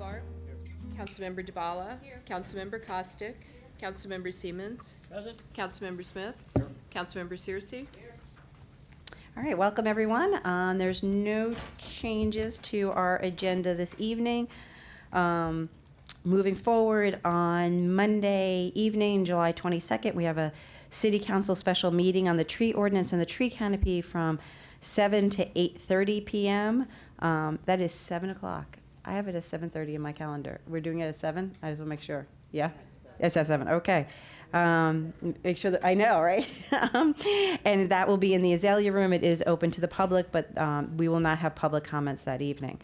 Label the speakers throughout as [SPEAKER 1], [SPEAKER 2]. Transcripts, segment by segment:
[SPEAKER 1] Kovar. Councilmember DeBala. Councilmember Costick. Councilmember Siemens.
[SPEAKER 2] Present.
[SPEAKER 1] Councilmember Smith. Councilmember Searcy.
[SPEAKER 3] All right, welcome everyone. There's no changes to our agenda this evening. Moving forward, on Monday evening, July 22nd, we have a City Council special meeting on the tree ordinance and the tree canopy from 7 to 8:30 p.m. That is 7 o'clock. I have it at 7:30 in my calendar. We're doing it at 7? I just want to make sure. Yeah? It's at 7, okay. Make sure that, I know, right? And that will be in the Azalea Room. It is open to the public, but we will not have public comments that evening.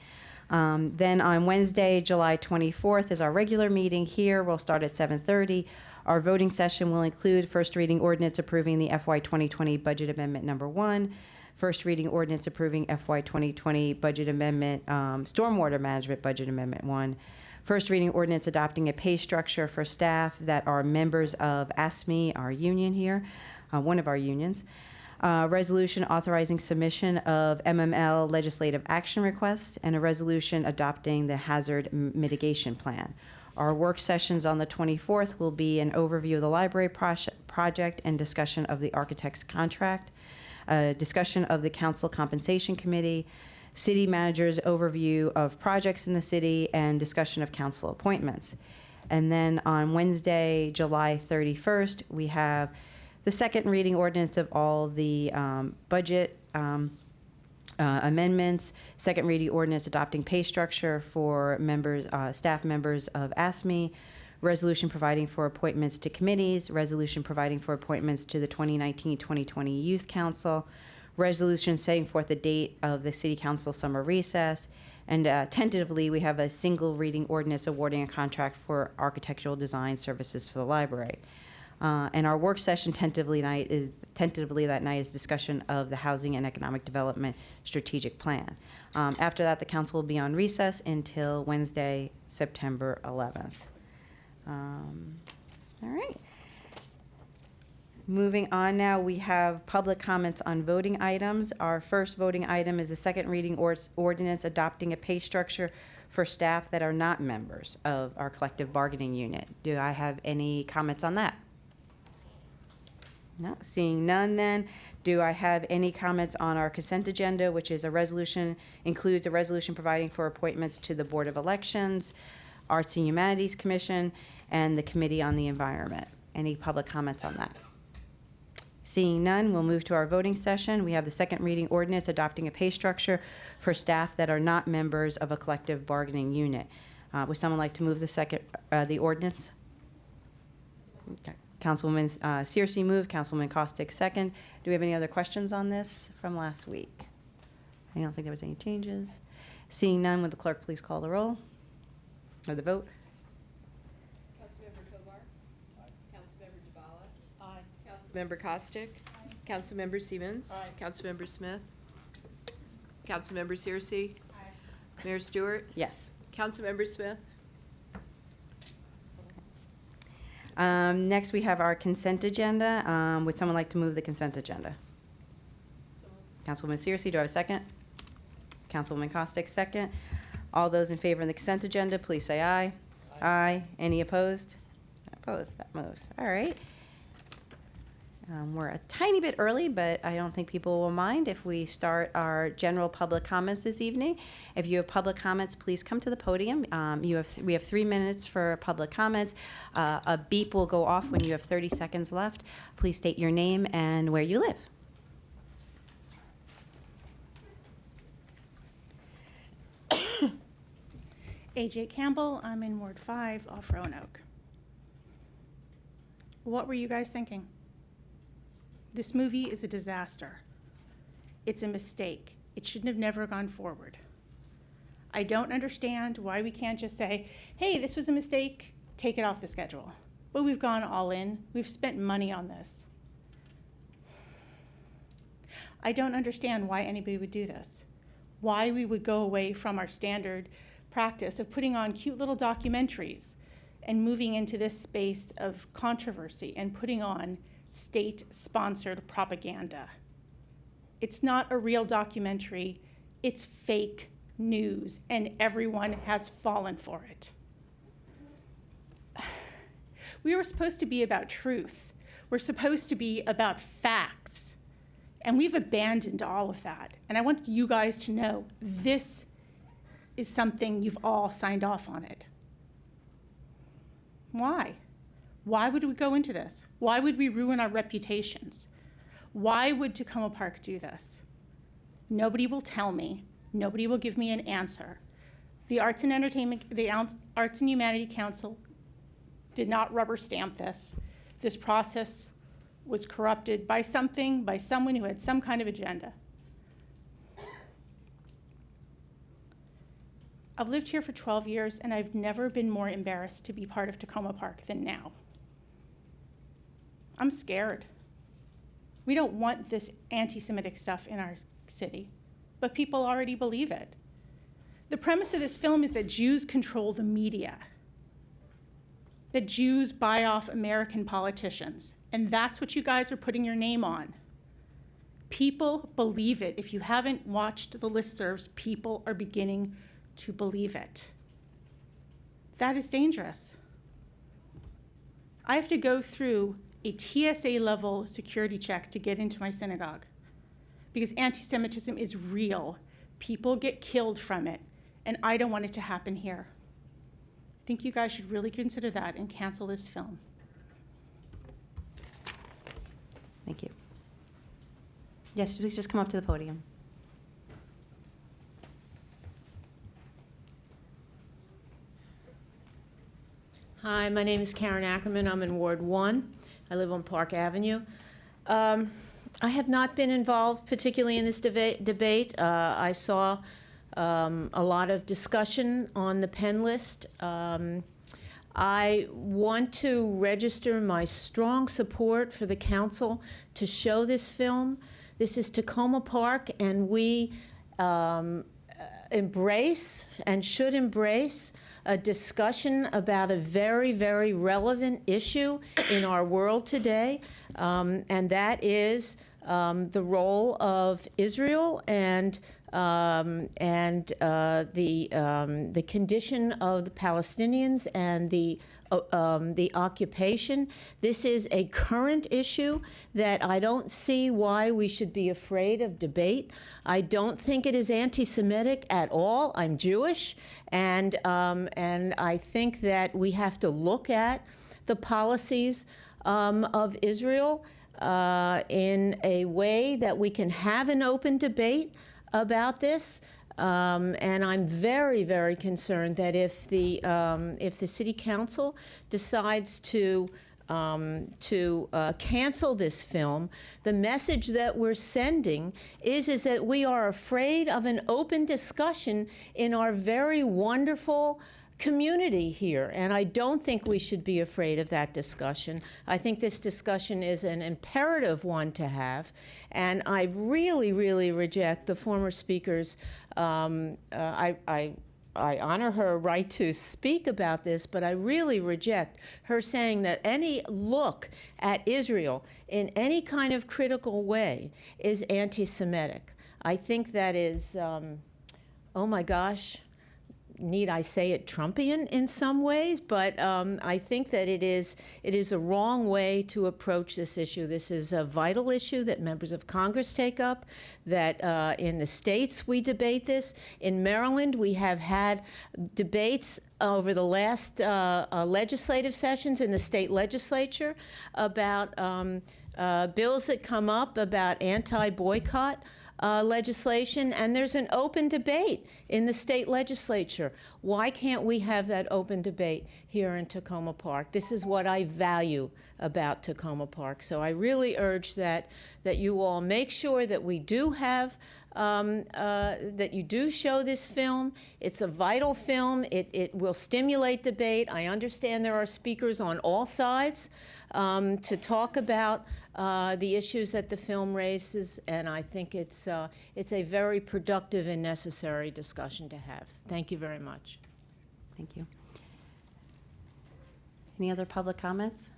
[SPEAKER 3] Then on Wednesday, July 24th is our regular meeting here. We'll start at 7:30. Our voting session will include first reading ordinance approving the FY 2020 budget amendment number 1, first reading ordinance approving FY 2020 budget amendment, stormwater management budget amendment 1, first reading ordinance adopting a pay structure for staff that are members of ASME, our union here, one of our unions. Resolution authorizing submission of MML legislative action requests, and a resolution adopting the hazard mitigation plan. Our work sessions on the 24th will be an overview of the library project and discussion of the architect's contract, discussion of the council compensation committee, city manager's overview of projects in the city, and discussion of council appointments. And then on Wednesday, July 31st, we have the second reading ordinance of all the budget amendments, second reading ordinance adopting pay structure for members, staff members of ASME, resolution providing for appointments to committees, resolution providing for appointments to the 2019-2020 Youth Council, resolution setting forth the date of the City Council summer recess, and tentatively we have a single reading ordinance awarding a contract for architectural design services for the library. And our work session tentatively that night is discussion of the Housing and Economic Development Strategic Plan. After that, the council will be on recess until Wednesday, September 11th. All right. Moving on now, we have public comments on voting items. Our first voting item is the second reading ordinance adopting a pay structure for staff that are not members of our collective bargaining unit. Do I have any comments on that? No, seeing none then. Do I have any comments on our consent agenda, which is a resolution, includes a resolution providing for appointments to the Board of Elections, Arts and Humanities Commission, and the Committee on the Environment? Any public comments on that? Seeing none, we'll move to our voting session. We have the second reading ordinance adopting a pay structure for staff that are not members of a collective bargaining unit. Would someone like to move the ordinance? Okay. Councilwoman Searcy moved, Councilwoman Costick second. Do we have any other questions on this from last week? I don't think there was any changes. Seeing none, would the clerk please call the roll or the vote?
[SPEAKER 1] Councilmember Kovar. Councilmember DeBala. Aye. Councilmember Costick. Aye. Councilmember Siemens. Aye. Councilmember Smith. Councilmember Searcy. Aye. Mayor Stewart.
[SPEAKER 3] Yes.
[SPEAKER 1] Councilmember Smith.
[SPEAKER 3] Next, we have our consent agenda. Would someone like to move the consent agenda? Councilwoman Searcy, do I have a second? Councilwoman Costick, second. All those in favor of the consent agenda, please say aye. Aye. Any opposed? Opposed. That moves. All right. We're a tiny bit early, but I don't think people will mind if we start our general public comments this evening. If you have public comments, please come to the podium. We have 3 minutes for public comments. A beep will go off when you have 30 seconds left. Please state your name and where you live.
[SPEAKER 4] AJ Campbell, I'm in Ward 5 off Roanoke. What were you guys thinking? This movie is a disaster. It's a mistake. It shouldn't have never gone forward. I don't understand why we can't just say, hey, this was a mistake, take it off the schedule. But we've gone all in. We've spent money on this. I don't understand why anybody would do this. Why we would go away from our standard practice of putting on cute little documentaries and moving into this space of controversy and putting on state-sponsored propaganda. It's not a real documentary. It's fake news, and everyone has fallen for it. We were supposed to be about truth. We're supposed to be about facts. And we've abandoned all of that. And I want you guys to know this is something you've all signed off on it. Why? Why would we go into this? Why would we ruin our reputations? Why would Tacoma Park do this? Nobody will tell me. Nobody will give me an answer. The Arts and Humanity Council did not rubber stamp this. This process was corrupted by someone who had some kind of agenda. I've lived here for 12 years, and I've never been more embarrassed to be part of Tacoma Park than now. I'm scared. We don't want this anti-Semitic stuff in our city, but people already believe it. The premise of this film is that Jews control the media, that Jews buy off American politicians, and that's what you guys are putting your name on. People believe it. If you haven't watched the listservs, people are beginning to believe it. That is dangerous. I have to go through a TSA level security check to get into my synagogue because anti-Semitism is real. People get killed from it, and I don't want it to happen here. I think you guys should really consider that and cancel this film.
[SPEAKER 3] Thank you. Yes, please just come up to the podium.
[SPEAKER 2] Hi, my name is Karen Ackerman. I'm in Ward 1. I live on Park Avenue. I have not been involved particularly in this debate. I saw a lot of discussion on the Penn list. I want to register my strong support for the council to show this film. This is Tacoma Park, and we embrace and should embrace a discussion about a very, very relevant issue in our world today, and that is the role of Israel and the condition of the Palestinians and the occupation. This is a current issue that I don't see why we should be afraid of debate. I don't think it is anti-Semitic at all. I'm Jewish, and I think that we have to look at the policies of Israel in a way that we can have an open debate about this. And I'm very, very concerned that if the City Council decides to cancel this film, the message that we're sending is that we are afraid of an open discussion in our very wonderful community here, and I don't think we should be afraid of that discussion. I think this discussion is an imperative one to have, and I really, really reject the former speaker's. I honor her right to speak about this, but I really reject her saying that any look at Israel in any kind of critical way is anti-Semitic. I think that is, oh my gosh, need I say it, Trumpian in some ways, but I think that it is a wrong way to approach this issue. This is a vital issue that members of Congress take up, that in the states we debate this. In Maryland, we have had debates over the last legislative sessions in the state legislature about bills that come up about anti-boycott legislation, and there's an open debate in the state legislature. Why can't we have that open debate here in Tacoma Park? This is what I value about Tacoma Park. So I really urge that you all make sure that we do have that you do show this film. It's a vital film. It will stimulate debate. I understand there are speakers on all sides to talk about the issues that the film raises, and I think it's a very productive and necessary discussion to have. Thank you very much.
[SPEAKER 3] Thank you. Any other public comments?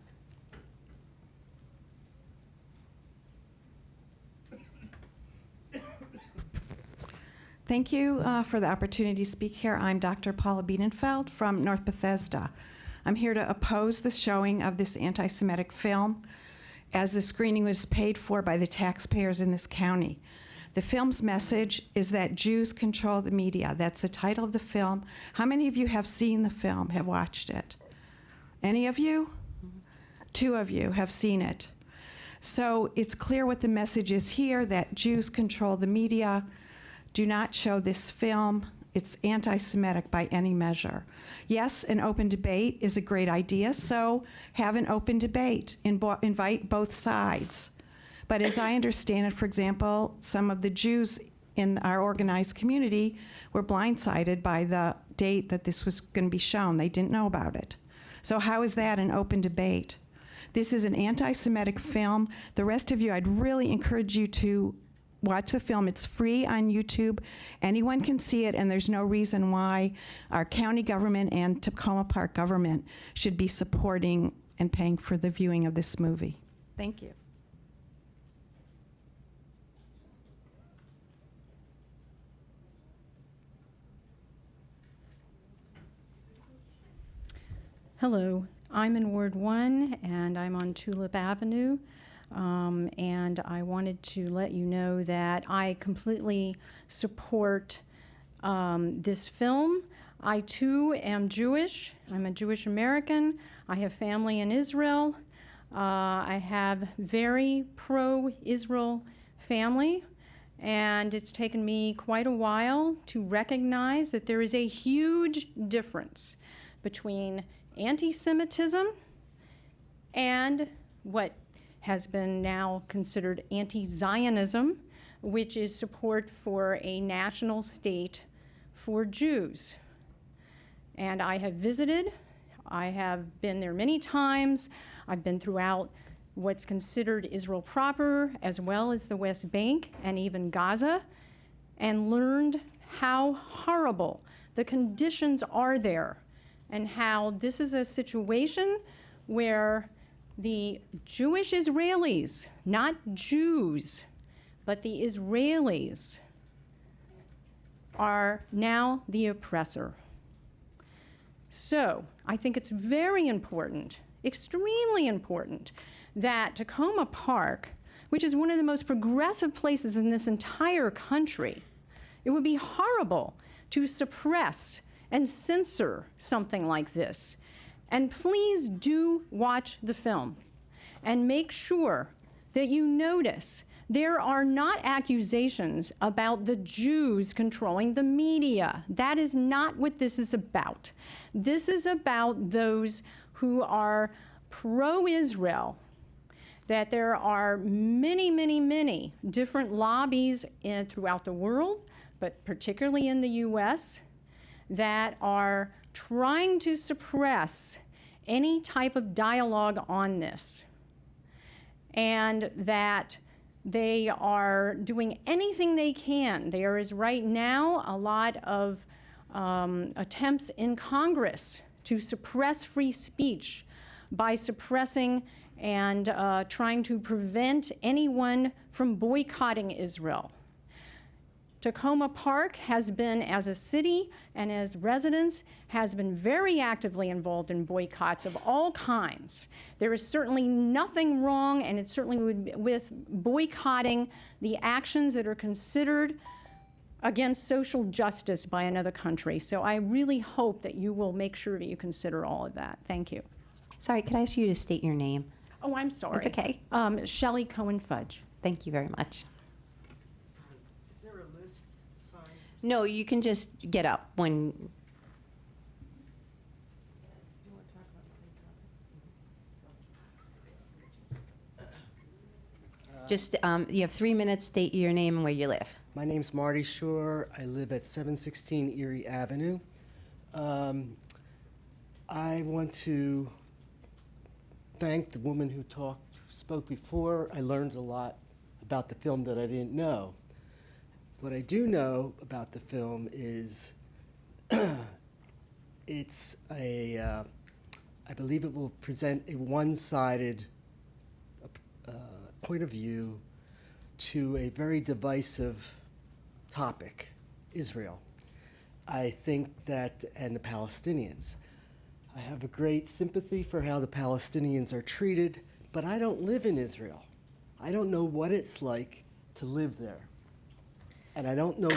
[SPEAKER 5] Thank you for the opportunity to speak here. I'm Dr. Paula Biedenfeld from North Bethesda. I'm here to oppose the showing of this anti-Semitic film, as the screening was paid for by the taxpayers in this county. The film's message is that Jews control the media. That's the title of the film. How many of you have seen the film, have watched it? Any of you? 2 of you have seen it. So it's clear what the message is here, that Jews control the media. Do not show this film. It's anti-Semitic by any measure. Yes, an open debate is a great idea, so have an open debate. Invite both sides. But as I understand it, for example, some of the Jews in our organized community were blindsided by the date that this was going to be shown. They didn't know about it. So how is that an open debate? This is an anti-Semitic film. The rest of you, I'd really encourage you to watch the film. It's free on YouTube. Anyone can see it, and there's no reason why our county government and Tacoma Park government should be supporting and paying for the viewing of this movie. Thank you.
[SPEAKER 6] Hello, I'm in Ward 1 and I'm on Tulip Avenue. And I wanted to let you know that I completely support this film. I too am Jewish. I'm a Jewish American. I have family in Israel. I have very pro-Israel family, and it's taken me quite a while to recognize that there is a huge difference between anti-Semitism and what has been now considered anti-Zionism, which is support for a national state for Jews. And I have visited, I have been there many times. I've been throughout what's considered Israel proper, as well as the West Bank and even Gaza, and learned how horrible the conditions are there, and how this is a situation where the Jewish Israelis, not Jews, but the Israelis, are now the oppressor. So I think it's very important, extremely important, that Tacoma Park, which is one of the most progressive places in this entire country, it would be horrible to suppress and censor something like this. And please do watch the film and make sure that you notice there are not accusations about the Jews controlling the media. That is not what this is about. This is about those who are pro-Israel, that there are many, many, many different lobbies throughout the world, but particularly in the US, that are trying to suppress any type of dialogue on this, and that they are doing anything they can. There is right now a lot of attempts in Congress to suppress free speech by suppressing and trying to prevent anyone from boycotting Israel. Tacoma Park has been, as a city and as residents, has been very actively involved in boycotts of all kinds. There is certainly nothing wrong, and it certainly would be with boycotting the actions that are considered against social justice by another country. So I really hope that you will make sure that you consider all of that. Thank you.
[SPEAKER 3] Sorry, could I ask you to state your name?
[SPEAKER 6] Oh, I'm sorry.
[SPEAKER 3] That's okay.
[SPEAKER 6] Shelley Cohen Fudge.
[SPEAKER 3] Thank you very much.
[SPEAKER 7] Is there a list to sign?
[SPEAKER 3] No, you can just get up when. Just, you have 3 minutes, state your name and where you live.
[SPEAKER 7] My name's Marty Shore. I live at 716 Erie Avenue. I want to thank the woman who spoke before. I learned a lot about the film that I didn't know. What I do know about the film is it's I believe it will present a one-sided point of view to a very divisive topic. Israel. I think that, and the Palestinians. I have a great sympathy for how the Palestinians are treated, but I don't live in Israel. I don't know what it's like to live there. And I don't know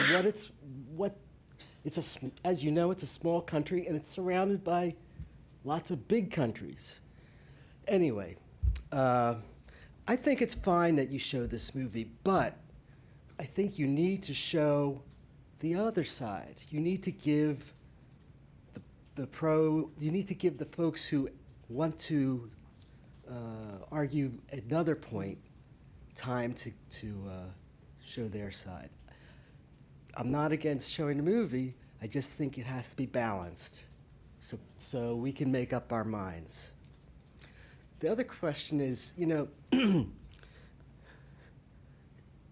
[SPEAKER 7] as you know, it's a small country and it's surrounded by lots of big countries. Anyway, I think it's fine that you show this movie, but I think you need to show the other side. You need to give you need to give the folks who want to argue another point time to show their side. I'm not against showing the movie. I just think it has to be balanced so we can make up our minds. The other question is,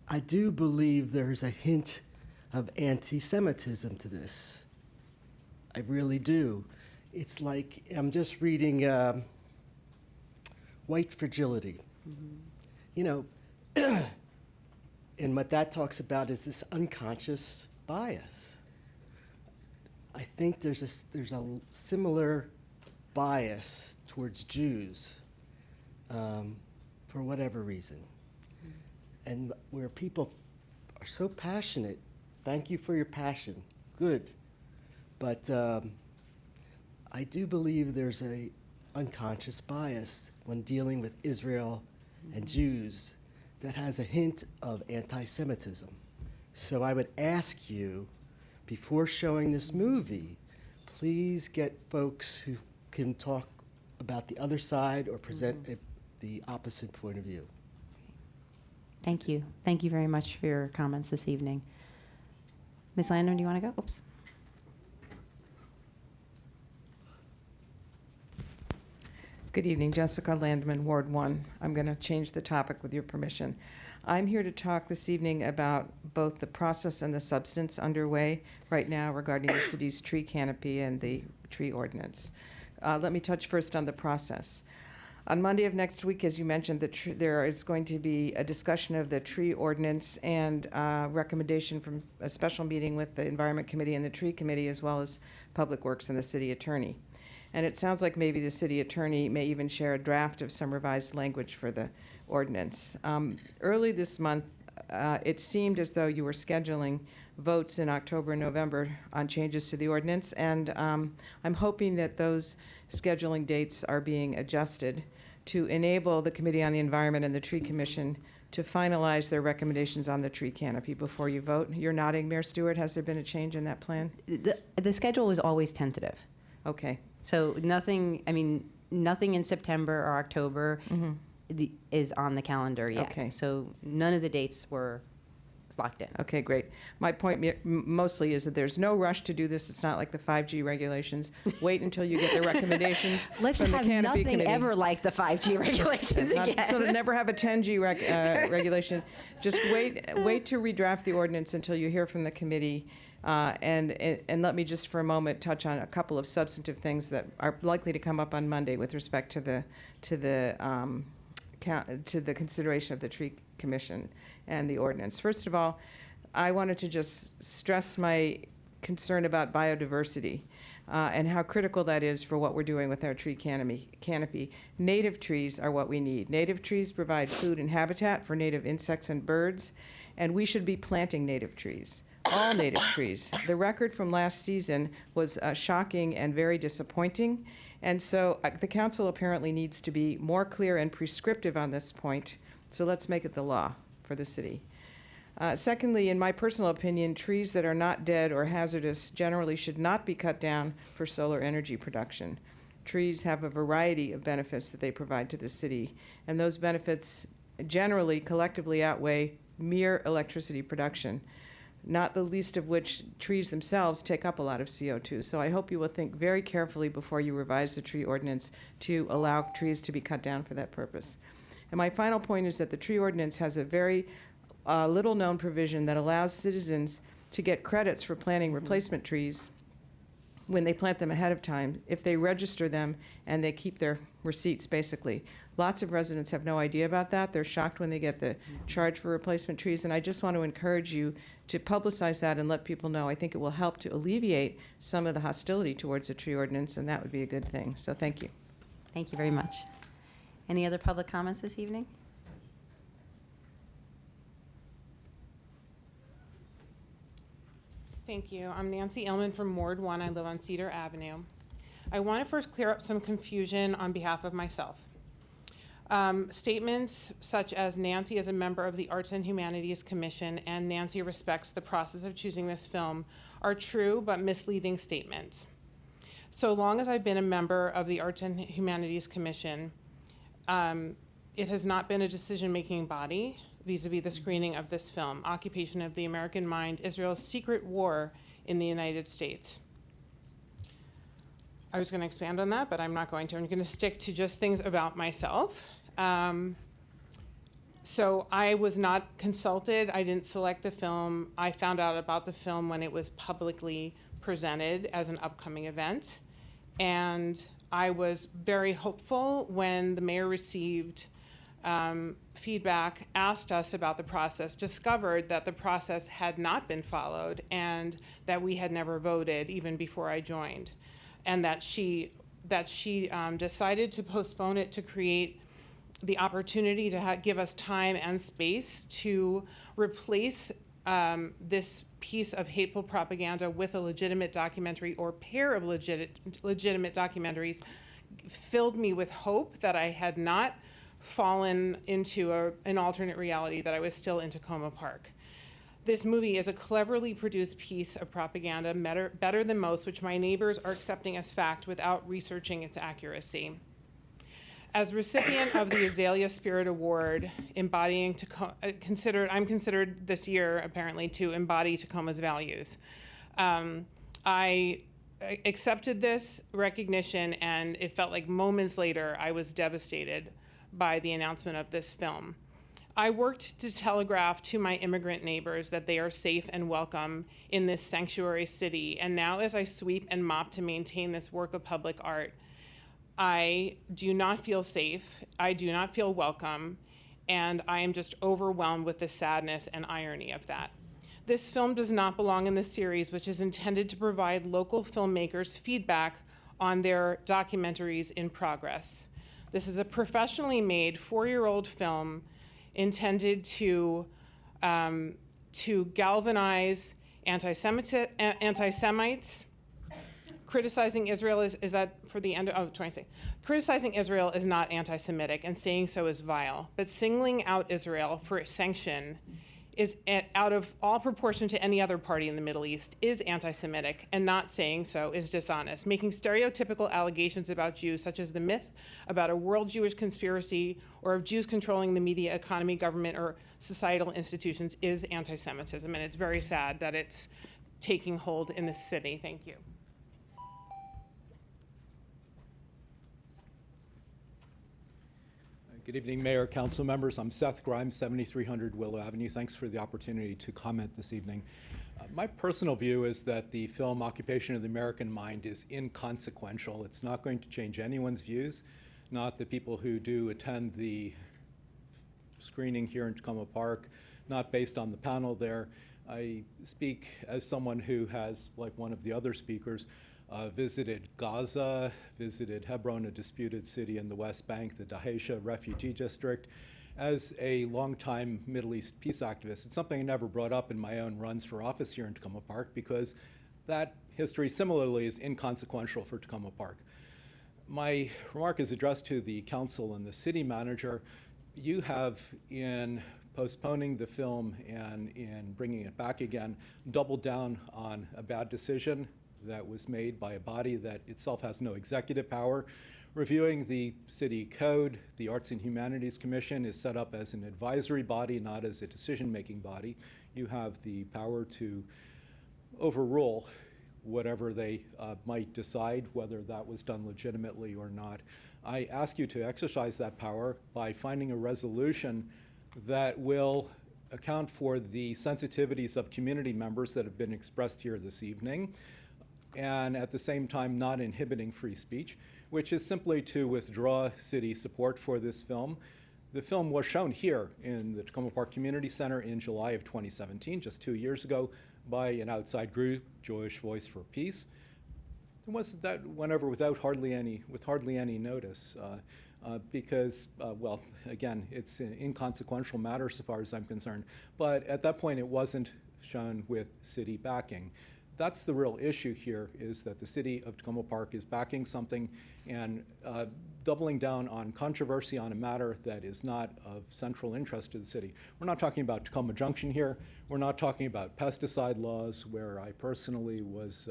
[SPEAKER 7] I do believe there's a hint of anti-Semitism to this. I really do. It's like, I'm just reading White Fragility. And what that talks about is this unconscious bias. I think there's a similar bias towards Jews for whatever reason. And where people are so passionate, thank you for your passion, good. But I do believe there's a unconscious bias when dealing with Israel and Jews that has a hint of anti-Semitism. So I would ask you, before showing this movie, please get folks who can talk about the other side or present the opposite point of view.
[SPEAKER 3] Thank you. Thank you very much for your comments this evening. Ms. Landon, do you want to go? Oops.
[SPEAKER 8] Good evening, Jessica Landman, Ward 1. I'm going to change the topic with your permission. I'm here to talk this evening about both the process and the substance underway right now regarding the city's tree canopy and the tree ordinance. Let me touch first on the process. On Monday of next week, as you mentioned, there is going to be a discussion of the tree ordinance and recommendation from a special meeting with the Environment Committee and the Tree Committee, as well as Public Works and the City Attorney. And it sounds like maybe the city attorney may even share a draft of some revised language for the ordinance. Early this month, it seemed as though you were scheduling votes in October and November on changes to the ordinance, and I'm hoping that those scheduling dates are being adjusted to enable the Committee on the Environment and the Tree Commission to finalize their recommendations on the tree canopy before you vote. You're nodding, Mayor Stewart. Has there been a change in that plan?
[SPEAKER 3] The schedule was always tentative.
[SPEAKER 8] Okay.
[SPEAKER 3] So nothing in September or October is on the calendar yet.
[SPEAKER 8] Okay.
[SPEAKER 3] So none of the dates were locked in.
[SPEAKER 8] Okay, great. My point mostly is that there's no rush to do this. It's not like the 5G regulations. Wait until you get the recommendations
[SPEAKER 3] Let's
[SPEAKER 8] from the
[SPEAKER 3] have
[SPEAKER 8] Canopy
[SPEAKER 3] nothing
[SPEAKER 8] Committee.
[SPEAKER 3] ever like the 5G regulations again.
[SPEAKER 8] So to never have a 10G regulation. Just wait to redraft the ordinance until you hear from the committee. And let me just for a moment touch on a couple of substantive things that are likely to come up on Monday with respect to the consideration of the Tree Commission and the ordinance. First of all, I wanted to just stress my concern about biodiversity and how critical that is for what we're doing with our tree canopy. Native trees are what we need. Native trees provide food and habitat for native insects and birds, and we should be planting native trees. All native trees. The record from last season was shocking and very disappointing, and so the council apparently needs to be more clear and prescriptive on this point, so let's make it the law for the city. Secondly, in my personal opinion, trees that are not dead or hazardous generally should not be cut down for solar energy production. Trees have a variety of benefits that they provide to the city, and those benefits generally collectively outweigh mere electricity production, not the least of which trees themselves take up a lot of CO2. So I hope you will think very carefully before you revise the tree ordinance to allow trees to be cut down for that purpose. And my final point is that the tree ordinance has a very little-known provision that allows citizens to get credits for planting replacement trees when they plant them ahead of time, if they register them and they keep their receipts, basically. Lots of residents have no idea about that. They're shocked when they get the charge for replacement trees, and I just want to encourage you to publicize that and let people know. I think it will help to alleviate some of the hostility towards the tree ordinance, and that would be a good thing. So thank you.
[SPEAKER 3] Thank you very much. Any other public comments this evening?
[SPEAKER 9] Thank you. I'm Nancy Illman from Ward 1. I live on Cedar Avenue. I want to first clear up some confusion on behalf of myself. Statements such as Nancy is a member of the Arts and Humanities Commission and Nancy respects the process of choosing this film are true but misleading statements. So long as I've been a member of the Arts and Humanities Commission, it has not been a decision-making body vis-a-vis the screening of this film, Occupation of the American Mind, Israel's Secret War in the United States. I was going to expand on that, but I'm not going to. I'm going to stick to just things about myself. So I was not consulted. I didn't select the film. I found out about the film when it was publicly presented as an upcoming event. And I was very hopeful when the mayor received feedback, asked us about the process, discovered that the process had not been followed and that we had never voted even before I joined. And that she decided to postpone it to create the opportunity to give us time and space to replace this piece of hateful propaganda with a legitimate documentary or pair of legitimate documentaries filled me with hope that I had not fallen into an alternate reality, that I was still in Tacoma Park. This movie is a cleverly produced piece of propaganda, better than most, which my neighbors are accepting as fact without researching its accuracy. As recipient of the Azalea Spirit Award, I'm considered this year apparently to embody Tacoma's values. I accepted this recognition, and it felt like moments later I was devastated by the announcement of this film. I worked to telegraph to my immigrant neighbors that they are safe and welcome in this sanctuary city, and now as I sweep and mop to maintain this work of public art, I do not feel safe, I do not feel welcome, and I am just overwhelmed with the sadness and irony of that. This film does not belong in the series, which is intended to provide local filmmakers feedback on their documentaries in progress. This is a professionally made 4-year-old film intended to galvanize anti-Semites. Criticizing Israel is that for the end of, oh, trying to say, criticizing Israel is not anti-Semitic, and saying so is vile. But singling out Israel for sanction is out of all proportion to any other party in the Middle East is anti-Semitic, and not saying so is dishonest. Making stereotypical allegations about Jews, such as the myth about a world Jewish conspiracy or of Jews controlling the media, economy, government, or societal institutions is anti-Semitism, and it's very sad that it's taking hold in this city. Thank you.
[SPEAKER 10] Good evening, Mayor, Council members. I'm Seth Grimes, 7300 Willow Avenue. Thanks for the opportunity to comment this evening. My personal view is that the film Occupation of the American Mind is inconsequential. It's not going to change anyone's views, not the people who do attend the screening here in Tacoma Park, not based on the panel there. I speak as someone who has, like one of the other speakers, visited Gaza, visited Hebron, a disputed city in the West Bank, the Dahisha refugee district. As a longtime Middle East peace activist, it's something I never brought up in my own runs for office here in Tacoma Park because that history similarly is inconsequential for Tacoma Park. My remark is addressed to the council and the city manager. You have, in postponing the film and in bringing it back again, doubled down on a bad decision that was made by a body that itself has no executive power. Reviewing the city code, the Arts and Humanities Commission is set up as an advisory body, not as a decision-making body. You have the power to overrule whatever they might decide, whether that was done legitimately or not. I ask you to exercise that power by finding a resolution that will account for the sensitivities of community members that have been expressed here this evening. and at the same time not inhibiting free speech, which is simply to withdraw city support for this film. The film was shown here in the Tacoma Park Community Center in July of 2017, just 2 years ago, by an outside group, Jewish Voice for Peace. That went over with hardly any notice, because, well, again, it's an inconsequential matter so far as I'm concerned. But at that point, it wasn't shown with city backing. That's the real issue here, is that the city of Tacoma Park is backing something and doubling down on controversy on a matter that is not of central interest to the city. We're not talking about Tacoma Junction here. We're not talking about pesticide laws, where I personally was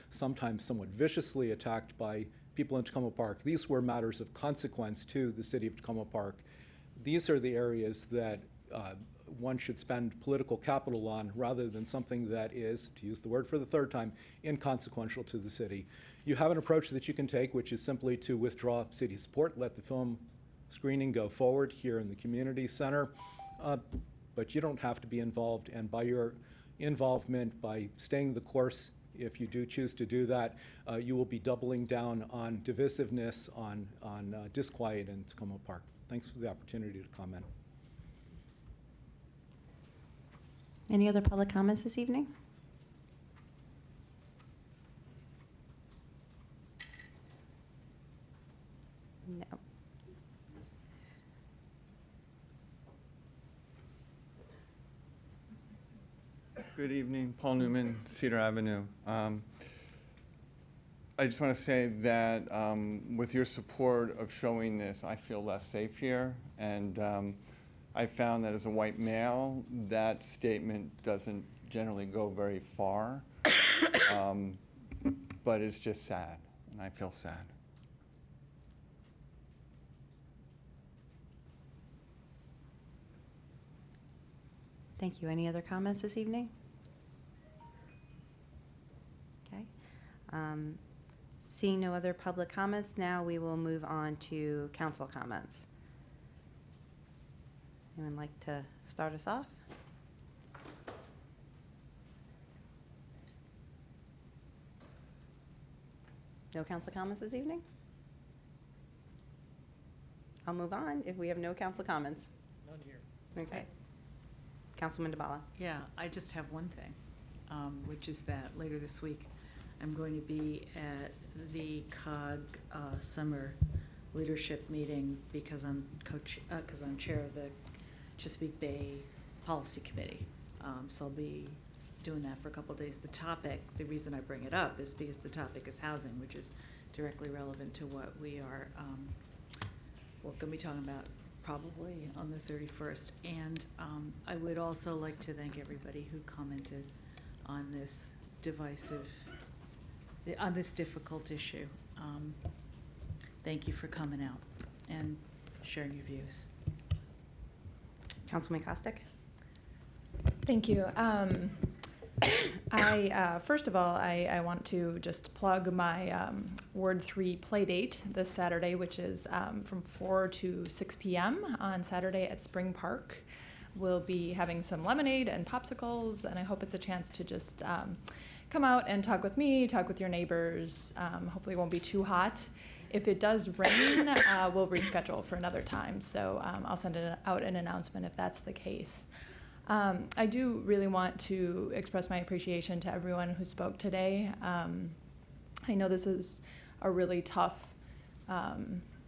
[SPEAKER 10] sometimes somewhat viciously attacked by people in Tacoma Park. These were matters of consequence to the city of Tacoma Park. These are the areas that one should spend political capital on, rather than something that is, to use the word for the third time, inconsequential to the city. You have an approach that you can take, which is simply to withdraw city support, let the film screening go forward here in the community center, but you don't have to be involved. And by your involvement, by staying the course, if you do choose to do that, you will be doubling down on divisiveness, on disquiet in Tacoma Park. Thanks for the opportunity to comment.
[SPEAKER 3] Any other public comments this evening? No.
[SPEAKER 11] Good evening, Paul Newman, Cedar Avenue. I just want to say that with your support of showing this, I feel less safe here. And I found that as a white male, that statement doesn't generally go very far. But it's just sad, and I feel sad.
[SPEAKER 3] Thank you. Any other comments this evening? Okay. Seeing no other public comments, now we will move on to council comments. Anyone like to start us off? No council comments this evening? I'll move on if we have no council comments.
[SPEAKER 12] None here.
[SPEAKER 3] Okay. Councilman DeBala.
[SPEAKER 13] Yeah, I just have one thing, which is that later this week, I'm going to be at the COG summer leadership meeting because I'm chair of the Chesapeake Bay Policy Committee. So I'll be doing that for a couple of days. The reason I bring it up is because the topic is housing, which is directly relevant to what we're going to be talking about probably on the 31st. And I would also like to thank everybody who commented on this difficult issue. Thank you for coming out and sharing your views.
[SPEAKER 3] Councilman Kostick.
[SPEAKER 14] Thank you. First of all, I want to just plug my Ward 3 play date this Saturday, which is from 4 to 6 p.m. on Saturday at Spring Park. We'll be having some lemonade and popsicles, and I hope it's a chance to just come out and talk with me, talk with your neighbors. Hopefully it won't be too hot. If it does rain, we'll reschedule for another time. So I'll send out an announcement if that's the case. I do really want to express my appreciation to everyone who spoke today. I know this is a really tough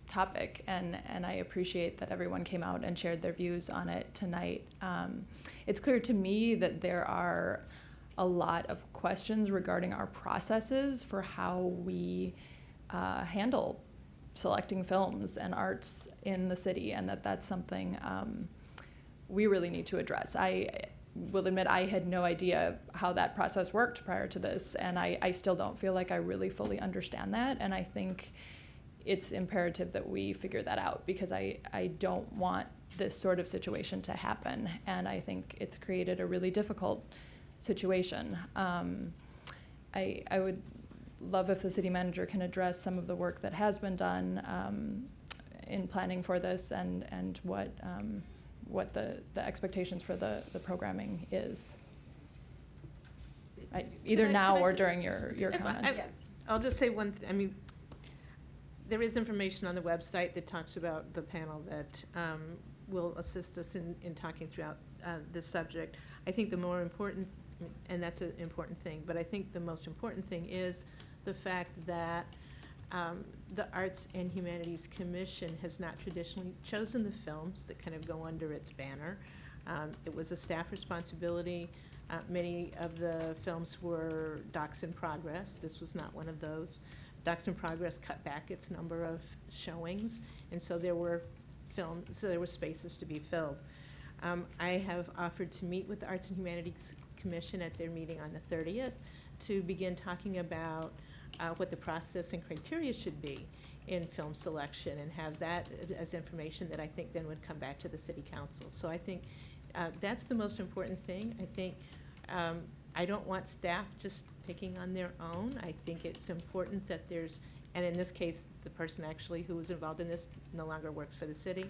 [SPEAKER 14] topic, and I appreciate that everyone came out and shared their views on it tonight. It's clear to me that there are a lot of questions regarding our processes for how we handle selecting films and arts in the city, and that's something we really need to address. I will admit I had no idea how that process worked prior to this, and I still don't feel like I really fully understand that, and I think it's imperative that we figure that out, because I don't want this sort of situation to happen, and I think it's created a really difficult situation. I would love if the city manager can address some of the work that has been done in planning for this, and what the expectations for the programming is. either
[SPEAKER 12] Can I-
[SPEAKER 14] now
[SPEAKER 12] can I
[SPEAKER 14] or
[SPEAKER 12] ju-
[SPEAKER 14] during your
[SPEAKER 12] If
[SPEAKER 14] comments.
[SPEAKER 12] I'll just say one, I mean, there is information on the website that talks about the panel that will assist us in talking throughout this subject. I think the more important, and that's an important thing, but I think the most important thing is the fact that the Arts and Humanities Commission has not traditionally chosen the films that kind of go under its banner. It was a staff responsibility. Many of the films were docs in progress. This was not one of those. Docs in Progress cut back its number of showings, and so there were spaces to be filled. I have offered to meet with the Arts and Humanities Commission at their meeting on the 30th to begin talking about what the process and criteria should be in film selection, and have that as information that I think then would come back to the City Council. So I think that's the most important thing. I think I don't want staff just picking on their own. I think it's important that there's, and in this case, the person actually who was involved in this no longer works for the city.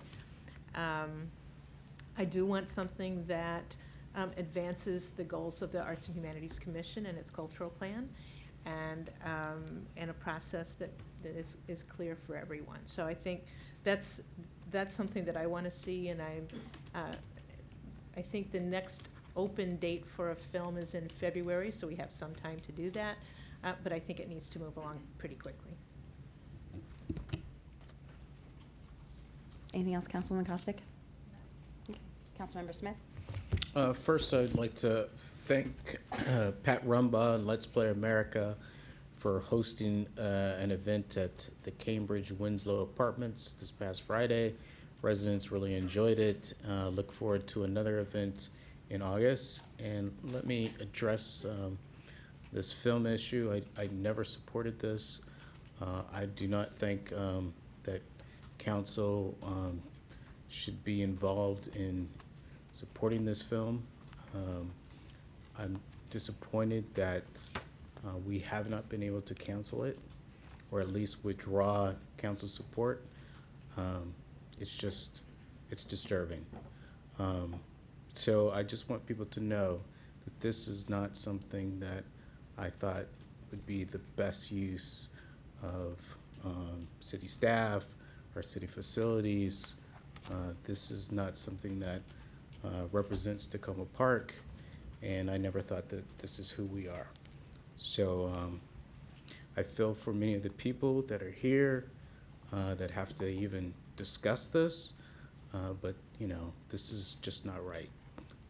[SPEAKER 12] I do want something that advances the goals of the Arts and Humanities Commission and its cultural plan, and a process that is clear for everyone. So I think that's something that I want to see, and I think the next open date for a film is in February, so we have some time to do that, but I think it needs to move along pretty quickly.
[SPEAKER 3] Anything else, Councilwoman Costick? Okay. Councilmember Smith?
[SPEAKER 15] First, I'd like to thank Pat Rumbaugh and Let's Play America for hosting an event at the Cambridge Winslow Apartments this past Friday. Residents really enjoyed it. Look forward to another event in August. And let me address this film issue. I never supported this. I do not think that council should be involved in supporting this film. I'm disappointed that we have not been able to cancel it, or at least withdraw council support. It's disturbing. So I just want people to know that this is not something that I thought would be the best use of city staff or city facilities. This is not something that represents Tacoma Park, and I never thought that this is who we are. So I feel for many of the people that are here that have to even discuss this, but you know, this is just not right.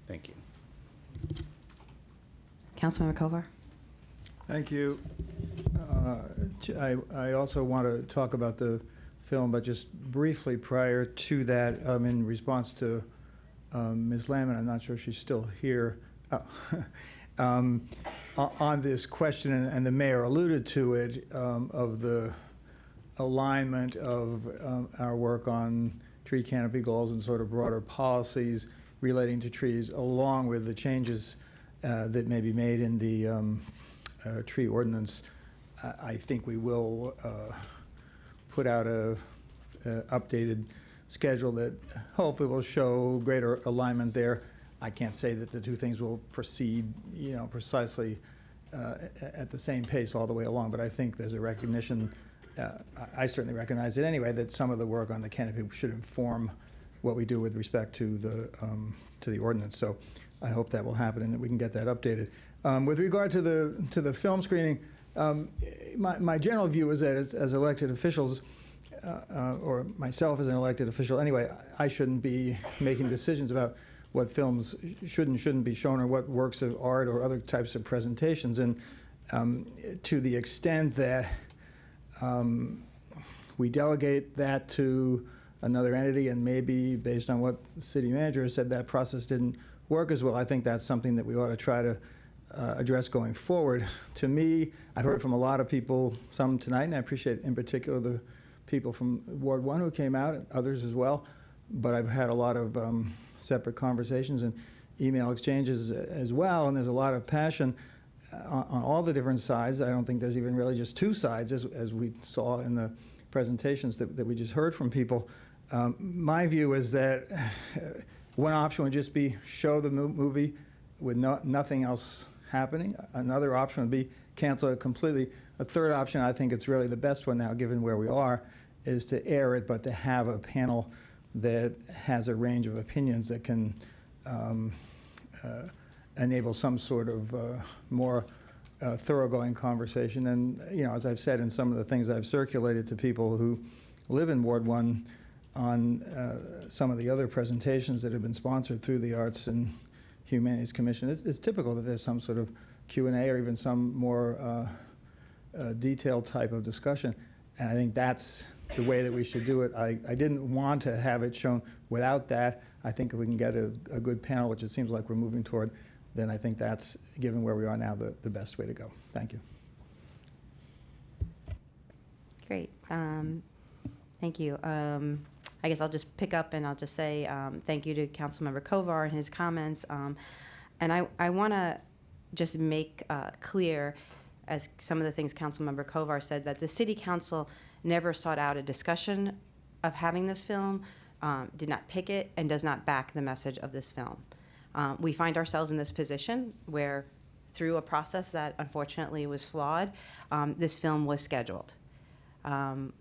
[SPEAKER 15] Thank you.
[SPEAKER 3] Councilmember Kovar?
[SPEAKER 16] Thank you. I also want to talk about the film, but just briefly prior to that, in response to Ms. Lamon, I'm not sure she's still here, on this question, and the mayor alluded to it, of the alignment of our work on tree canopy goals and sort of broader policies relating to trees, along with the changes that may be made in the tree ordinance. I think we will put out a updated schedule that hopefully will show greater alignment there. I can't say that the two things will proceed, you know, precisely at the same pace all the way along, but I think there's a recognition, I certainly recognize it anyway, that some of the work on the canopy should inform what we do with respect to the ordinance. So I hope that will happen and that we can get that updated. With regard to the film screening, my general view is that as elected officials, or myself as an elected official anyway, I shouldn't be making decisions about what films should and shouldn't be shown, or what works of art or other types of presentations. And to the extent that we delegate that to another entity, and maybe based on what the city manager has said, that process didn't work as well, I think that's something that we ought to try to address going forward. To me, I've heard from a lot of people, some tonight, and I appreciate in particular the people from Ward 1 who came out, and others as well, but I've had a lot of separate conversations and email exchanges as well, and there's a lot of passion on all the different sides. I don't think there's even really just two sides, as we saw in the presentations that we just heard from people. My view is that one option would just be show the movie with nothing else happening. Another option would be cancel it completely. A third option, I think it's really the best one now, given where we are, is to air it, but to have a panel that has a range of opinions that can enable some sort of more thoroughgoing conversation. And, you know, as I've said in some of the things I've circulated to people who live in Ward 1 on some of the other presentations that have been sponsored through the Arts and Humanities Commission, it's typical that there's some sort of Q&A or even some more detailed type of discussion. And I think that's the way that we should do it. I didn't want to have it shown without that. I think if we can get a good panel, which it seems like we're moving toward, then I think that's, given where we are now, the best way to go. Thank you.
[SPEAKER 3] Great. Thank you. I guess I'll just pick up and I'll just say thank you to Councilmember Kovar and his comments. And I want to just make clear, as some of the things Councilmember Kovar said, that the City Council never sought out a discussion of having this film, did not pick it, and does not back the message of this film. We find ourselves in this position where, through a process that unfortunately was flawed, this film was scheduled.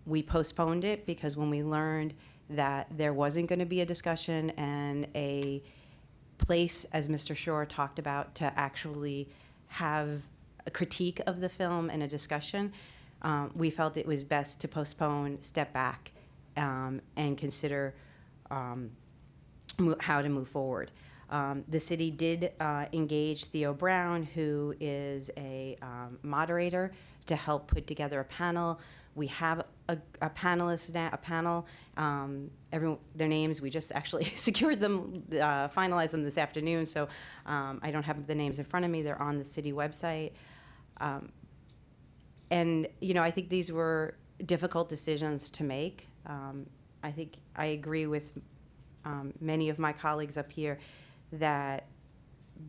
[SPEAKER 3] We postponed it because when we learned that there wasn't going to be a discussion and a place, as Mr. Shore talked about, to actually have a critique of the film and a discussion, we felt it was best to postpone, step back, and consider how to move forward. The city did engage Theo Brown, who is a moderator, to help put together a panel. We have a panelist now, a panel. Their names, we just actually secured them, finalized them this afternoon, so I don't have the names in front of me. They're on the city website. And, you know, I think these were difficult decisions to make. I think I agree with many of my colleagues up here that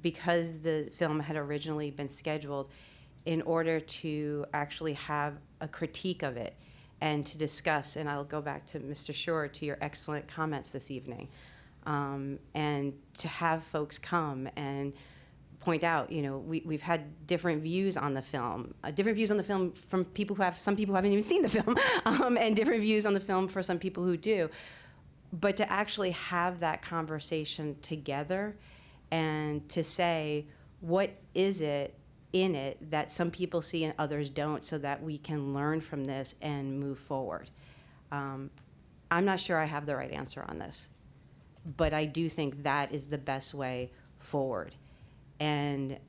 [SPEAKER 3] because the film had originally been scheduled, in order to actually have a critique of it and to discuss, and I'll go back to Mr. Shore, to your excellent comments this evening, and to have folks come and point out, you know, we've had different views on the film, from people who have, some people who haven't even seen the film, and different views on the film for some people who do. But to actually have that conversation together and to say, what is it in it that some people see and others don't, so that we can learn from this and move forward. I'm not sure I have the right answer on this, but I do think that is the best way forward. And,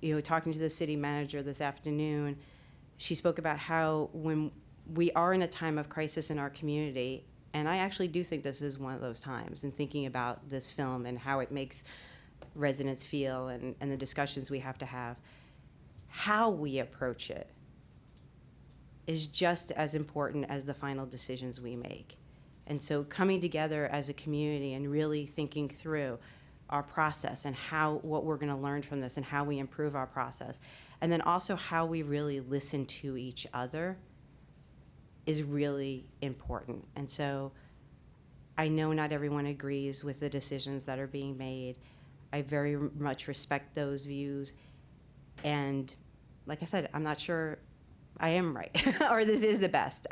[SPEAKER 3] you know, talking to the city manager this afternoon, she spoke about how when we are in a time of crisis in our community, and I actually do think this is one of those times, in thinking about this film and how it makes residents feel and the discussions we have to have, how we approach it is just as important as the final decisions we make. And so coming together as a community and really thinking through our process and what we're going to learn from this and how we improve our process, and then also how we really listen to each other, is really important. And so I know not everyone agrees with the decisions that are being made. I very much respect those views. And like I said, I'm not sure I am right or this is the best.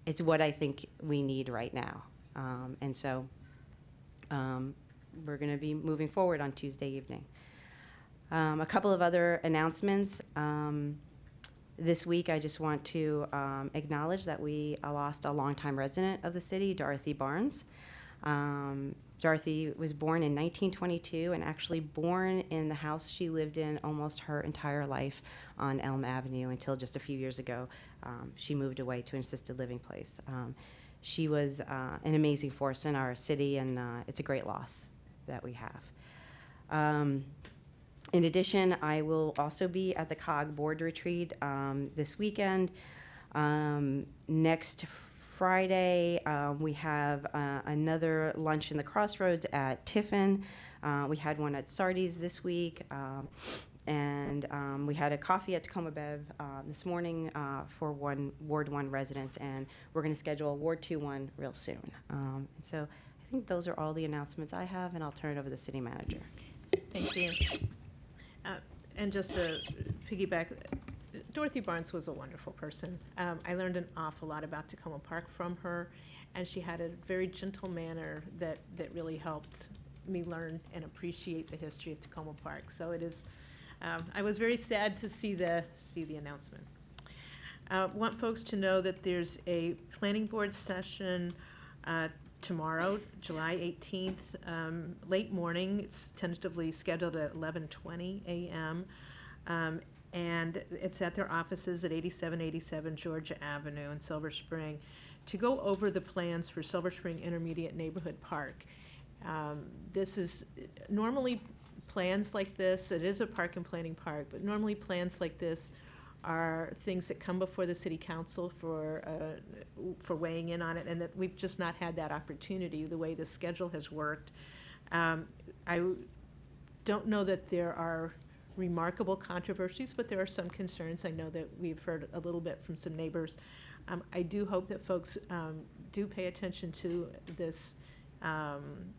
[SPEAKER 3] It's what I think we need right now. And so we're going to be moving forward on Tuesday evening. A couple of other announcements. This week, I just want to acknowledge that we lost a longtime resident of the city, Dorothy Barnes. Dorothy was born in 1922 and actually born in the house she lived in almost her entire life on Elm Avenue until just a few years ago. She moved away to an assisted living place. She was an amazing force in our city, and it's a great loss that we have. In addition, I will also be at the COG board retreat this weekend. Next Friday, we have another lunch in the Crossroads at Tiffin. We had one at Sardi's this week. And we had a coffee at Tacoma Bev this morning for Ward 1 residents, and we're going to schedule a Ward 2 one real soon. And so I think those are all the announcements I have, and I'll turn it over to the city manager.
[SPEAKER 12] Thank you. And just to piggyback, Dorothy Barnes was a wonderful person. I learned an awful lot about Tacoma Park from her, and she had a very gentle manner that really helped me learn and appreciate the history of Tacoma Park. So it is, I was very sad to see the announcement. Want folks to know that there's a planning board session tomorrow, July 18th, late morning. It's tentatively scheduled at 11:20 a.m. And it's at their offices at 8787 Georgia Avenue in Silver Spring to go over the plans for Silver Spring Intermediate Neighborhood Park. This is normally plans like this. It is a park and planning park, but normally plans like this are things that come before the city council for weighing in on it, and that we've just not had that opportunity the way the schedule has worked. I don't know that there are remarkable controversies, but there are some concerns. I know that we've heard a little bit from some neighbors. I do hope that folks do pay attention to this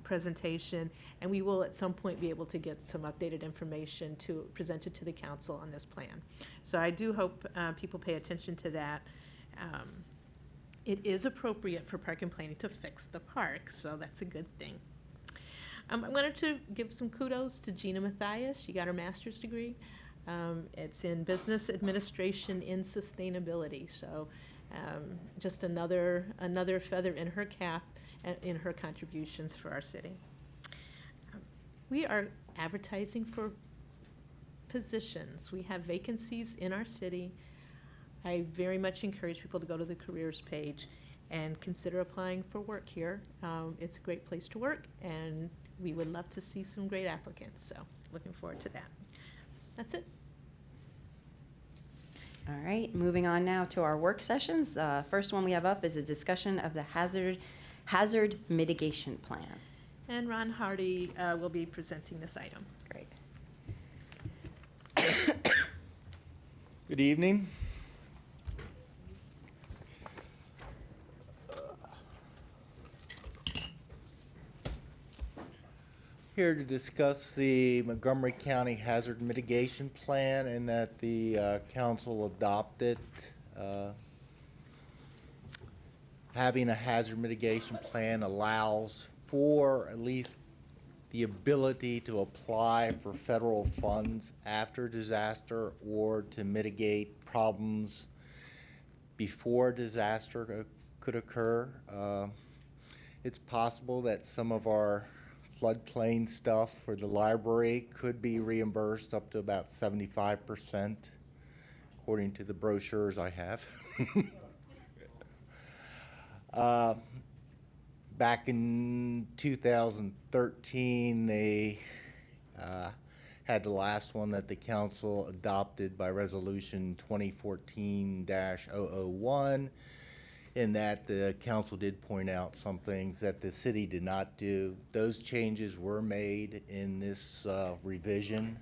[SPEAKER 12] presentation, and we will at some point be able to get some updated information presented to the council on this plan. So I do hope people pay attention to that. It is appropriate for park and planning to fix the park, so that's a good thing. I wanted to give some kudos to Gina Mathias. She got her master's degree. It's in business administration in sustainability. So just another feather in her cap in her contributions for our city. We are advertising for positions. We have vacancies in our city. I very much encourage people to go to the careers page and consider applying for work here. It's a great place to work, and we would love to see some great applicants, so looking forward to that. That's it.
[SPEAKER 3] All right, moving on now to our work sessions. The first one we have up is a discussion of the hazard mitigation plan.
[SPEAKER 12] And Ron Hardy will be presenting this item.
[SPEAKER 3] Great.
[SPEAKER 17] Good evening. Here to discuss the Montgomery County Hazard Mitigation Plan and that the council adopted. Having a hazard mitigation plan allows for at least the ability to apply for federal funds after disaster or to mitigate problems before disaster could occur. It's possible that some of our floodplain stuff for the library could be reimbursed up to about 75%, according to the brochures I have. Back in 2013, they had the last one that the council adopted by resolution 2014-001, in that the council did point out some things that the city did not do. Those changes were made in this revision.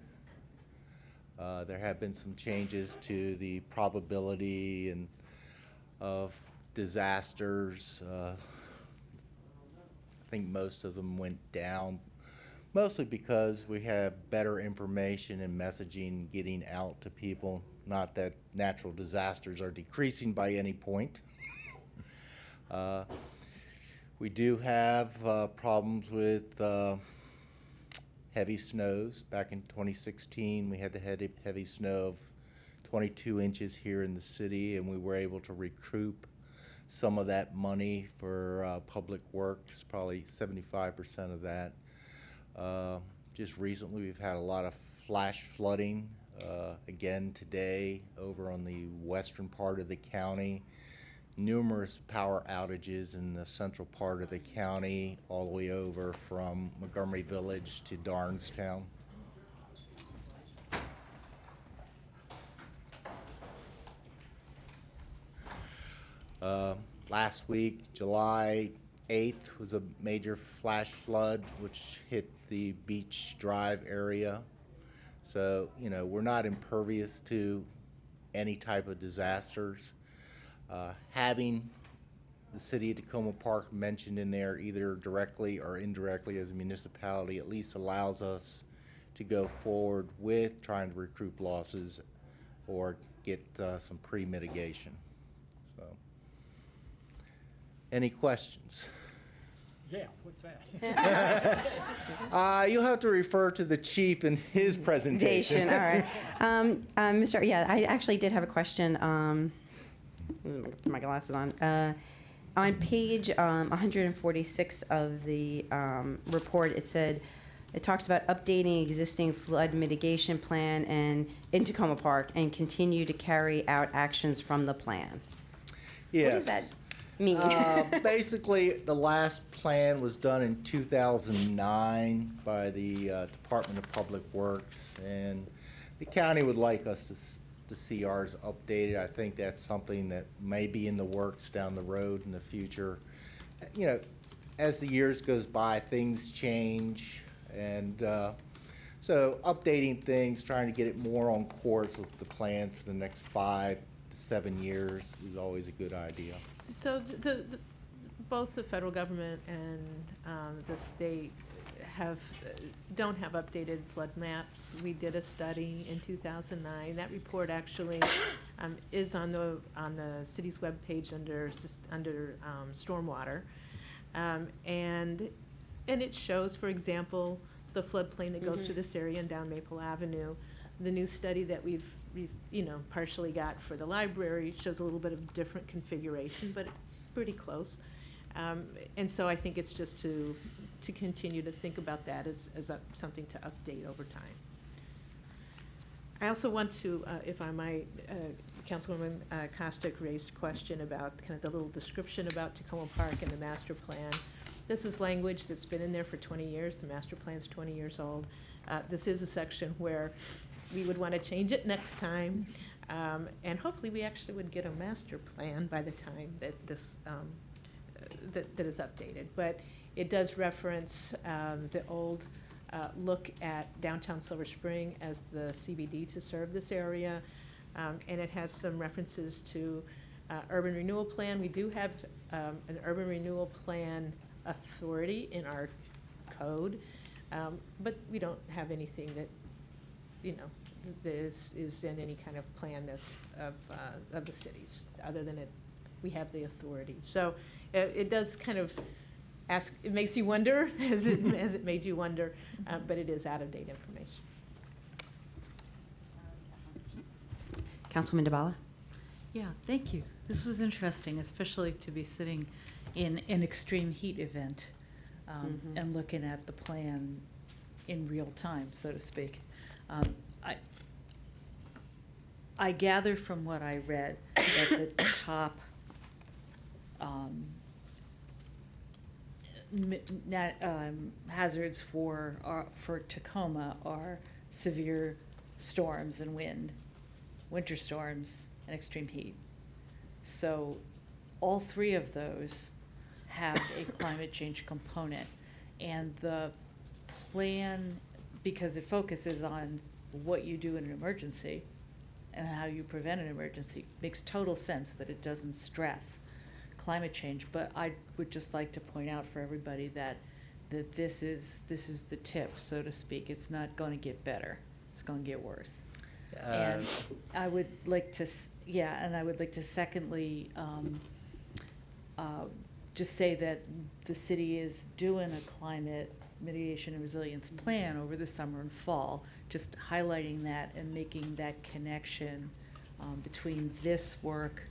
[SPEAKER 17] There have been some changes to the probability of disasters. I think most of them went down, mostly because we have better information and messaging getting out to people. Not that natural disasters are decreasing by any point. We do have problems with heavy snows. Back in 2016, we had the heavy snow of 22 inches here in the city, and we were able to recoup some of that money for public works, probably 75% of that. Just recently, we've had a lot of flash flooding. Again today, over on the western part of the county. Numerous power outages in the central part of the county, all the way over from Montgomery Village to Darnestown. Last week, July 8th, was a major flash flood which hit the Beach Drive area. So, you know, we're not impervious to any type of disasters. Having the city of Tacoma Park mentioned in there either directly or indirectly as a municipality at least allows us to go forward with trying to recoup losses or get some pre-mitigation. So, any questions?
[SPEAKER 18] Yeah, what's that?
[SPEAKER 17] You'll have to refer to the chief in his presentation.
[SPEAKER 3] All right. Mr. Yeah, I actually did have a question. Put my glasses on page 146 of the report, it talks about updating existing flood mitigation plan and in Tacoma Park and continue to carry out actions from the plan.
[SPEAKER 17] Yes.
[SPEAKER 3] What does that mean?
[SPEAKER 17] Basically, the last plan was done in 2009 by the Department of Public Works, and the county would like us to see ours updated. I think that's something that may be in the works down the road in the future. You know, as the years goes by, things change, and so updating things, trying to get it more on course with the plan for the next 5 to 7 years is always a good idea.
[SPEAKER 12] So both the federal government and the state don't have updated flood maps. We did a study in 2009. That report actually is on the city's webpage under stormwater, and it shows, for example, the floodplain that goes through this area and down Maple Avenue. The new study that we've partially got for the library shows a little bit of different configuration, but pretty close. And so I think it's just to continue to think about that as something to update over time. I also want to, if I might, Councilwoman Kostick raised a question about kind of the little description about Tacoma Park and the master plan. This is language that's been in there for 20 years. The master plan's 20 years old. This is a section where we would want to change it next time. And hopefully we actually would get a master plan by the time that this that is updated. But it does reference the old look at downtown Silver Spring as the CBD to serve this area. And it has some references to urban renewal plan. We do have an urban renewal plan authority in our code, but we don't have anything that, this is in any kind of plan of the cities, other than we have the authority. So it does kind of it makes you wonder, as it made you wonder, but it is out-of-date information.
[SPEAKER 3] Councilman DeBala?
[SPEAKER 13] Yeah, thank you. This was interesting, especially to be sitting in an extreme heat event and looking at the plan in real time, so to speak. I gather from what I read that the top hazards for Tacoma are severe storms and wind, winter storms, and extreme heat. So all three of those have a climate change component, and the plan, because it focuses on what you do in an emergency and how you prevent an emergency, makes total sense that it doesn't stress climate change. But I would just like to point out for everybody that this is the tip, so to speak. It's not going to get better. It's going to get worse. And I would like to, and I would like to secondly just say that the city is doing a climate mitigation and resilience plan over the summer and fall, just highlighting that and making that connection between this work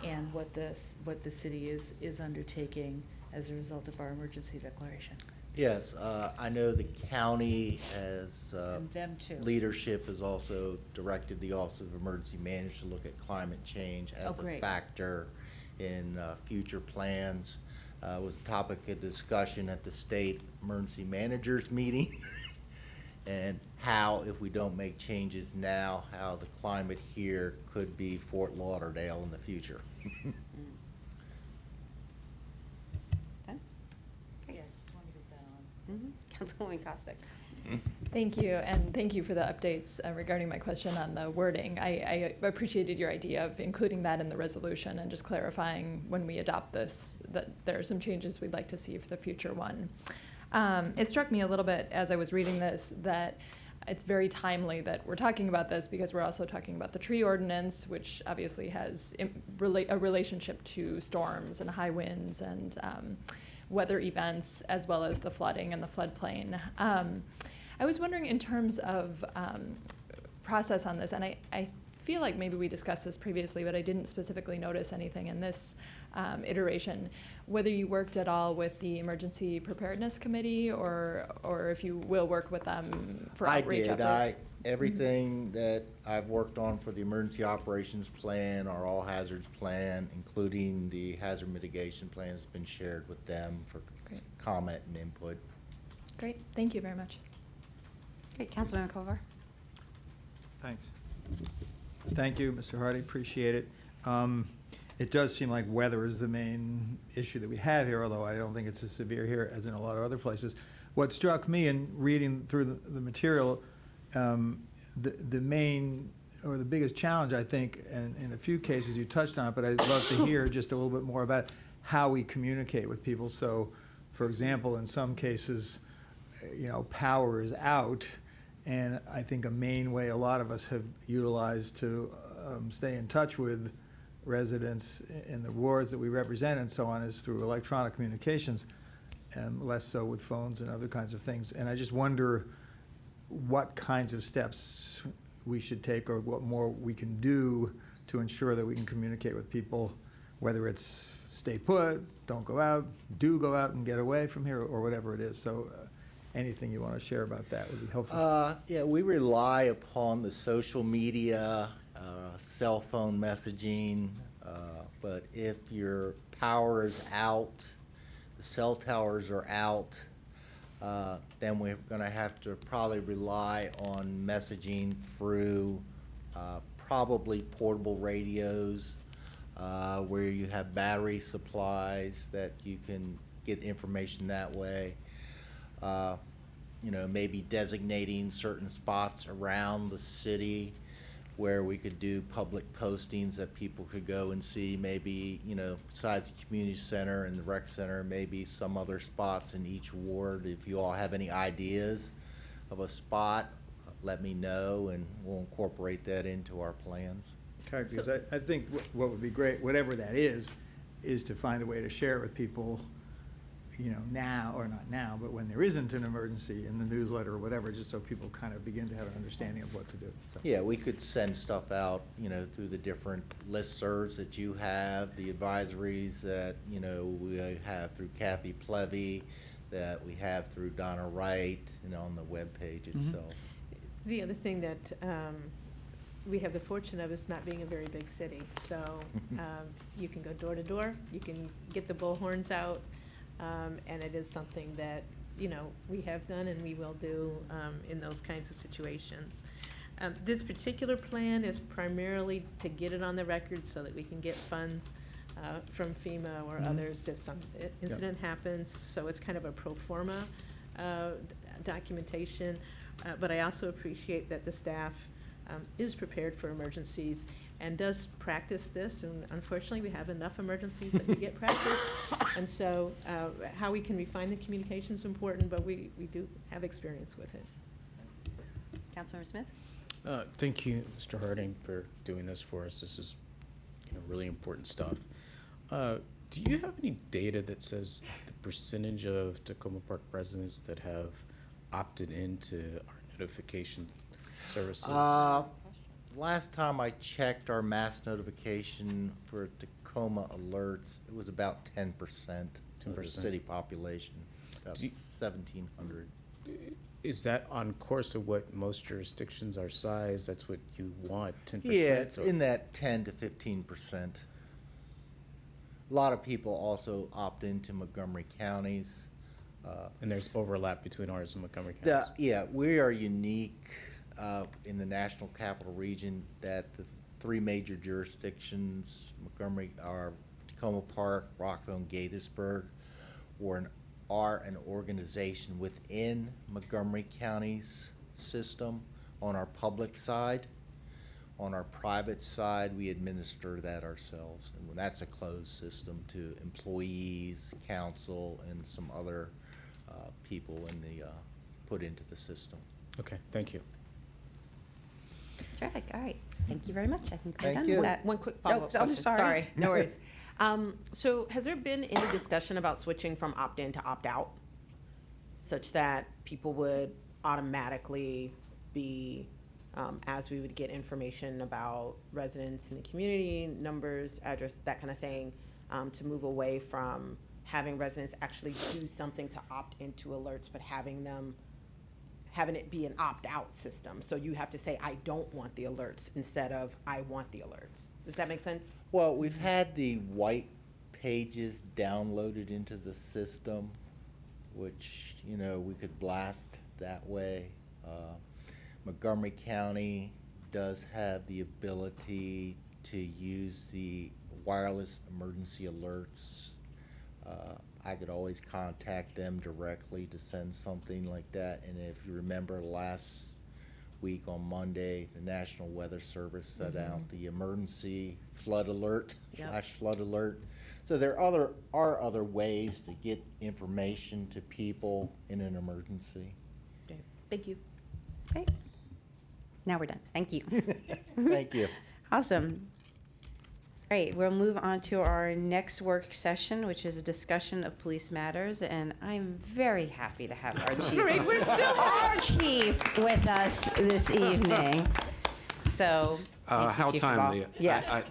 [SPEAKER 13] and what the city is undertaking as a result of our emergency declaration.
[SPEAKER 17] Yes, I know the county as
[SPEAKER 13] And them too.
[SPEAKER 17] leadership has also directed the Office of Emergency Management to look at climate change as a factor in future plans. Was a topic of discussion at the state emergency managers meeting, and how, if we don't make changes now, how the climate here could be Fort Lauderdale in the future.
[SPEAKER 3] Councilwoman Kostick.
[SPEAKER 14] Thank you, and thank you for the updates regarding my question on the wording. I appreciated your idea of including that in the resolution and just clarifying when we adopt this that there are some changes we'd like to see for the future one. It struck me a little bit as I was reading this that it's very timely that we're talking about this because we're also talking about the tree ordinance, which obviously has a relationship to storms and high winds and weather events, as well as the flooding and the floodplain. I was wondering in terms of process on this, and I feel like maybe we discussed this previously, but I didn't specifically notice anything in this iteration, whether you worked at all with the Emergency Preparedness Committee or if you will work with them for outreach efforts.
[SPEAKER 17] Everything that I've worked on for the Emergency Operations Plan, our All Hazards Plan, including the Hazard Mitigation Plan, has been shared with them for comment and input.
[SPEAKER 14] Great, thank you very much.
[SPEAKER 3] Great, Councilmember Kovar.
[SPEAKER 16] Thanks. Thank you, Mr. Hardy, appreciate it. It does seem like weather is the main issue that we have here, although I don't think it's as severe here as in a lot of other places. What struck me in reading through the material, the main or the biggest challenge, I think, and in a few cases you touched on it, but I'd love to hear just a little bit more about how we communicate with people. So, for example, in some cases, power is out, and I think a main way a lot of us have utilized to stay in touch with residents in the wards that we represent and so on is through electronic communications, and less so with phones and other kinds of things. And I just wonder what kinds of steps we should take or what more we can do to ensure that we can communicate with people, whether it's stay put, don't go out, do go out and get away from here, or whatever it is. So anything you want to share about that would be helpful.
[SPEAKER 17] Yeah, we rely upon the social media, cell phone messaging, but if your power is out, the cell towers are out, then we're going to have to probably rely on messaging through probably portable radios, where you have battery supplies that you can get information that way. Maybe designating certain spots around the city where we could do public postings that people could go and see, maybe, besides the community center and the rec center, maybe some other spots in each ward. If you all have any ideas of a spot, let me know and we'll incorporate that into our plans.
[SPEAKER 16] Okay, because I think what would be great, whatever that is to find a way to share it with people, now, or not now, but when there isn't an emergency in the newsletter or whatever, just so people kind of begin to have an understanding of what to do. So.
[SPEAKER 17] Yeah, we could send stuff out, through the different listservs that you have, the advisories that, we have through Kathy Plevy, that we have through Donna Wright, on the webpage itself.
[SPEAKER 12] The other thing that we have the fortune of is not being a very big city. So you can go door to door, you can get the bullhorns out, and it is something that, we have done and we will do in those kinds of situations. This particular plan is primarily to get it on the record so that we can get funds from FEMA or others if some incident happens. So it's kind of a pro forma documentation. But I also appreciate that the staff is prepared for emergencies and does practice this, and unfortunately we have enough emergencies that we get practice, and so how we can refine the communication is important, but we do have experience with it.
[SPEAKER 3] Councilmember Smith?
[SPEAKER 15] Thank you, Mr. Harding, for doing this for us. This is really important stuff. Do you have any data that says the percentage of Tacoma Park residents that have opted into our notification services?
[SPEAKER 17] Last time I checked our mass notification for Tacoma alerts, it was about 10% of the city population, about 1,700.
[SPEAKER 15] Is that on course of what most jurisdictions are size? That's what you want, 10%?
[SPEAKER 17] Yeah, it's in that 10 to 15%. A lot of people also opt into Montgomery counties.
[SPEAKER 15] And there's overlap between ours and Montgomery counties?
[SPEAKER 17] Yeah, we are unique in the National Capital Region that the three major jurisdictions, Montgomery, are Tacoma Park, Rockville, and Gaithersburg, are an organization within Montgomery County's system on our public side. On our private side, we administer that ourselves, and that's a closed system to employees, council, and some other people put into the system.
[SPEAKER 15] Okay, thank you.
[SPEAKER 3] Terrific. All right. Thank you very much. I think we're
[SPEAKER 17] Thank
[SPEAKER 3] done
[SPEAKER 17] you.
[SPEAKER 3] with that.
[SPEAKER 19] One quick follow-up
[SPEAKER 3] Oh, I'm
[SPEAKER 19] question.
[SPEAKER 3] sorry.
[SPEAKER 19] No worries. So has there been any discussion about switching from opt-in to opt-out, such that people would automatically be, as we would get information about residents in the community, numbers, address, that kind of thing, to move away from having residents actually do something to opt into alerts, but having it be an opt-out system? So you have to say, I don't want the alerts, instead of I want the alerts. Does that make sense?
[SPEAKER 17] Well, we've had the white pages downloaded into the system, which, you know, we could blast that way. Montgomery County does have the ability to use the wireless emergency alerts. I could always contact them directly to send something like that. And if you remember last week on Monday, the National Weather Service set out the emergency flood alert, flash flood alert. So there are other ways to get information to people in an emergency.
[SPEAKER 19] Okay. Thank you.
[SPEAKER 3] Great. Now we're done. Thank you.
[SPEAKER 17] Thank you.
[SPEAKER 3] Awesome. Great. We'll move on to our next work session, which is a discussion of police matters, and I'm very happy to have our chief.
[SPEAKER 19] Great, we're still
[SPEAKER 3] our chief with us this evening. So, thank you,
[SPEAKER 20] How
[SPEAKER 3] Chief
[SPEAKER 20] timely.
[SPEAKER 3] Duvall. Yes.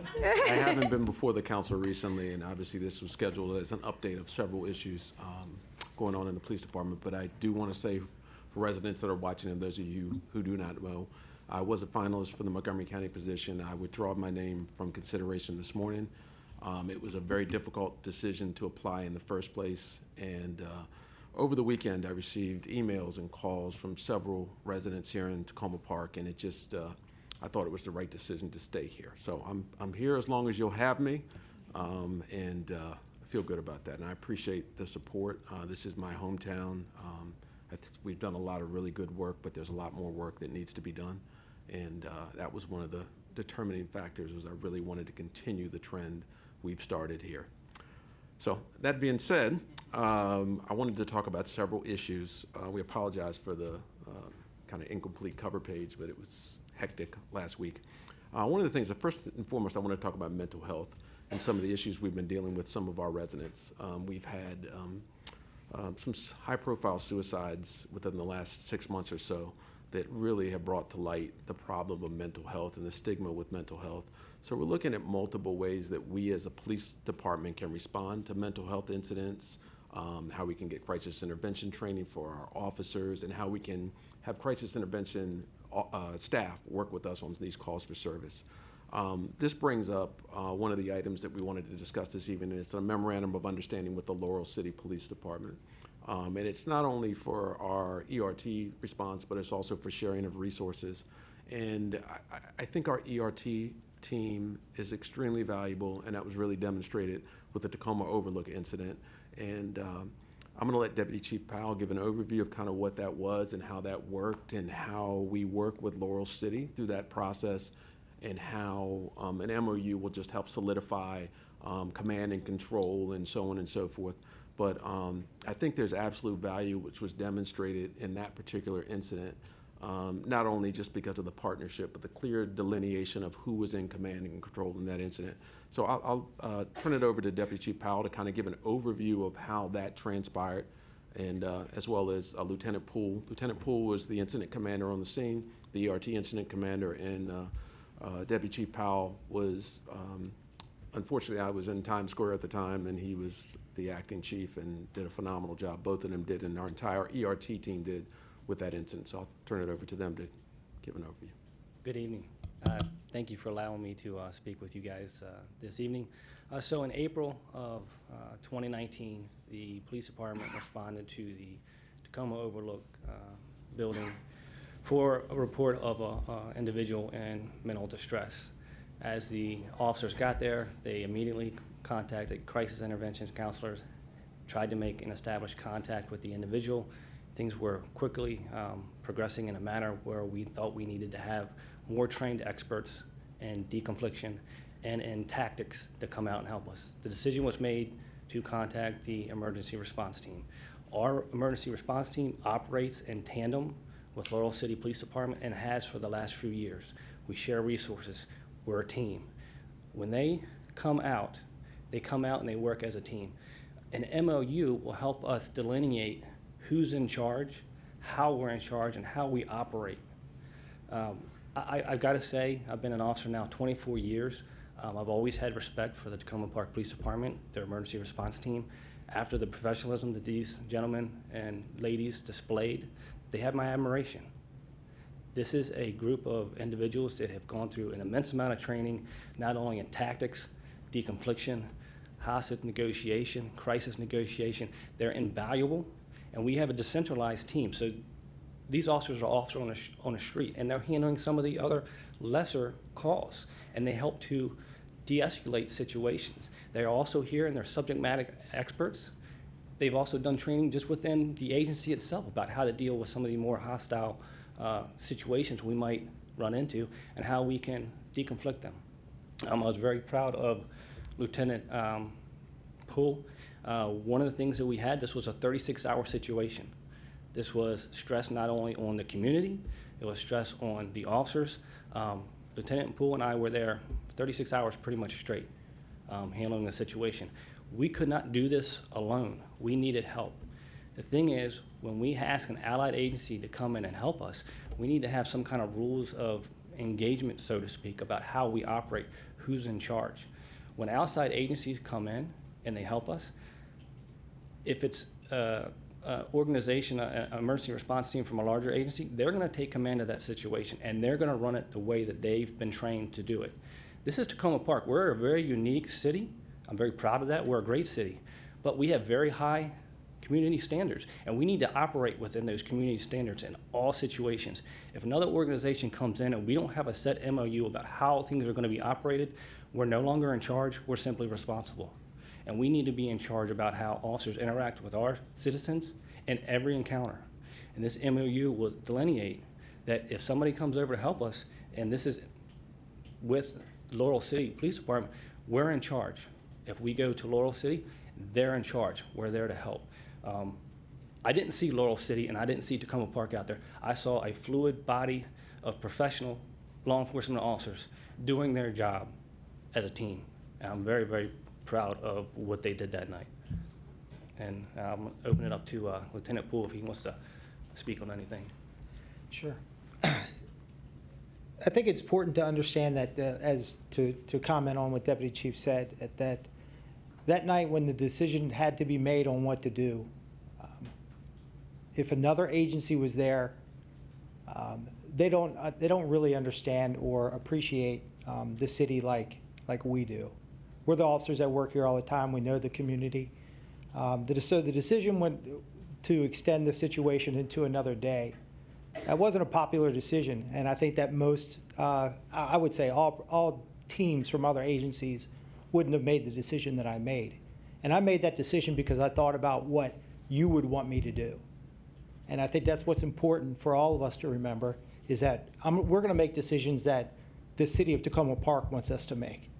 [SPEAKER 20] I haven't been before the council recently, and obviously this was scheduled as an update of several issues going on in the police department. But I do want to say, for residents that are watching and those of you who do not know, I was a finalist for the Montgomery County position. I withdrew my name from consideration this morning. It was a very difficult decision to apply in the first place. And over the weekend, I received emails and calls from several residents here in Tacoma Park, and it just, I thought it was the right decision to stay here. So I'm here as long as you'll have me, and I feel good about that. And I appreciate the support. This is my hometown. We've done a lot of really good work, but there's a lot more work that needs to be done. And that was one of the determining factors, was I really wanted to continue the trend we've started here. So that being said, I wanted to talk about several issues. We apologize for the kind of incomplete cover page, but it was hectic last week. One of the things, first and foremost, I want to talk about mental health and some of the issues we've been dealing with some of our residents. We've had some high-profile suicides within the last 6 months or so that really have brought to light the problem of mental health and the stigma with mental health. So we're looking at multiple ways that we as a police department can respond to mental health incidents, how we can get crisis intervention training for our officers, and how we can have crisis intervention staff work with us on these calls for service. This brings up one of the items that we wanted to discuss this evening, and it's a memorandum of understanding with the Laurel City Police Department. And it's not only for our ERT response, but it's also for sharing of resources. And I think our ERT team is extremely valuable, and that was really demonstrated with the Tacoma Overlook incident. And I'm gonna let Deputy Chief Powell give an overview of kind of what that was and how that worked and how we work with Laurel City through that process, and how an MOU will just help solidify command and control and so on and so forth. But I think there's absolute value which was demonstrated in that particular incident, not only just because of the partnership, but the clear delineation of who was in command and control in that incident. So I'll turn it over to Deputy Chief Powell to kind of give an overview of how that transpired, and as well as Lieutenant Poole. Lieutenant Poole was the incident commander on the scene, the ERT incident commander, and Deputy Chief Powell was, unfortunately, I was in Times Square at the time, and he was the acting chief and did a phenomenal job. Both of them did, and our entire ERT team did with that incident. So I'll turn it over to them to give an overview.
[SPEAKER 21] Good evening. Thank you for allowing me to speak with you guys this evening. So in April of 2019, the police department responded to the Tacoma Overlook building for a report of an individual in mental distress. As the officers got there, they immediately contacted crisis intervention counselors, tried to make and establish contact with the individual. Things were quickly progressing in a manner where we thought we needed to have more trained experts in deconfliction and in tactics to come out and help us. The decision was made to contact the emergency response team. Our emergency response team operates in tandem with Laurel City Police Department and has for the last few years. We share resources. We're a team. When they come out and they work as a team. An MOU will help us delineate who's in charge, how we're in charge, and how we operate. I've got to say, I've been an officer now 24 years. I've always had respect for the Tacoma Park Police Department, their emergency response team. After the professionalism that these gentlemen and ladies displayed, they have my admiration. This is a group of individuals that have gone through an immense amount of training, not only in tactics, deconfliction, hostage negotiation, crisis negotiation. They're invaluable, and we have a decentralized team. So these officers are also on the street, and they're handling some of the other lesser calls, and they help to de-escalate situations. They're also here, and they're subject matter experts. They've also done training just within the agency itself about how to deal with some of the more hostile situations we might run into and how we can deconflict them. I was very proud of Lieutenant Poole. One of the things that we had, this was a 36-hour situation. This was stress not only on the community, it was stress on the officers. Lieutenant Poole and I were there 36 hours pretty much straight, handling the situation. We could not do this alone. We needed help. The thing is, when we ask an allied agency to come in and help us, we need to have some kind of rules of engagement, so to speak, about how we operate, who's in charge. When outside agencies come in and they help us, if it's organization, an emergency response team from a larger agency, they're going to take command of that situation, and they're going to run it the way that they've been trained to do it. This is Tacoma Park. We're a very unique city. I'm very proud of that. We're a great city, but we have very high community standards, and we need to operate within those community standards in all situations. If another organization comes in and we don't have a set MOU about how things are going to be operated, we're no longer in charge. We're simply responsible. And we need to be in charge about how officers interact with our citizens in every encounter. And this MOU will delineate that if somebody comes over to help us, and this is with Laurel City Police Department, we're in charge. If we go to Laurel City, they're in charge. We're there to help. I didn't see Laurel City and I didn't see Tacoma Park out there. I saw a fluid body of professional law enforcement officers doing their job as a team. And I'm very, very proud of what they did that night. And I'm going to open it up to Lieutenant Poole if he wants to speak on anything.
[SPEAKER 1] Sure. I think it's important to understand that, to comment on what Deputy Chief said, that night when the decision had to be made on what to do, if another agency was there, they don't really understand or appreciate the city like we do. We're the officers that work here all the time. We know the community. So the decision went to extend the situation into another day. That wasn't a popular decision, and I think that most, I would say all teams from other agencies wouldn't have made the decision that I made. And I made that decision because I thought about what you would want me to do. And I think that's what's important for all of us to remember, is that we're going to make decisions that the city of Tacoma Park wants us to make.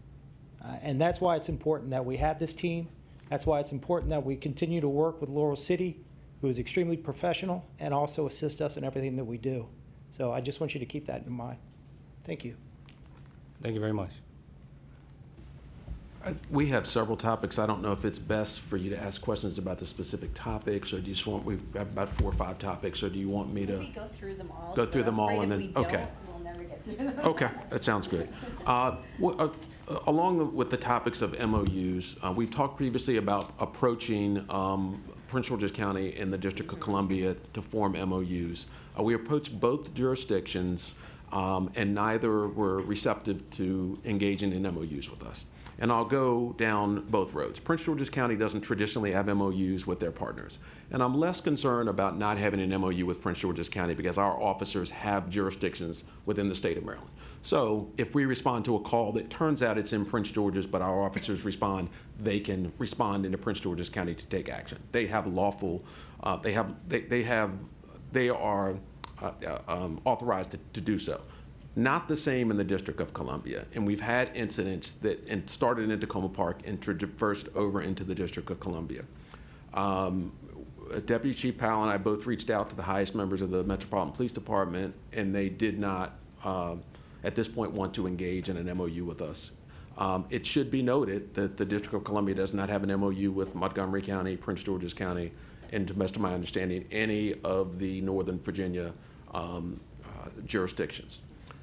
[SPEAKER 1] And that's why it's important that we have this team. That's why it's important that we continue to work with Laurel City, who is extremely professional and also assist us in everything that we do. So I just want you to keep that in mind. Thank you.
[SPEAKER 21] Thank you very much.
[SPEAKER 20] We have several topics. I don't know if it's best for you to ask questions about the specific topics, or do you just want, we have about 4 or 5 topics, or do you want me to?
[SPEAKER 22] We go through them all.
[SPEAKER 20] Go through them all and
[SPEAKER 22] If
[SPEAKER 20] then,
[SPEAKER 22] we
[SPEAKER 20] okay.
[SPEAKER 22] don't, we'll never get through them.
[SPEAKER 20] Okay, that sounds good. Along with the topics of MOUs, we've talked previously about approaching Prince George's County and the District of Columbia to form MOUs. We approached both jurisdictions, and neither were receptive to engaging in MOUs with us. And I'll go down both roads. Prince George's County doesn't traditionally have MOUs with their partners. And I'm less concerned about not having an MOU with Prince George's County because our officers have jurisdictions within the state of Maryland. So if we respond to a call that turns out it's in Prince George's, but our officers respond, they can respond into Prince George's County to take action. They have lawful, they are authorized to do so. Not the same in the District of Columbia. And we've had incidents that started in Tacoma Park and traversed over into the District of Columbia. Deputy Chief Powell and I both reached out to the highest members of the Metropolitan Police Department, and they did not, at this point, want to engage in an MOU with us. It should be noted that the District of Columbia does not have an MOU with Montgomery County, Prince George's County, and to the best of my understanding, any of the Northern Virginia jurisdictions.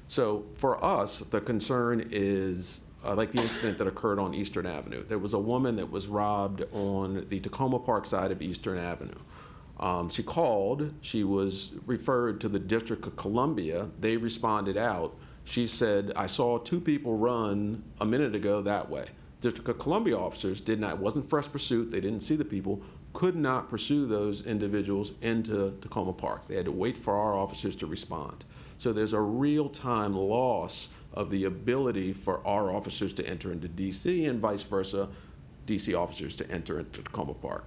[SPEAKER 20] So for us, the concern is like the incident that occurred on Eastern Avenue. There was a woman that was robbed on the Tacoma Park side of Eastern Avenue. She called, she was referred to the District of Columbia. They responded out. She said, I saw 2 people run a minute ago that way. District of Columbia officers did not, it wasn't fresh pursuit, they didn't see the people, could not pursue those individuals into Tacoma Park. They had to wait for our officers to respond. So there's a real-time loss of the ability for our officers to enter into DC and vice versa, DC officers to enter into Tacoma Park.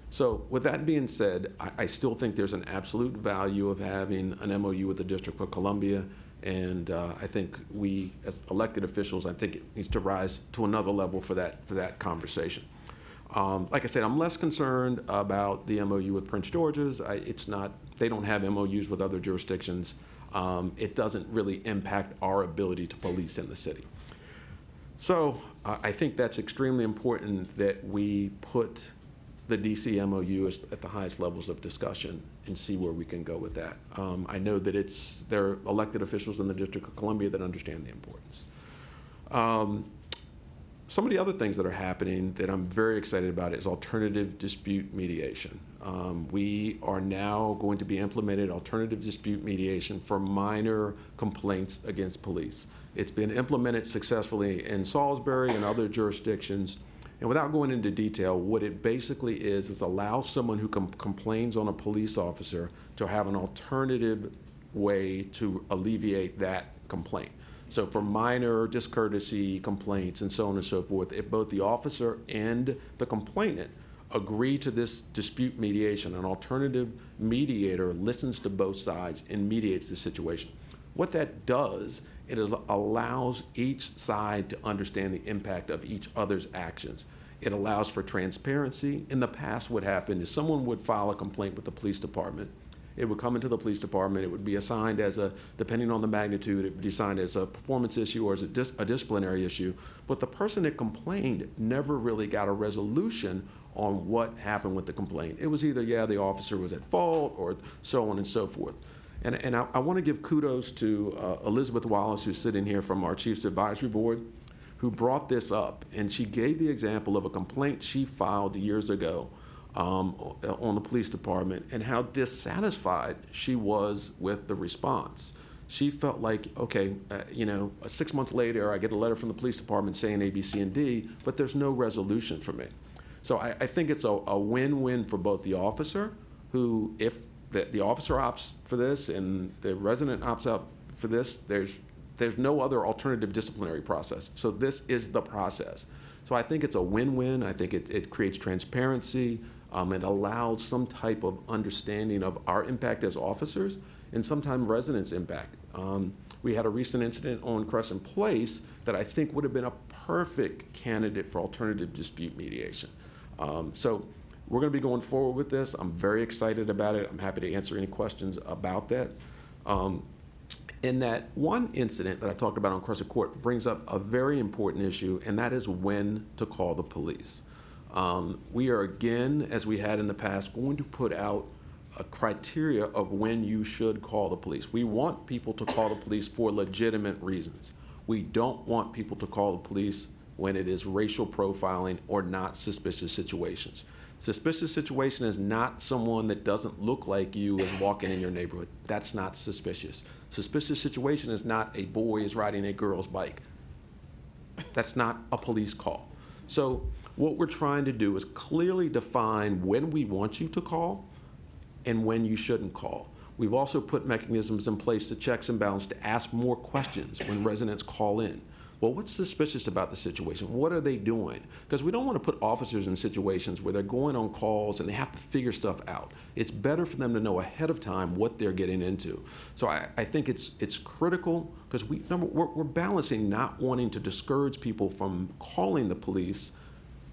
[SPEAKER 20] So with that being said, I still think there's an absolute value of having an MOU with the District of Columbia, and I think we, as elected officials, I think it needs to rise to another level for that conversation. Like I said, I'm less concerned about the MOU with Prince George's. They don't have MOUs with other jurisdictions. It doesn't really impact our ability to police in the city. So I think that's extremely important that we put the DC MOU at the highest levels of discussion and see where we can go with that. I know that there are elected officials in the District of Columbia that understand the importance. Some of the other things that are happening that I'm very excited about is alternative dispute mediation. We are now going to be implementing alternative dispute mediation for minor complaints against police. It's been implemented successfully in Salisbury and other jurisdictions. And without going into detail, what it basically is allow someone who complains on a police officer to have an alternative way to alleviate that complaint. So for minor discourtesy complaints and so on and so forth, if both the officer and the complainant agree to this dispute mediation, an alternative mediator listens to both sides and mediates the situation. What that does, it allows each side to understand the impact of each other's actions. It allows for transparency. In the past, what happened is someone would file a complaint with the police department. It would come into the police department. It would be assigned as depending on the magnitude, it would be assigned as a performance issue or as a disciplinary issue. But the person that complained never really got a resolution on what happened with the complaint. It was either, yeah, the officer was at fault or so on and so forth. And I want to give kudos to Elizabeth Wallace, who's sitting here from our Chiefs Advisory Board, who brought this up. And she gave the example of a complaint she filed years ago on the police department and how dissatisfied she was with the response. She felt like, okay, 6 months later, I get a letter from the police department saying A, B, C, and D, but there's no resolution for me. So I think it's a win-win for both the officer, who, if the officer opts for this and the resident opts out for this, there's no other alternative disciplinary process. So this is the process. So I think it's a win-win. I think it creates transparency. It allows some type of understanding of our impact as officers and sometimes residents' impact. We had a recent incident on Crescent Place that I think would have been a perfect candidate for alternative dispute mediation. So we're going to be going forward with this. I'm very excited about it. I'm happy to answer any questions about that. In that one incident that I talked about on Crescent Court brings up a very important issue, and that is when to call the police. We are, again, as we had in the past, going to put out a criteria of when you should call the police. We want people to call the police for legitimate reasons. We don't want people to call the police when it is racial profiling or not suspicious situations. Suspicious situation is not someone that doesn't look like you is walking in your neighborhood. That's not suspicious. Suspicious situation is not a boy is riding a girl's bike. That's not a police call. So what we're trying to do is clearly define when we want you to call and when you shouldn't call. We've also put mechanisms in place to checks and balance to ask more questions when residents call in. Well, what's suspicious about the situation? What are they doing? Because we don't want to put officers in situations where they're going on calls and they have to figure stuff out. It's better for them to know ahead of time what they're getting into. So I think it's critical because we're balancing not wanting to discourage people from calling the police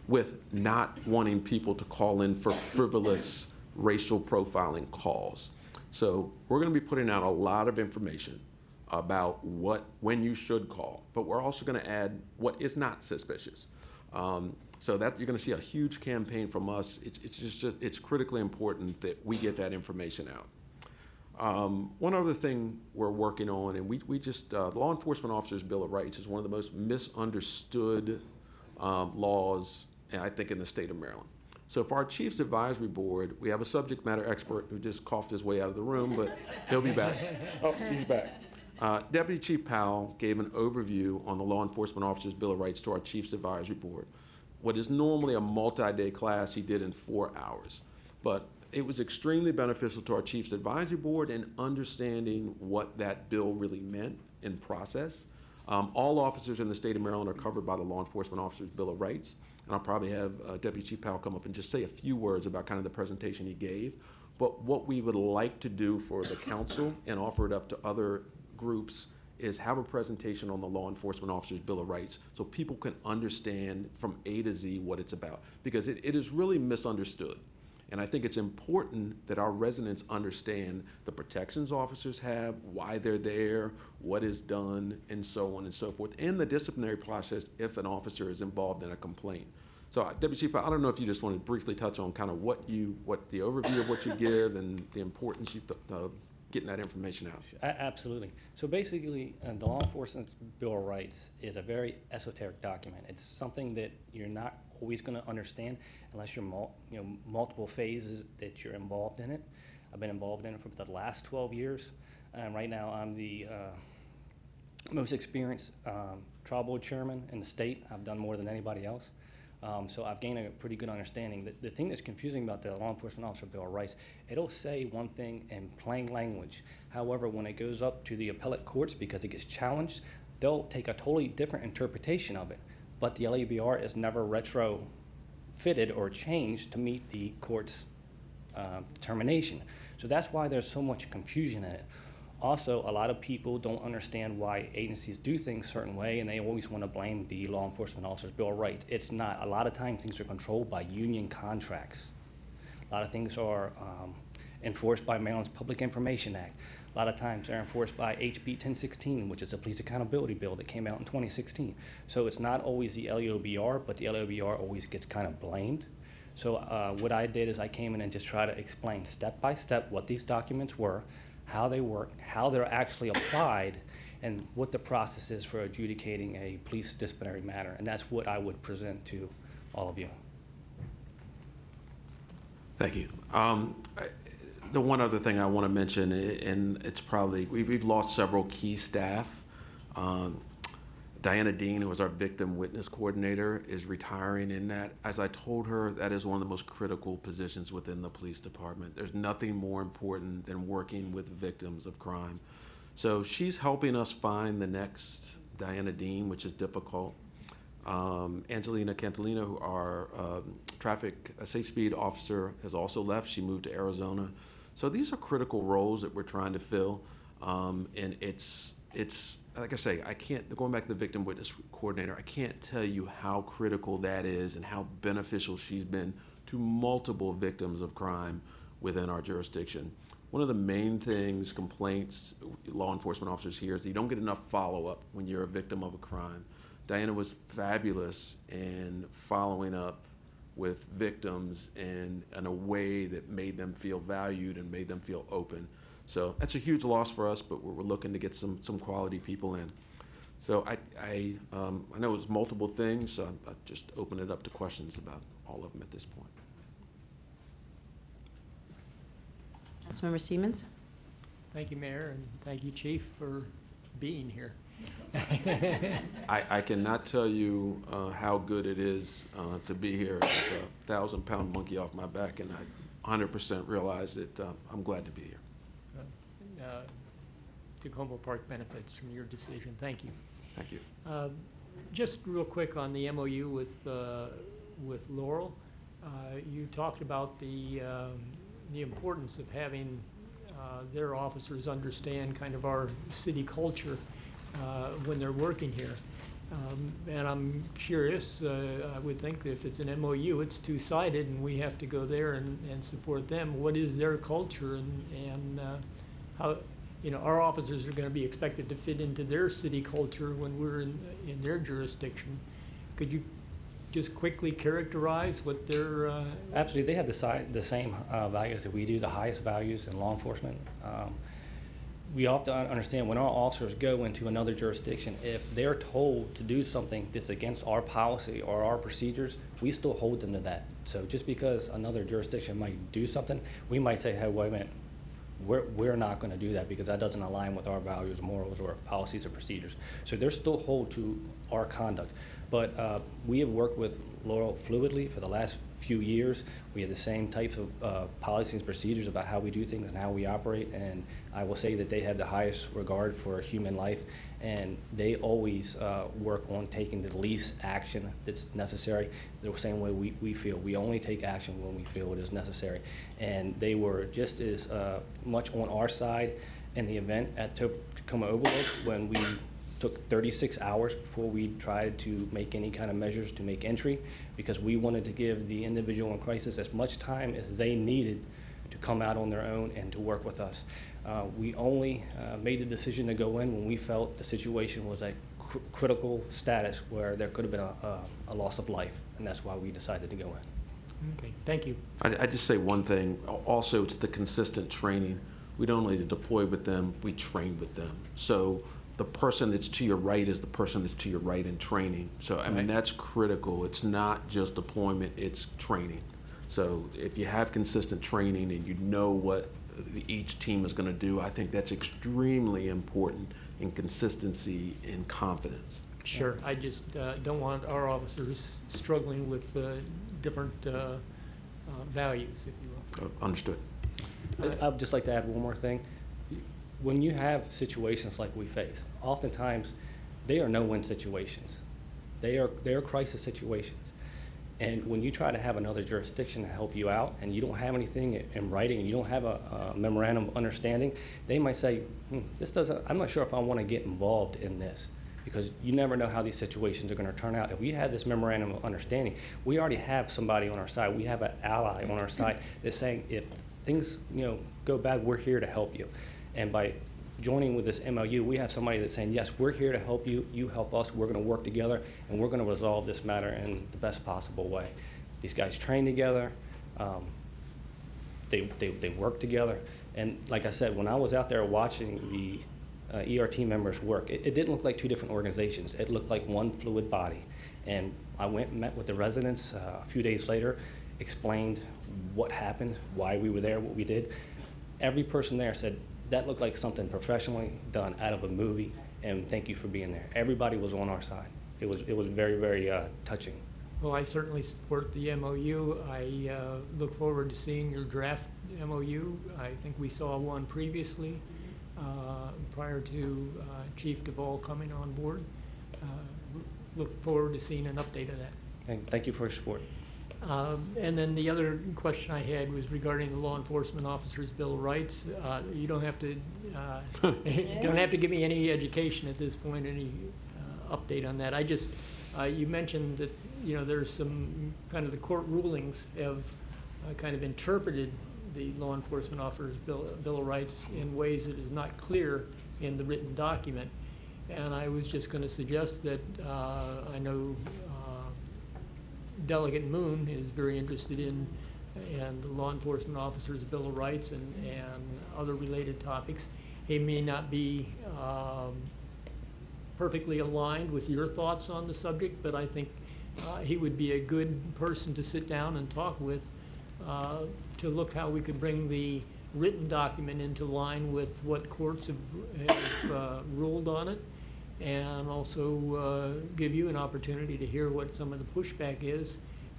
[SPEAKER 20] with not wanting people to call in for frivolous racial profiling calls. So we're going to be putting out a lot of information about when you should call, but we're also going to add what is not suspicious. So that you're going to see a huge campaign from us. It's critically important that we get that information out. One other thing we're working on, and we just, the Law Enforcement Officers Bill of Rights is one of the most misunderstood laws, I think, in the state of Maryland. So for our Chiefs Advisory Board, we have a subject matter expert who just coughed his way out of the room, but he'll be back. Oh, he's back. Deputy Chief Powell gave an overview on the Law Enforcement Officers Bill of Rights to our Chiefs Advisory Board. What is normally a multi-day class, he did in 4 hours. But it was extremely beneficial to our Chiefs Advisory Board in understanding what that bill really meant in process. All officers in the state of Maryland are covered by the Law Enforcement Officers Bill of Rights. And I'll probably have Deputy Chief Powell come up and just say a few words about kind of the presentation he gave. But what we would like to do for the council and offer it up to other groups is have a presentation on the Law Enforcement Officers Bill of Rights so people can understand from A to Z what it's about, because it is really misunderstood. And I think it's important that our residents understand the protections officers have, why they're there, what is done, and so on and so forth, and the disciplinary process if an officer is involved in a complaint. So, Deputy Chief, I don't know if you just want to briefly touch on kind of what the overview of what you give and the importance of getting that information out.
[SPEAKER 21] Absolutely. So basically, the Law Enforcement Bill of Rights is a very esoteric document. It's something that you're not always going to understand unless you're multiple phases that you're involved in it. I've been involved in it for the last 12 years. And right now, I'm the most experienced trial board chairman in the state. I've done more than anybody else. So I've gained a pretty good understanding. The thing that's confusing about the Law Enforcement Officer Bill of Rights, it'll say one thing in plain language. However, when it goes up to the appellate courts because it gets challenged, they'll take a totally different interpretation of it. But the LABR is never retrofitted or changed to meet the court's determination. So that's why there's so much confusion in it. Also, a lot of people don't understand why agencies do things a certain way, and they always want to blame the Law Enforcement Officers Bill of Rights. It's not. A lot of times things are controlled by union contracts. A lot of things are enforced by Maryland's Public Information Act. A lot of times they're enforced by HB 1016, which is a police accountability bill that came out in 2016. So it's not always the LEOBR, but the LEOBR always gets kind of blamed. So what I did is I came in and just tried to explain step by step what these documents were, how they work, how they're actually applied, and what the process is for adjudicating a police disciplinary matter. And that's what I would present to all of you.
[SPEAKER 20] Thank you. The one other thing I want to mention, and it's probably, we've lost several key staff. Diana Dean, who was our victim witness coordinator, is retiring in that. As I told her, that is one of the most critical positions within the police department. There's nothing more important than working with victims of crime. So she's helping us find the next Diana Dean, which is difficult. Angelina Cantalino, our traffic safe speed officer, has also left. She moved to Arizona. So these are critical roles that we're trying to fill. And it's like I say, going back to the victim witness coordinator, I can't tell you how critical that is and how beneficial she's been to multiple victims of crime within our jurisdiction. One of the main things, complaints law enforcement officers hear is that you don't get enough follow-up when you're a victim of a crime. Diana was fabulous in following up with victims in a way that made them feel valued and made them feel open. So that's a huge loss for us, but we're looking to get some quality people in. So I know it was multiple things, so I'll just open it up to questions about all of them at this point.
[SPEAKER 3] Councilmember Siemens.
[SPEAKER 18] Thank you, Mayor, and thank you, Chief, for being here.
[SPEAKER 20] I cannot tell you how good it is to be here. It's a 1,000-pound monkey off my back, and I 100% realize that I'm glad to be here.
[SPEAKER 18] Tacoma Park benefits from your decision. Thank you.
[SPEAKER 20] Thank you.
[SPEAKER 18] Just real quick on the MOU with Laurel, you talked about the importance of having their officers understand kind of our city culture when they're working here. And I'm curious, I would think that if it's an MOU, it's two-sided, and we have to go there and support them. What is their culture, and how, you know, our officers are going to be expected to fit into their city culture when we're in their jurisdiction. Could you just quickly characterize what their
[SPEAKER 21] Absolutely, they have the same values that we do, the highest values in law enforcement. We often understand when our officers go into another jurisdiction, if they're told to do something that's against our policy or our procedures, we still hold them to that. So just because another jurisdiction might do something, we might say, hey, wait a minute, we're not going to do that because that doesn't align with our values, morals, or policies or procedures. So they're still hold to our conduct. But we have worked with Laurel fluidly for the last few years. We have the same types of policies and procedures about how we do things and how we operate. And I will say that they have the highest regard for human life. And they always work on taking the least action that's necessary. The same way we feel. We only take action when we feel it is necessary. And they were just as much on our side in the event at Tacoma Overlook when we took 36 hours before we tried to make any kind of measures to make entry, because we wanted to give the individual in crisis as much time as they needed to come out on their own and to work with us. We only made the decision to go in when we felt the situation was at critical status where there could have been a loss of life, and that's why we decided to go in.
[SPEAKER 18] Okay, thank you.
[SPEAKER 20] I just say one thing. Also, it's the consistent training. We don't only deploy with them, we train with them. So the person that's to your right is the person that's to your right in training. So, I mean, that's critical. It's not just deployment, it's training. So if you have consistent training and you know what each team is going to do, I think that's extremely important in consistency and confidence.
[SPEAKER 18] Sure. I just don't want our officers struggling with different values, if you will.
[SPEAKER 20] Understood.
[SPEAKER 21] I would just like to add one more thing. When you have situations like we face, oftentimes they are no-win situations. They are crisis situations. And when you try to have another jurisdiction to help you out and you don't have anything in writing and you don't have a memorandum of understanding, they might say, I'm not sure if I want to get involved in this, because you never know how these situations are going to turn out. If we have this memorandum of understanding, we already have somebody on our side. We have an ally on our side that's saying, if things go bad, we're here to help you. And by joining with this MOU, we have somebody that's saying, yes, we're here to help you, you help us, we're going to work together, and we're going to resolve this matter in the best possible way. These guys train together, they work together, and like I said, when I was out there watching the ERT members work, it didn't look like two different organizations. It looked like one fluid body. And I went and met with the residents a few days later, explained what happened, why we were there, what we did. Every person there said, that looked like something professionally done out of a movie, and thank you for being there. Everybody was on our side. It was very, very touching.
[SPEAKER 18] Well, I certainly support the MOU. I look forward to seeing your draft MOU. I think we saw one previously prior to Chief Duvall coming on board. Look forward to seeing an update of that.
[SPEAKER 21] And thank you for your support.
[SPEAKER 18] And then the other question I had was regarding the Law Enforcement Officers' Bill of Rights. You don't have to give me any education at this point, any update on that. I just you mentioned that there's some kind of the court rulings have kind of interpreted the Law Enforcement Officers' Bill of Rights in ways that is not clear in the written document. And I was just going to suggest that I know Delegate Moon is very interested in the Law Enforcement Officers' Bill of Rights and other related topics. He may not be perfectly aligned with your thoughts on the subject, but I think he would be a good person to sit down and talk with to look how we could bring the written document into line with what courts have ruled on it, and also give you an opportunity to hear what some of the pushback is,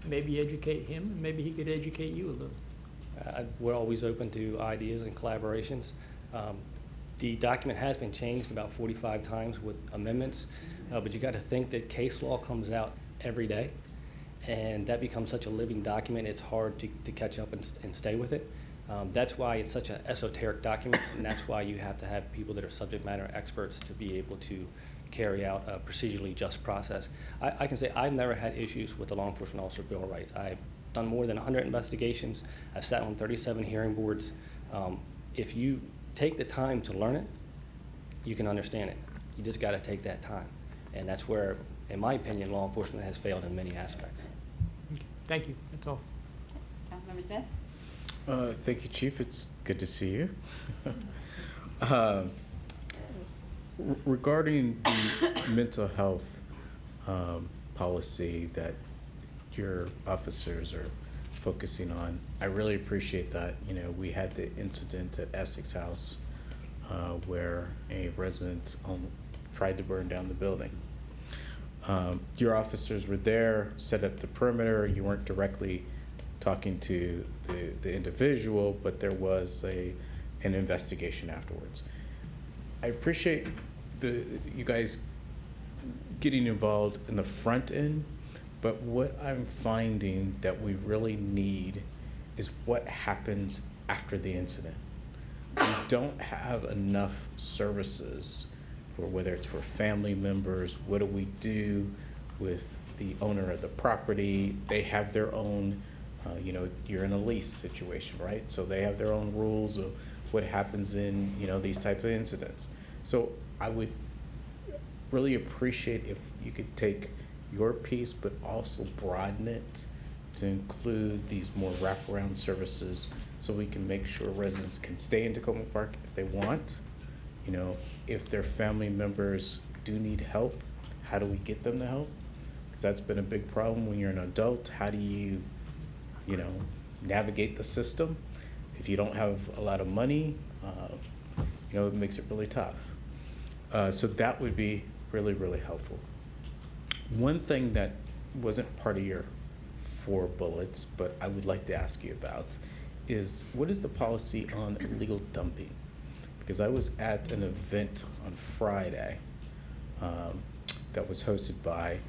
[SPEAKER 18] maybe educate him, and maybe he could educate you a little.
[SPEAKER 21] We're always open to ideas and collaborations. The document has been changed about 45 times with amendments, but you got to think that case law comes out every day, and that becomes such a living document, it's hard to catch up and stay with it. That's why it's such an esoteric document, and that's why you have to have people that are subject matter experts to be able to carry out a procedurally just process. I can say I've never had issues with the Law Enforcement Officer Bill of Rights. I've done more than 100 investigations. I've sat on 37 hearing boards. If you take the time to learn it, you can understand it. You just got to take that time. And that's where, in my opinion, law enforcement has failed in many aspects.
[SPEAKER 18] Thank you. That's all.
[SPEAKER 22] Councilmember Smith?
[SPEAKER 15] Thank you, Chief. It's good to see you. Regarding the mental health policy that your officers are focusing on, I really appreciate that. You know, we had the incident at Essex House where a resident tried to burn down the building. Your officers were there, set up the perimeter. You weren't directly talking to the individual, but there was an investigation afterwards. I appreciate you guys getting involved in the front end, but what I'm finding that we really need is what happens after the incident. We don't have enough services for whether it's for family members. What do we do with the owner of the property? They have their own, you know, you're in a lease situation, right? So they have their own rules of what happens in, you know, these types of incidents. So I would really appreciate if you could take your piece, but also broaden it to include these more wraparound services so we can make sure residents can stay in Tacoma Park if they want. You know, if their family members do need help, how do we get them the help? Because that's been a big problem when you're an adult. How do you, you know, navigate the system? If you don't have a lot of money, you know, it makes it really tough. So that would be really, really helpful. One thing that wasn't part of your 4 bullets, but I would like to ask you about is what is the policy on illegal dumping? Because I was at an event on Friday that was hosted by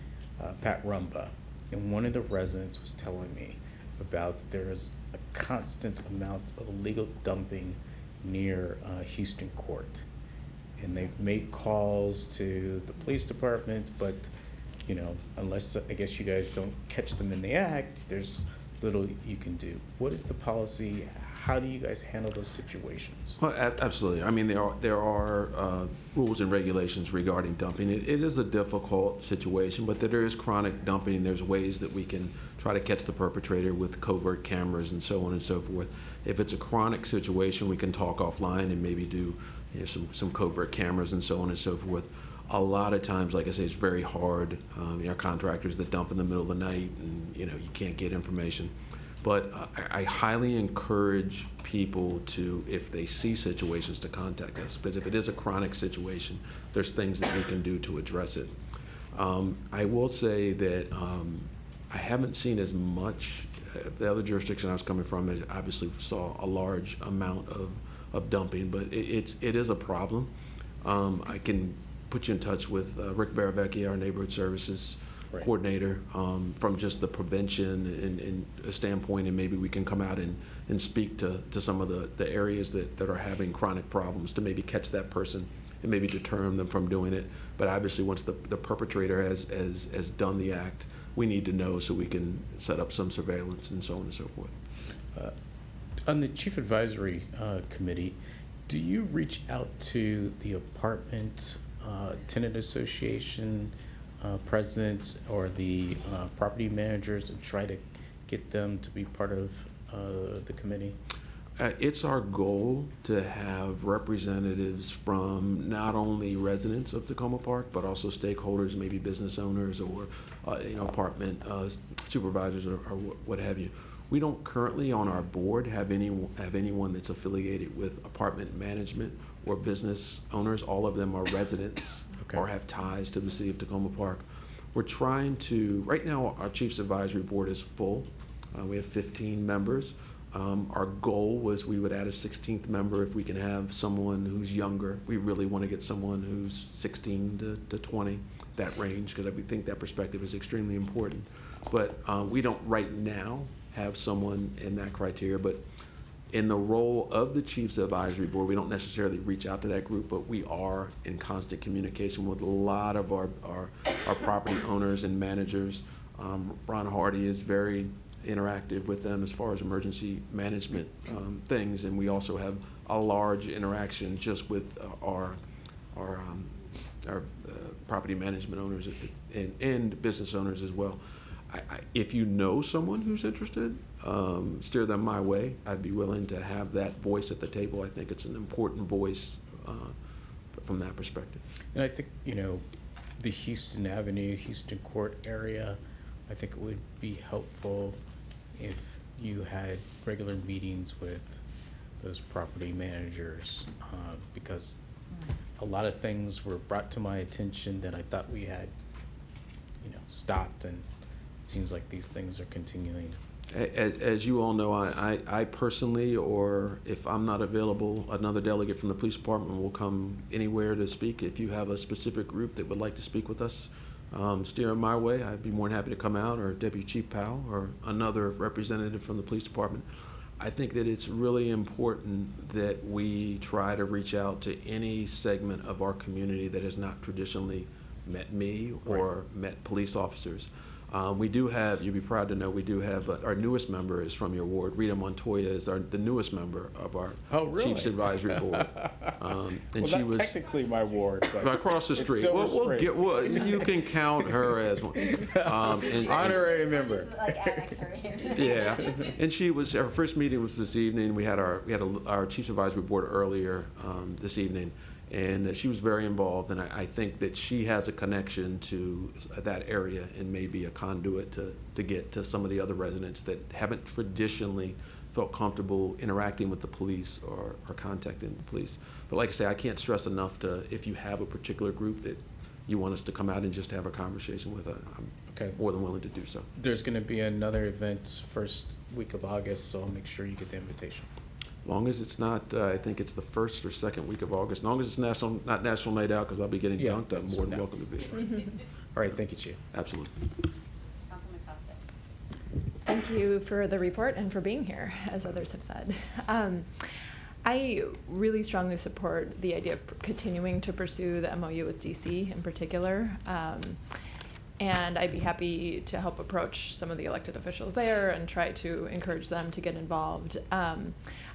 [SPEAKER 15] Pat Rumba, and one of the residents was telling me about there's a constant amount of illegal dumping near Houston Court. And they've made calls to the police department, but you know, unless I guess you guys don't catch them in the act, there's little you can do. What is the policy? How do you guys handle those situations?
[SPEAKER 20] Well, absolutely. I mean, there are rules and regulations regarding dumping. It is a difficult situation, but there is chronic dumping. There's ways that we can try to catch the perpetrator with covert cameras and so on and so forth. If it's a chronic situation, we can talk offline and maybe do, you know, some covert cameras and so on and so forth. A lot of times, like I say, it's very hard. You know, contractors that dump in the middle of the night, and you know, you can't get information. But I highly encourage people to, if they see situations, to contact us, because if it is a chronic situation, there's things that we can do to address it. I will say that I haven't seen as much. The other jurisdiction I was coming from, I obviously saw a large amount of dumping, but it is a problem. I can put you in touch with Rick Baravecchi, our neighborhood services coordinator, from just the prevention and a standpoint, and maybe we can come out and speak to some of the areas that are having chronic problems to maybe catch that person and maybe deter them from doing it. But obviously once the perpetrator has done the act, we need to know so we can set up some surveillance and so on and so forth.
[SPEAKER 15] On the Chief Advisory Committee, do you reach out to the apartment tenant association presidents or the property managers and try to get them to be part of the committee?
[SPEAKER 20] It's our goal to have representatives from not only residents of Tacoma Park, but also stakeholders, maybe business owners or you know, apartment supervisors or what have you. We don't currently on our board have anyone that's affiliated with apartment management or business owners. All of them are residents or have ties to the city of Tacoma Park. We're trying to, right now our Chiefs Advisory Board is full. We have 15 members. Our goal was we would add a 16th member if we can have someone who's younger. We really want to get someone who's 16 to 20, that range, because we think that perspective is extremely important. But we don't right now have someone in that criteria, but In the role of the Chiefs Advisory Board, we don't necessarily reach out to that group, but we are in constant communication with a lot of our property owners and managers. Ron Hardy is very interactive with them as far as emergency management things, and we also have a large interaction just with our property management owners and business owners as well. If you know someone who's interested, steer them my way. I'd be willing to have that voice at the table. I think it's an important voice from that perspective.
[SPEAKER 15] And I think, the Houston Avenue, Houston Court area, I think it would be helpful if you had regular meetings with those property managers, because a lot of things were brought to my attention that I thought we had, stopped, and it seems like these things are continuing.
[SPEAKER 20] As you all know, I personally, or if I'm not available, another delegate from the police department will come anywhere to speak. If you have a specific group that would like to speak with us, steer them my way. I'd be more than happy to come out, or Deputy Chief Powell, or another representative from the police department. I think that it's really important that we try to reach out to any segment of our community that has not traditionally met me or met police officers. We do have, you'd be proud to know, we do have, our newest member is from your ward. Rita Montoya is the newest member of our Chiefs Advisory Board. And
[SPEAKER 15] well,
[SPEAKER 20] she
[SPEAKER 15] not
[SPEAKER 20] was
[SPEAKER 15] technically my ward, but
[SPEAKER 20] across the
[SPEAKER 15] it's
[SPEAKER 20] street.
[SPEAKER 15] Silver Spring.
[SPEAKER 20] You can count her as one.
[SPEAKER 15] Honorary member.
[SPEAKER 20] Yeah, and she was, our first meeting was this evening. We had our Chiefs Advisory Board earlier this evening. And she was very involved, and I think that she has a connection to that area and maybe a conduit to get to some of the other residents that haven't traditionally felt comfortable interacting with the police or contacting the police. But like I say, I can't stress enough if you have a particular group that you want us to come out and just have a conversation with, I'm more than willing to do so.
[SPEAKER 15] There's going to be another event first week of August, so I'll make sure you get the invitation.
[SPEAKER 20] Long as it's not, I think it's the first or second week of August. As long as it's not National Night Out, because I'll be getting dunked, I'm more than welcome to be there.
[SPEAKER 15] All right, thank you, Chief.
[SPEAKER 20] Absolutely.
[SPEAKER 14] Thank you for the report and for being here, as others have said. I really strongly support the idea of continuing to pursue the MOU with DC in particular. And I'd be happy to help approach some of the elected officials there and try to encourage them to get involved.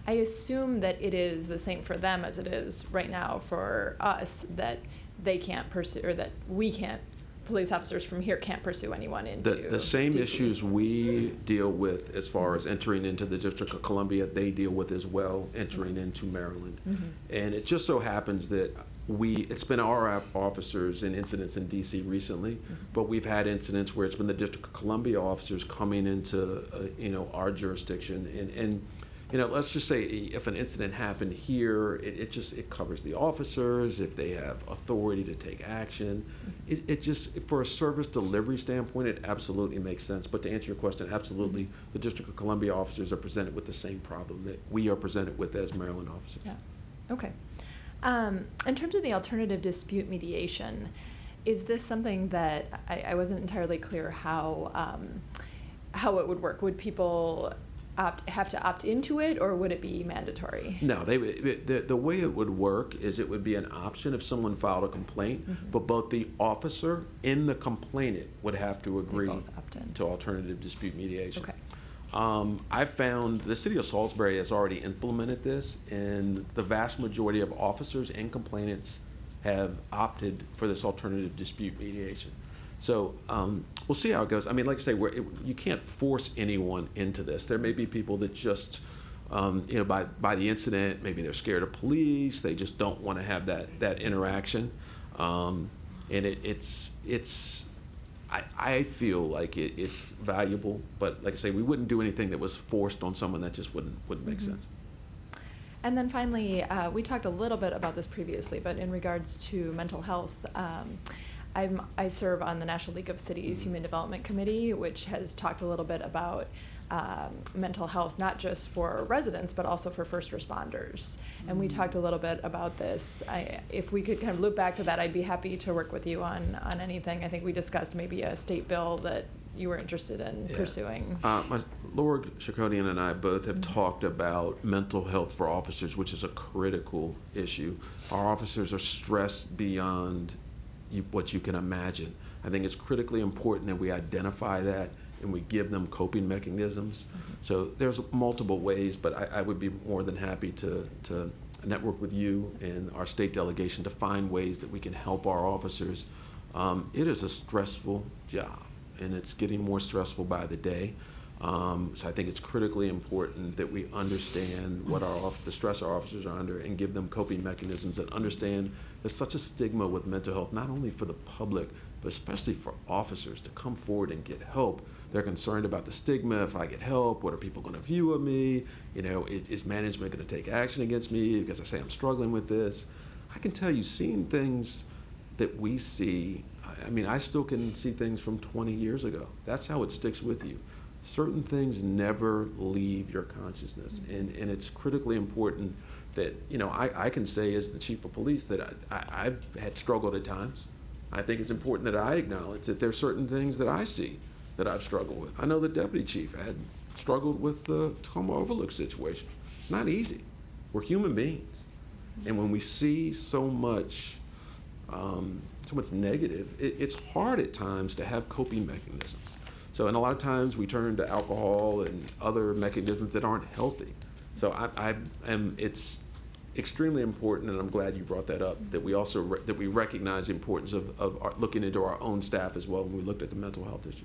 [SPEAKER 14] I assume that it is the same for them as it is right now for us, that they can't pursue, or that we can't, police officers from here can't pursue anyone into
[SPEAKER 20] The same
[SPEAKER 14] DC.
[SPEAKER 20] issues we deal with as far as entering into the District of Columbia, they deal with as well, entering into Maryland. And it just so happens that it's been our officers in incidents in DC recently, but we've had incidents where it's been the District of Columbia officers coming into, our jurisdiction. And let's just say if an incident happened here, it covers the officers, if they have authority to take action. It just, for a service delivery standpoint, it absolutely makes sense. But to answer your question, absolutely, the District of Columbia officers are presented with the same problem that we are presented with as Maryland officers.
[SPEAKER 14] Yeah, okay. In terms of the alternative dispute mediation, is this something that I wasn't entirely clear how it would work? Would people have to opt into it, or would it be mandatory?
[SPEAKER 20] No, the way it would work is it would be an option if someone filed a complaint, but both the officer and the complainant would have to agree to alternative dispute mediation.
[SPEAKER 14] Okay.
[SPEAKER 20] I've found the city of Salisbury has already implemented this, and the vast majority of officers and complainants have opted for this alternative dispute mediation. So we'll see how it goes. I mean, like I say, you can't force anyone into this. There may be people that just, by the incident, maybe they're scared of police. They just don't want to have that interaction, and I feel like it's valuable, but like I say, we wouldn't do anything that was forced on someone. That just wouldn't make sense.
[SPEAKER 14] And then finally, we talked a little bit about this previously, but in regards to mental health, I serve on the National League of Cities Human Development Committee, which has talked a little bit about mental health, not just for residents, but also for first responders. And we talked a little bit about this. If we could kind of loop back to that, I'd be happy to work with you on anything. I think we discussed maybe a state bill that you were interested in pursuing.
[SPEAKER 20] Laura Shakodian and I both have talked about mental health for officers, which is a critical issue. Our officers are stressed beyond what you can imagine. I think it's critically important that we identify that and we give them coping mechanisms. So there's multiple ways, but I would be more than happy to network with you and our state delegation to find ways that we can help our officers. It is a stressful job, and it's getting more stressful by the day. So I think it's critically important that we understand what the stress our officers are under and give them coping mechanisms and understand there's such a stigma with mental health, not only for the public, but especially for officers to come forward and get help. They're concerned about the stigma. If I get help, what are people going to view of me? You know, is management going to take action against me because I say I'm struggling with this? I can tell you, seeing things that we see, I mean, I still can see things from 20 years ago. That's how it sticks with you. Certain things never leave your consciousness, and it's critically important that, you know, I can say as the chief of police that I've had struggled at times. I think it's important that I acknowledge that there's certain things that I see that I've struggled with. I know the deputy chief had struggled with the Tacoma Overlook situation. It's not easy. We're human beings, and when we see so much negative, it's hard at times to have coping mechanisms. So, and a lot of times we turn to alcohol and other mechanisms that aren't healthy. So it's extremely important, and I'm glad you brought that up, that we also that we recognize the importance of looking into our own staff as well when we looked at the mental health issue.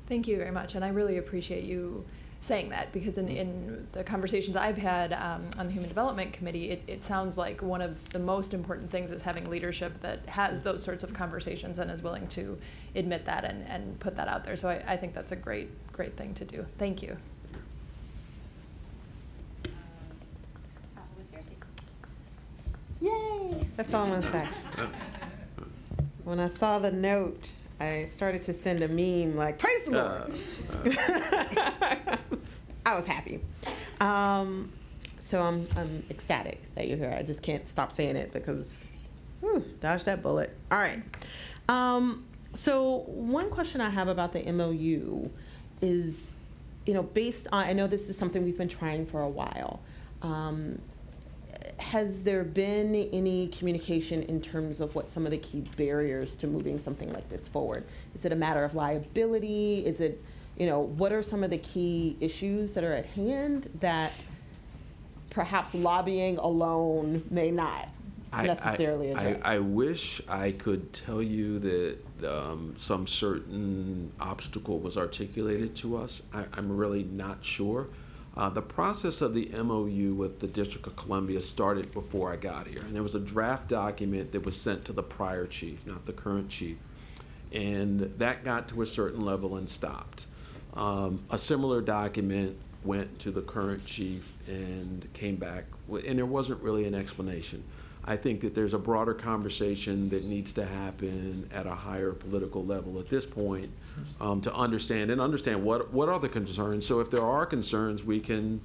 [SPEAKER 14] Thank you very much, and I really appreciate you saying that, because in the conversations I've had on the Human Development Committee, it sounds like one of the most important things is having leadership that has those sorts of conversations and is willing to admit that and put that out there. So I think that's a great thing to do. Thank you.
[SPEAKER 19] Yay! That's all I'm gonna say. When I saw the note, I started to send a meme like, praise the Lord. I was happy. So I'm ecstatic that you're here. I just can't stop saying it because, dodge that bullet. All right. So one question I have about the MOU is, you know, based on, I know this is something we've been trying for a while. Has there been any communication in terms of what some of the key barriers to moving something like this forward? Is it a matter of liability? Is it, you know, what are some of the key issues that are at hand that perhaps lobbying alone may not necessarily address?
[SPEAKER 20] I wish I could tell you that some certain obstacle was articulated to us. I'm really not sure. The process of the MOU with the District of Columbia started before I got here. And there was a draft document that was sent to the prior chief, not the current chief. And that got to a certain level and stopped. A similar document went to the current chief and came back, and there wasn't really an explanation. I think that there's a broader conversation that needs to happen at a higher political level at this point to understand what are the concerns. So if there are concerns, we can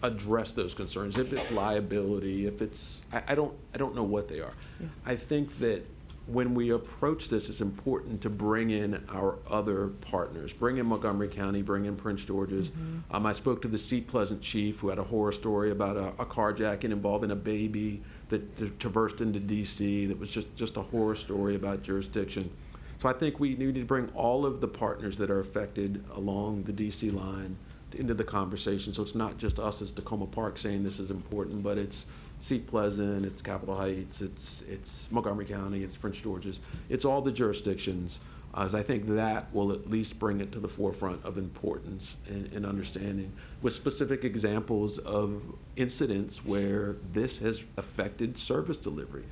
[SPEAKER 20] address those concerns. If it's liability, if it's, I don't know what they are. Yeah. I think that when we approach this, it's important to bring in our other partners, bring in Montgomery County, bring in Prince George's. Mm-hmm. I spoke to the Seat Pleasant chief who had a horror story about a carjacking involving a baby that traversed into DC that was just a horror story about jurisdiction. So I think we need to bring all of the partners that are affected along the DC line into the conversation. So it's not just us as Tacoma Park saying this is important, but it's Seat Pleasant, it's Capitol Heights, it's Montgomery County, it's Prince George's, it's all the jurisdictions, as I think that will at least bring it to the forefront of importance and understanding, with specific examples of incidents where this has affected service delivery.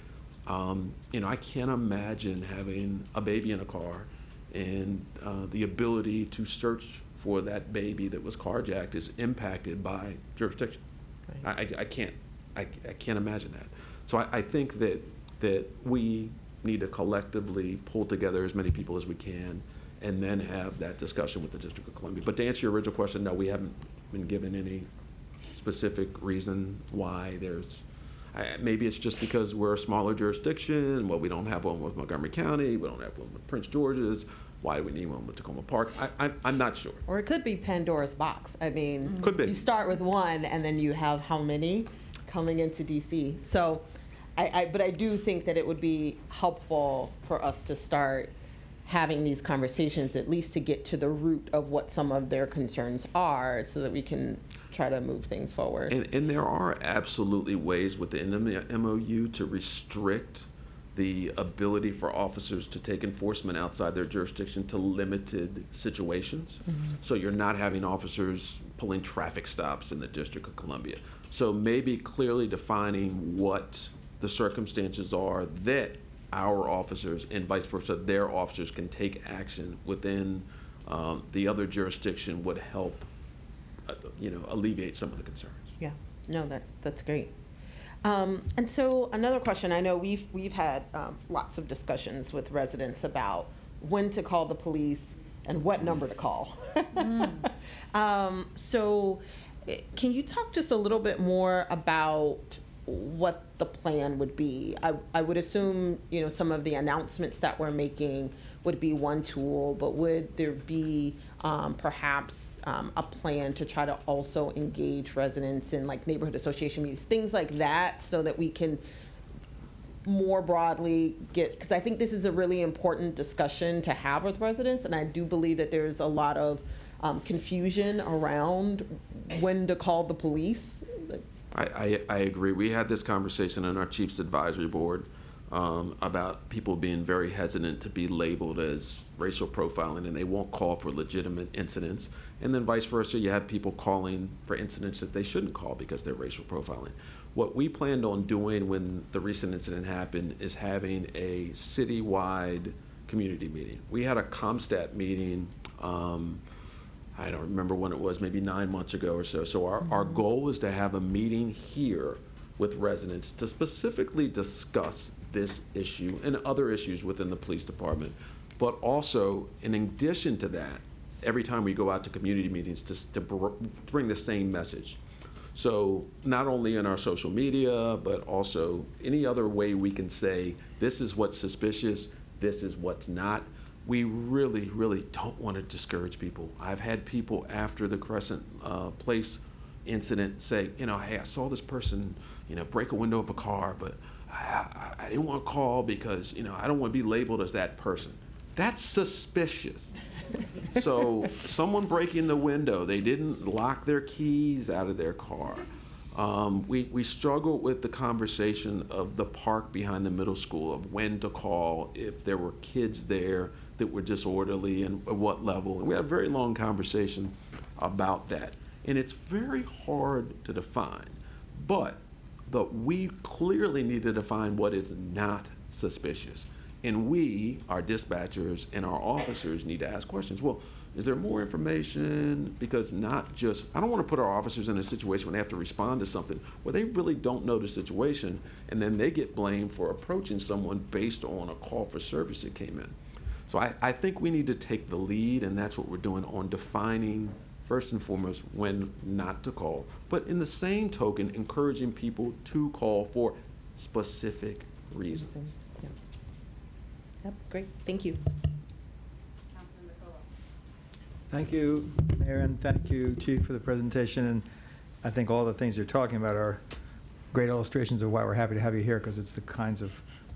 [SPEAKER 20] You know, I can't imagine having a baby in a car and the ability to search for that baby that was carjacked is impacted by jurisdiction. Right. I can't imagine that. So I think that we need to collectively pull together as many people as we can and then have that discussion with the District of Columbia. But to answer your original question, no, we haven't been given any specific reason why there's, maybe it's just because we're a smaller jurisdiction. Well, we don't have one with Montgomery County, we don't have one with Prince George's. why do we need one with Tacoma Park? I'm not sure.
[SPEAKER 19] Or it could be Pandora's box. I mean,
[SPEAKER 20] Could be.
[SPEAKER 19] You start with one, and then you have how many coming into DC? So, but I do think that it would be helpful for us to start having these conversations, at least to get to the root of what some of their concerns are, so that we can try to move things forward.
[SPEAKER 20] And there are absolutely ways within the MOU to restrict the ability for officers to take enforcement outside their jurisdiction to limited situations. So you're not having officers pulling traffic stops in the District of Columbia. So maybe clearly defining what the circumstances are that our officers and vice versa, their officers can take action within the other jurisdiction would help, alleviate some of the concerns.
[SPEAKER 19] Yeah, no, that's great. And so another question, I know we've had lots of discussions with residents about when to call the police and what number to call. So can you talk just a little bit more about what the plan would be? I would assume, some of the announcements that we're making would be one tool, but would there be perhaps a plan to try to also engage residents in like neighborhood association meetings, things like that, so that we can more broadly because I think this is a really important discussion to have with residents, and I do believe that there's a lot of confusion around when to call the police.
[SPEAKER 20] I agree. We had this conversation on our Chiefs Advisory Board about people being very hesitant to be labeled as racial profiling, and they won't call for legitimate incidents. And then vice versa, you have people calling for incidents that they shouldn't call because they're racial profiling. What we planned on doing when the recent incident happened is having a citywide community meeting. We had a ComStat meeting, I don't remember when it was, maybe 9 months ago or so. So our goal is to have a meeting here with residents to specifically discuss this issue and other issues within the police department. But also, in addition to that, every time we go out to community meetings to bring the same message. So not only in our social media, but also any other way we can say, this is what's suspicious, this is what's not. We really, really don't want to discourage people. I've had people after the Crescent Place incident say, hey, I saw this person, break a window of a car, but I didn't want to call because, I don't want to be labeled as that person. That's suspicious. So someone breaking the window, they didn't lock their keys out of their car. We struggled with the conversation of the park behind the middle school, of when to call if there were kids there that were disorderly and at what level. And we had a very long conversation about that. And it's very hard to define, but we clearly need to define what is not suspicious. And we, our dispatchers and our officers, need to ask questions. Well, is there more information? Because not just, I don't want to put our officers in a situation when they have to respond to something where they really don't know the situation, and then they get blamed for approaching someone based on a call for service that came in. So I think we need to take the lead, and that's what we're doing on defining, first and foremost, when not to call. But in the same token, encouraging people to call for specific reasons.
[SPEAKER 19] Yep, great, thank you.
[SPEAKER 16] Thank you, Mayor, and thank you, Chief, for the presentation. And I think all the things you're talking about are great illustrations of why we're happy to have you here, because it's the kinds of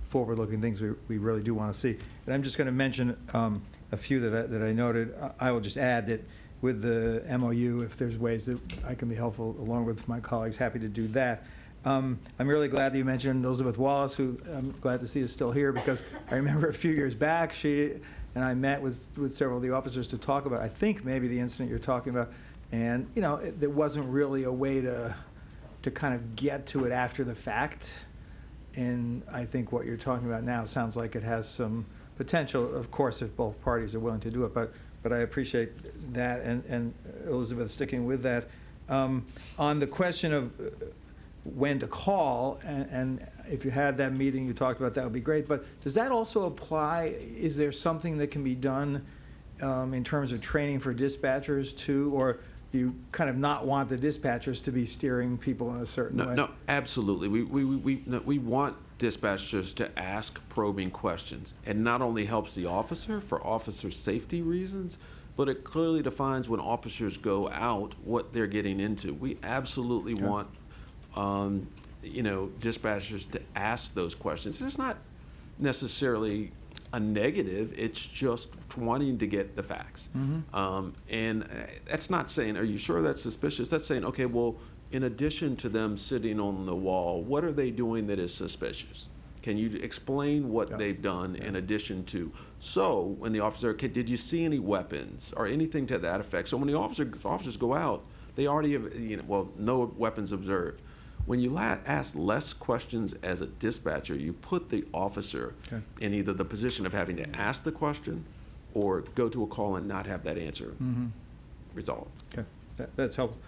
[SPEAKER 16] forward-looking things we really do want to see. And I'm just going to mention a few that I noted. I will just add that with the MOU, if there's ways that I can be helpful along with my colleagues, happy to do that. I'm really glad that you mentioned Elizabeth Wallace, who I'm glad to see is still here, because I remember a few years back, she and I met with several of the officers to talk about, I think, maybe the incident you're talking about. And, there wasn't really a way to kind of get to it after the fact. And I think what you're talking about now sounds like it has some potential, of course, if both parties are willing to do it. But I appreciate that, and Elizabeth sticking with that. On the question of when to call, and if you had that meeting you talked about, that would be great. But does that also apply? Is there something that can be done in terms of training for dispatchers too, or do you kind of not want the dispatchers to be steering people in a certain way?
[SPEAKER 20] No, absolutely. We want dispatchers to ask probing questions. It not only helps the officer for officer safety reasons, but it clearly defines when officers go out what they're getting into. We absolutely want, dispatchers to ask those questions. It's not necessarily a negative, it's just wanting to get the facts. And that's not saying, are you sure that's suspicious? That's saying, okay, well, in addition to them sitting on the wall, what are they doing that is suspicious? Can you explain what they've done in addition to? So when the officer, okay, did you see any weapons or anything to that effect? So when the officers go out, they already have, no weapons observed. When you ask less questions as a dispatcher, you put the officer in either the position of having to ask the question or go to a call and not have that answer resolved.
[SPEAKER 16] Okay, that's helpful.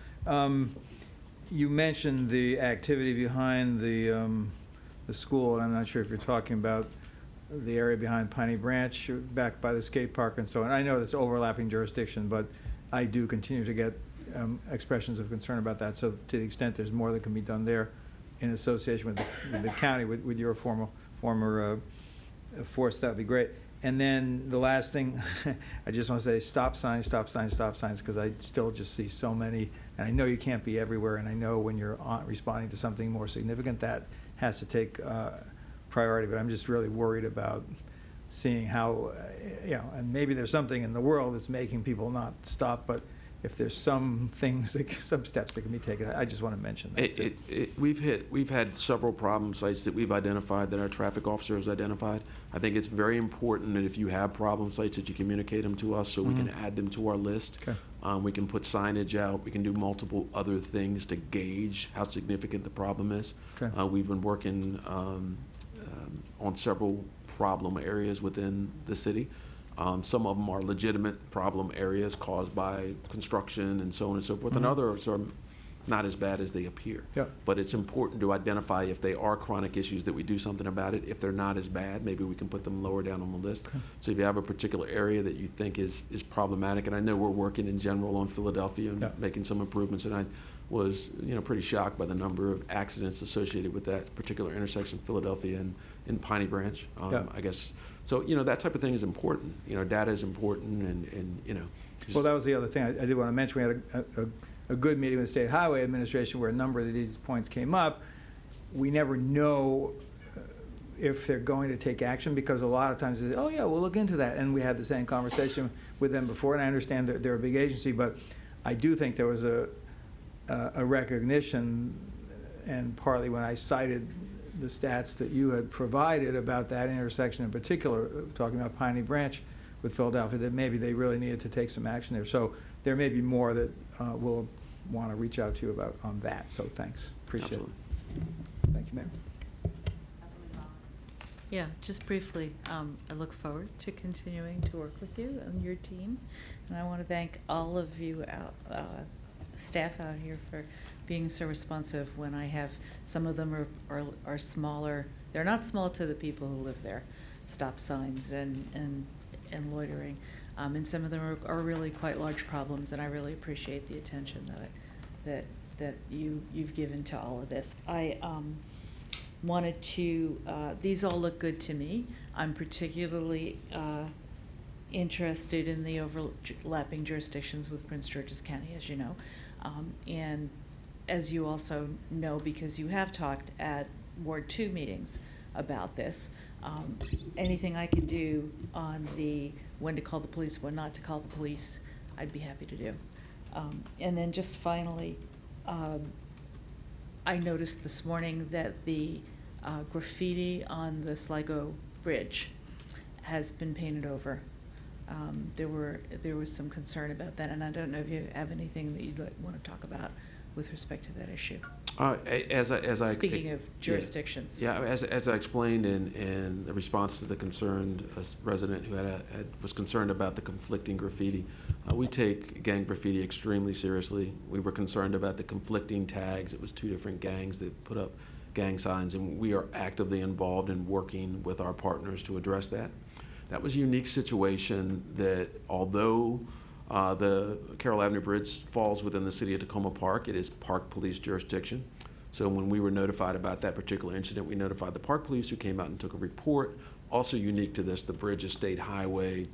[SPEAKER 16] You mentioned the activity behind the school, and I'm not sure if you're talking about the area behind Piney Branch, back by the skate park and so on. I know it's overlapping jurisdiction, but I do continue to get expressions of concern about that. So to the extent there's more that can be done there in association with the county, with your former force, that would be great. And then the last thing, I just want to say, stop signs, because I still just see so many. And I know you can't be everywhere, and I know when you're responding to something more significant, that has to take priority. But I'm just really worried about seeing how, and maybe there's something in the world that's making people not stop, but if there's some things, some steps that can be taken, I just want to mention that.
[SPEAKER 20] We've had several problem sites that we've identified, that our traffic officers identified. I think it's very important that if you have problem sites that you communicate them to us so we can add them to our list.
[SPEAKER 16] Okay.
[SPEAKER 20] We can put signage out. We can do multiple other things to gauge how significant the problem is.
[SPEAKER 16] Okay.
[SPEAKER 20] We've been working on several problem areas within the city. Some of them are legitimate problem areas caused by construction and so on and so forth, and others are not as bad as they appear.
[SPEAKER 16] Yeah.
[SPEAKER 20] But it's important to identify if they are chronic issues that we do something about it. If they're not as bad, maybe we can put them lower down on the list.
[SPEAKER 16] Okay.
[SPEAKER 20] So if you have a particular area that you think is problematic, and I know we're working in general on Philadelphia and making some improvements, and I was pretty shocked by the number of accidents associated with that particular intersection, Philadelphia and in Piney Branch. I guess so. That type of thing is important. Data is important, and
[SPEAKER 16] Well, that was the other thing I did want to mention. We had a good meeting with the State Highway Administration where a number of these points came up. We never know if they're going to take action, because a lot of times they say, oh yeah, we'll look into that. And we had the same conversation with them before, and I understand that they're a big agency, but I do think there was a recognition, and partly when I cited the stats that you had provided about that intersection in particular, talking about Piney Branch with Philadelphia, that maybe they really needed to take some action there. So there may be more that we'll want to reach out to you about on that. So thanks. Appreciate
[SPEAKER 20] Absolutely.
[SPEAKER 16] it. Thank you, Mayor.
[SPEAKER 13] Yeah, just briefly, I look forward to continuing to work with you and your team. And I want to thank all of you staff out here for being so responsive when I have, some of them are smaller. They're not small to the people who live there, stop signs and loitering. And some of them are really quite large problems, and I really appreciate the attention that you've given to all of this. I wanted to, these all look good to me. I'm particularly interested in the overlapping jurisdictions with Prince George's County, as you know. And as you also know, because you have talked at Ward 2 meetings about this, anything I could do on the when to call the police, when not to call the police, I'd be happy to do. And then just finally, I noticed this morning that the graffiti on the Sligo Bridge has been painted over. There was some concern about that, and I don't know if you have anything that you'd want to talk about with respect to that issue.
[SPEAKER 20] Speaking
[SPEAKER 13] of jurisdictions.
[SPEAKER 20] Yeah, as I explained in the response to the concerned resident who was concerned about the conflicting graffiti, we take gang graffiti extremely seriously. We were concerned about the conflicting tags. It was two different gangs that put up gang signs, and we are actively involved in working with our partners to address that. That was a unique situation that, although The Carroll Avenue Bridge falls within the city of Tacoma Park. It is Park Police jurisdiction. So when we were notified about that particular incident, we notified the Park Police, who came out and took a report. Also unique to this, the bridge is state highway.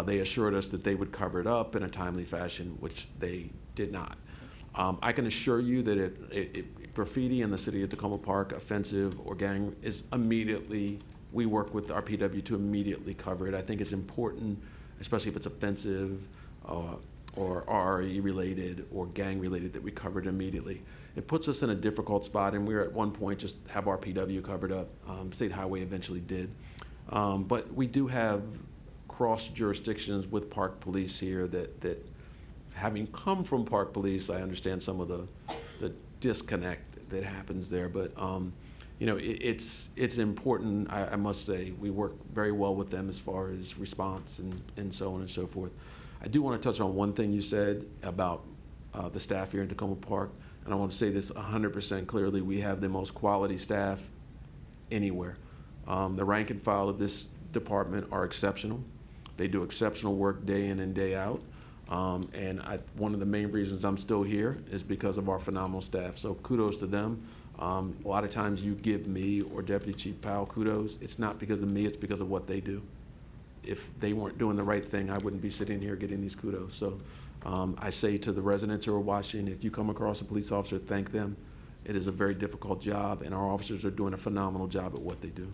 [SPEAKER 20] They assured us that they would cover it up in a timely fashion, which they did not. I can assure you that graffiti in the city of Tacoma Park, offensive or gang, is immediately, we work with our PW to immediately cover it. I think it's important, especially if it's offensive or RE related or gang related, that we cover it immediately. It puts us in a difficult spot, and we were at one point just have our PW covered up. State Highway eventually did. But we do have cross jurisdictions with Park Police here that having come from Park Police, I understand some of the disconnect that happens there. But you know, it's important. I must say we work very well with them as far as response and so on and so forth. I do want to touch on one thing you said about the staff here in Tacoma Park, and I want to say this 100% clearly. We have the most quality staff anywhere. The rank and file of this department are exceptional. They do exceptional work day in and day out. And one of the main reasons I'm still here is because of our phenomenal staff. So kudos to them. A lot of times you give me or Deputy Chief Powell kudos. It's not because of me, it's because of what they do. If they weren't doing the right thing, I wouldn't be sitting here getting these kudos. So I say to the residents who are watching, if you come across a police officer, thank them. It is a very difficult job, and our officers are doing a phenomenal job at what they do.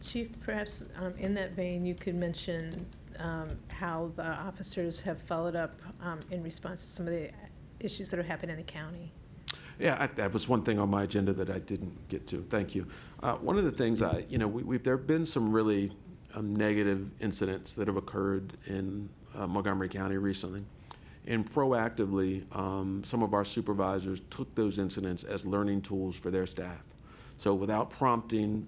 [SPEAKER 12] Chief, perhaps in that vein, you could mention how the officers have followed up in response to some of the issues that are happening in the county.
[SPEAKER 20] Yeah, that was one thing on my agenda that I didn't get to. Thank you. One of the things there have been some really negative incidents that have occurred in Montgomery County recently. And proactively, some of our supervisors took those incidents as learning tools for their staff. So without prompting,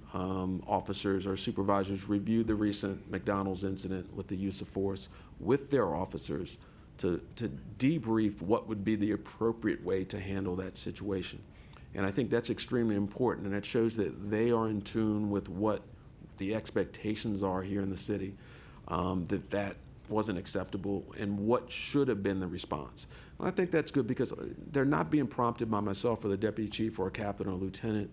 [SPEAKER 20] officers or supervisors reviewed the recent McDonald's incident with the use of force with their officers to debrief what would be the appropriate way to handle that situation. And I think that's extremely important, and it shows that they are in tune with what the expectations are here in the city, that wasn't acceptable and what should have been the response. And I think that's good because they're not being prompted by myself or the deputy chief or a captain or a lieutenant.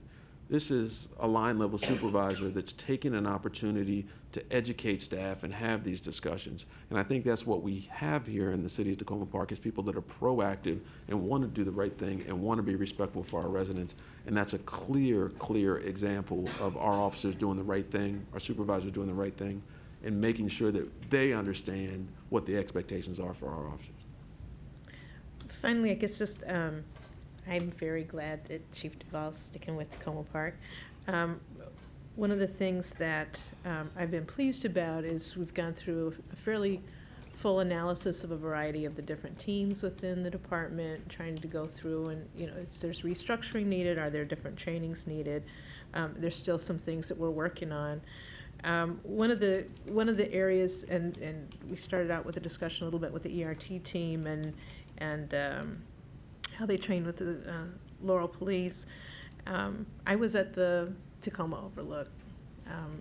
[SPEAKER 20] This is a line level supervisor that's taking an opportunity to educate staff and have these discussions. And I think that's what we have here in the city of Tacoma Park, is people that are proactive and want to do the right thing and want to be respectful for our residents. And that's a clear example of our officers doing the right thing, our supervisors doing the right thing, and making sure that they understand what the expectations are for our officers.
[SPEAKER 12] Finally, I guess just I'm very glad that Chief Duvall's sticking with Tacoma Park. One of the things that I've been pleased about is we've gone through a fairly full analysis of a variety of the different teams within the department, trying to go through and, is there's restructuring needed? Are there different trainings needed? There's still some things that we're working on. One of the areas, and we started out with a discussion a little bit with the ERT team and how they train with the Laurel Police. I was at the Tacoma Overlook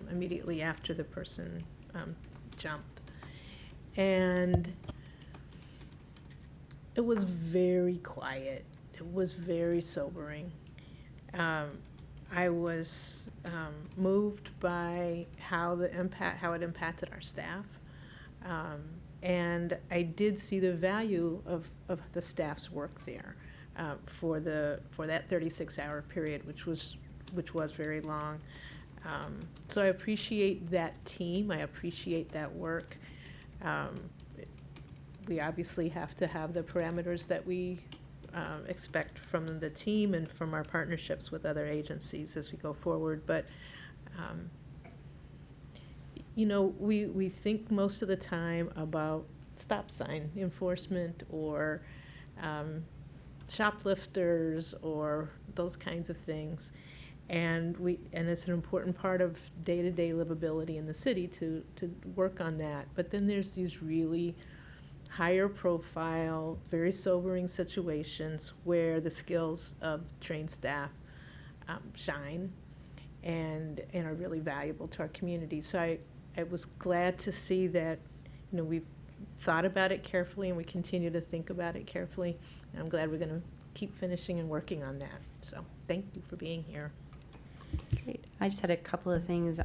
[SPEAKER 12] immediately after the person jumped. And it was very quiet. It was very sobering. I was moved by how it impacted our staff. And I did see the value of the staff's work there for that 36-hour period, which was very long. So I appreciate that team. I appreciate that work. We obviously have to have the parameters that we expect from the team and from our partnerships with other agencies as we go forward. But we think most of the time about stop sign enforcement or shoplifters or those kinds of things. And it's an important part of day-to-day livability in the city to work on that. But then there's these really higher profile, very sobering situations where the skills of trained staff shine and are really valuable to our community. So I was glad to see that we've thought about it carefully, and we continue to think about it carefully. And I'm glad we're going to keep finishing and working on that. So thank you for being here.
[SPEAKER 3] Great. I just had a couple of things.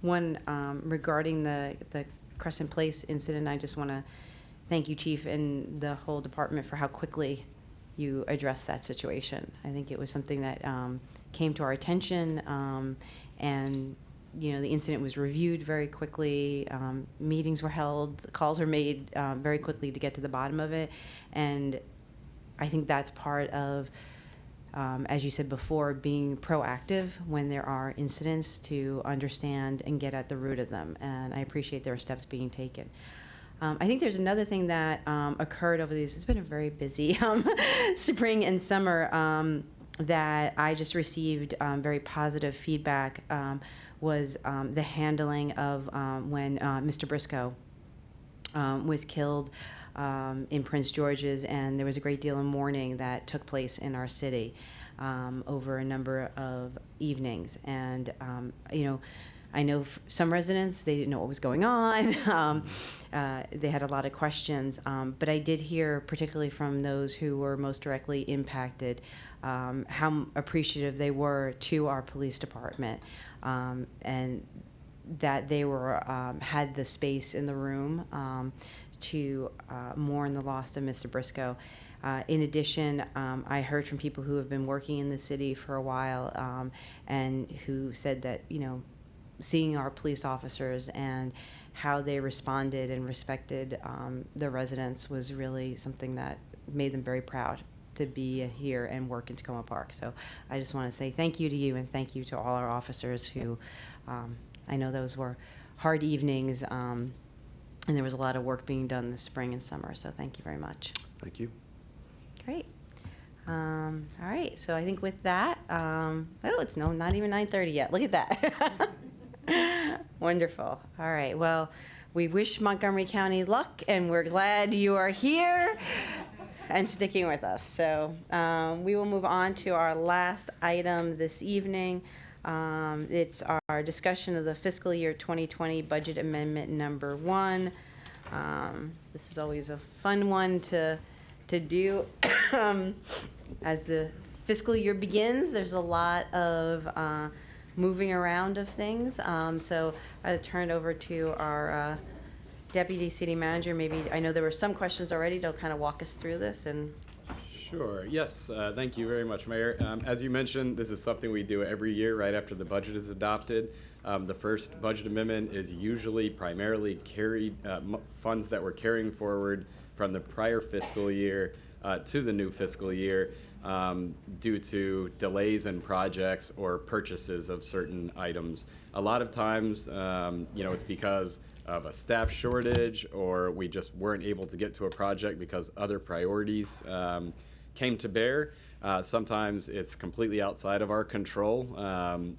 [SPEAKER 3] One, regarding the Crescent Place incident, I just want to thank you, Chief, and the whole department for how quickly you addressed that situation. I think it was something that came to our attention, and you know, the incident was reviewed very quickly. Meetings were held, calls were made very quickly to get to the bottom of it, and I think that's part of, as you said before, being proactive when there are incidents to understand and get at the root of them. And I appreciate there are steps being taken. I think there's another thing that occurred over these. It's been a very busy spring and summer that I just received very positive feedback. Was the handling of when Mr. Briscoe was killed in Prince George's, and there was a great deal of mourning that took place in our city over a number of evenings. And you know, I know some residents, they didn't know what was going on. They had a lot of questions, but I did hear, particularly from those who were most directly impacted, how appreciative they were to our police department, and that they were had the space in the room to mourn the loss of Mr. Briscoe. In addition, I heard from people who have been working in the city for a while, and who said that, you know, seeing our police officers and how they responded and respected the residents was really something that made them very proud to be here and work in Tacoma Park. So I just want to say thank you to you, and thank you to all our officers who, I know those were hard evenings, and there was a lot of work being done this spring and summer, so thank you very much.
[SPEAKER 20] Thank you.
[SPEAKER 3] Great. All right, so I think with that, oh, it's not even 9:30 yet. Look at that. Wonderful. All right, well, we wish Montgomery County luck, and we're glad you are here and sticking with us. So we will move on to our last item this evening. It's our discussion of the fiscal year 2020 budget amendment number 1. This is always a fun one to do. As the fiscal year begins, there's a lot of moving around of things. So I'll turn it over to our Deputy City Manager. Maybe, I know there were some questions already, to kind of walk us through this. And
[SPEAKER 2] Sure, yes, thank you very much, Mayor. As you mentioned, this is something we do every year right after the budget is adopted. The first budget amendment is usually primarily carried funds that we're carrying forward from the prior fiscal year to the new fiscal year due to delays in projects or purchases of certain items. A lot of times, it's because of a staff shortage, or we just weren't able to get to a project because other priorities came to bear. Sometimes it's completely outside of our control.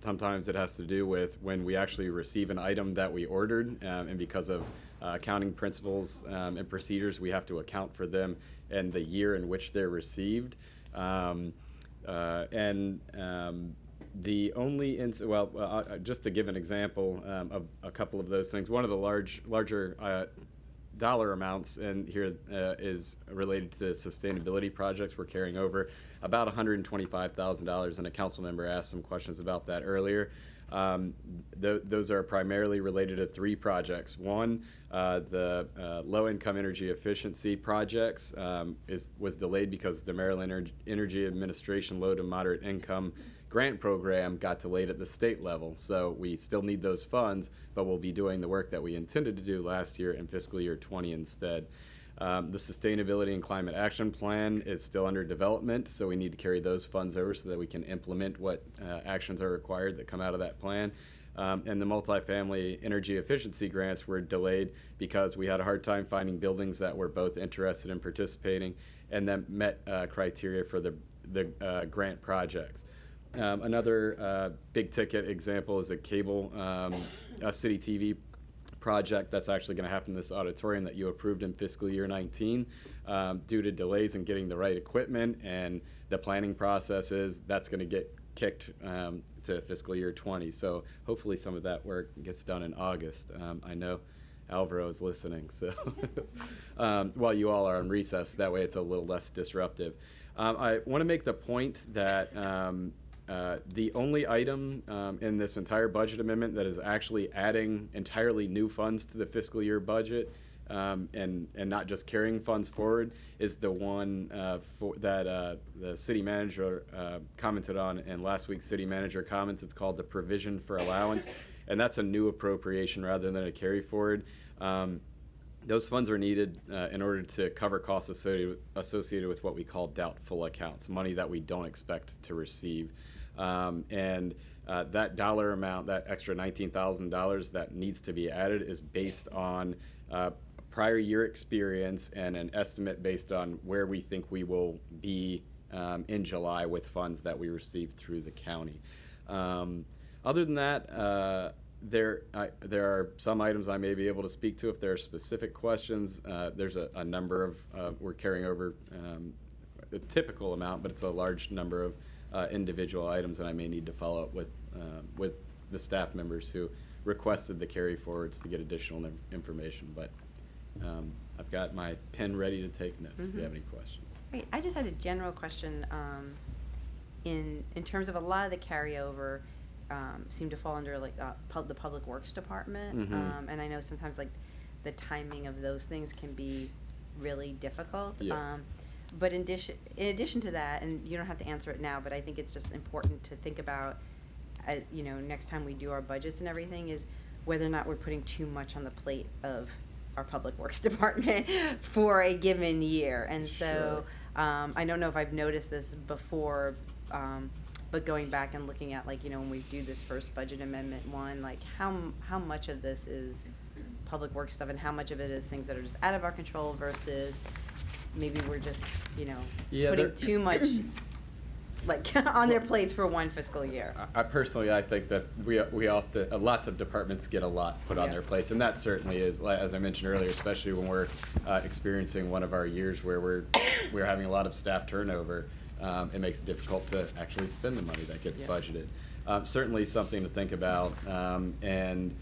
[SPEAKER 2] Sometimes it has to do with when we actually receive an item that we ordered, and because of accounting principles and procedures, we have to account for them and the year in which they're received. The only, just to give an example of a couple of those things, one of the larger dollar amounts in here is related to the sustainability projects we're carrying over, about $125,000, and a council member asked some questions about that earlier. Those are primarily related to 3 projects. One, the low-income energy efficiency projects was delayed because the Maryland Energy Administration low to moderate income grant program got delayed at the state level. So we still need those funds, but we'll be doing the work that we intended to do last year in fiscal year 20 instead. The Sustainability and Climate Action Plan is still under development, so we need to carry those funds over so that we can implement what actions are required that come out of that plan. And the multifamily energy efficiency grants were delayed because we had a hard time finding buildings that were both interested in participating and that met criteria for the grant projects. Another big ticket example is a cable city TV project that's actually going to happen in this auditorium that you approved in fiscal year 19. Due to delays in getting the right equipment and the planning processes, that's going to get kicked to fiscal year 20. So hopefully some of that work gets done in August. I know Alvaro is listening. So while you all are on recess, that way it's a little less disruptive. I want to make the point that the only item in this entire budget amendment that is actually adding entirely new funds to the fiscal year budget and not just carrying funds forward is the one that the city manager commented on in last week's city manager comments. It's called the provision for allowance, and that's a new appropriation rather than a carry forward. Those funds are needed in order to cover costs associated with what we call doubtful accounts, money that we don't expect to receive. That dollar amount, that extra $19,000 that needs to be added, is based on prior year experience and an estimate based on where we think we will be in July with funds that we receive through the county. Other than that, there are some items I may be able to speak to if there are specific questions. There's a number of, we're carrying over a typical amount, but it's a large number of individual items, and I may need to follow up with the staff members who requested the carry forwards to get additional information. But I've got my pen ready to take notes if you have any questions.
[SPEAKER 3] Great. I just had a general question in terms of a lot of the carryover seem to fall under like the Public Works Department, and I know sometimes like the timing of those things can be really difficult.
[SPEAKER 2] Yes.
[SPEAKER 3] But in addition to that, and you don't have to answer it now, but I think it's just important to think about, you know, next time we do our budgets and everything, is whether or not we're putting too much on the plate of our Public Works Department for a given year. And so I don't know if I've noticed this before, but going back and looking at, like, you know, when we do this first budget amendment one, like how much of this is Public Works stuff and how much of it is things that are just out of our control versus maybe we're just, you know, putting too much like on their plates for one fiscal year.
[SPEAKER 2] I personally think that we often, lots of departments get a lot put on their plates, and that certainly is, as I mentioned earlier, especially when we're experiencing one of our years where we're having a lot of staff turnover. It makes it difficult to actually spend the money that gets budgeted. Certainly something to think about, and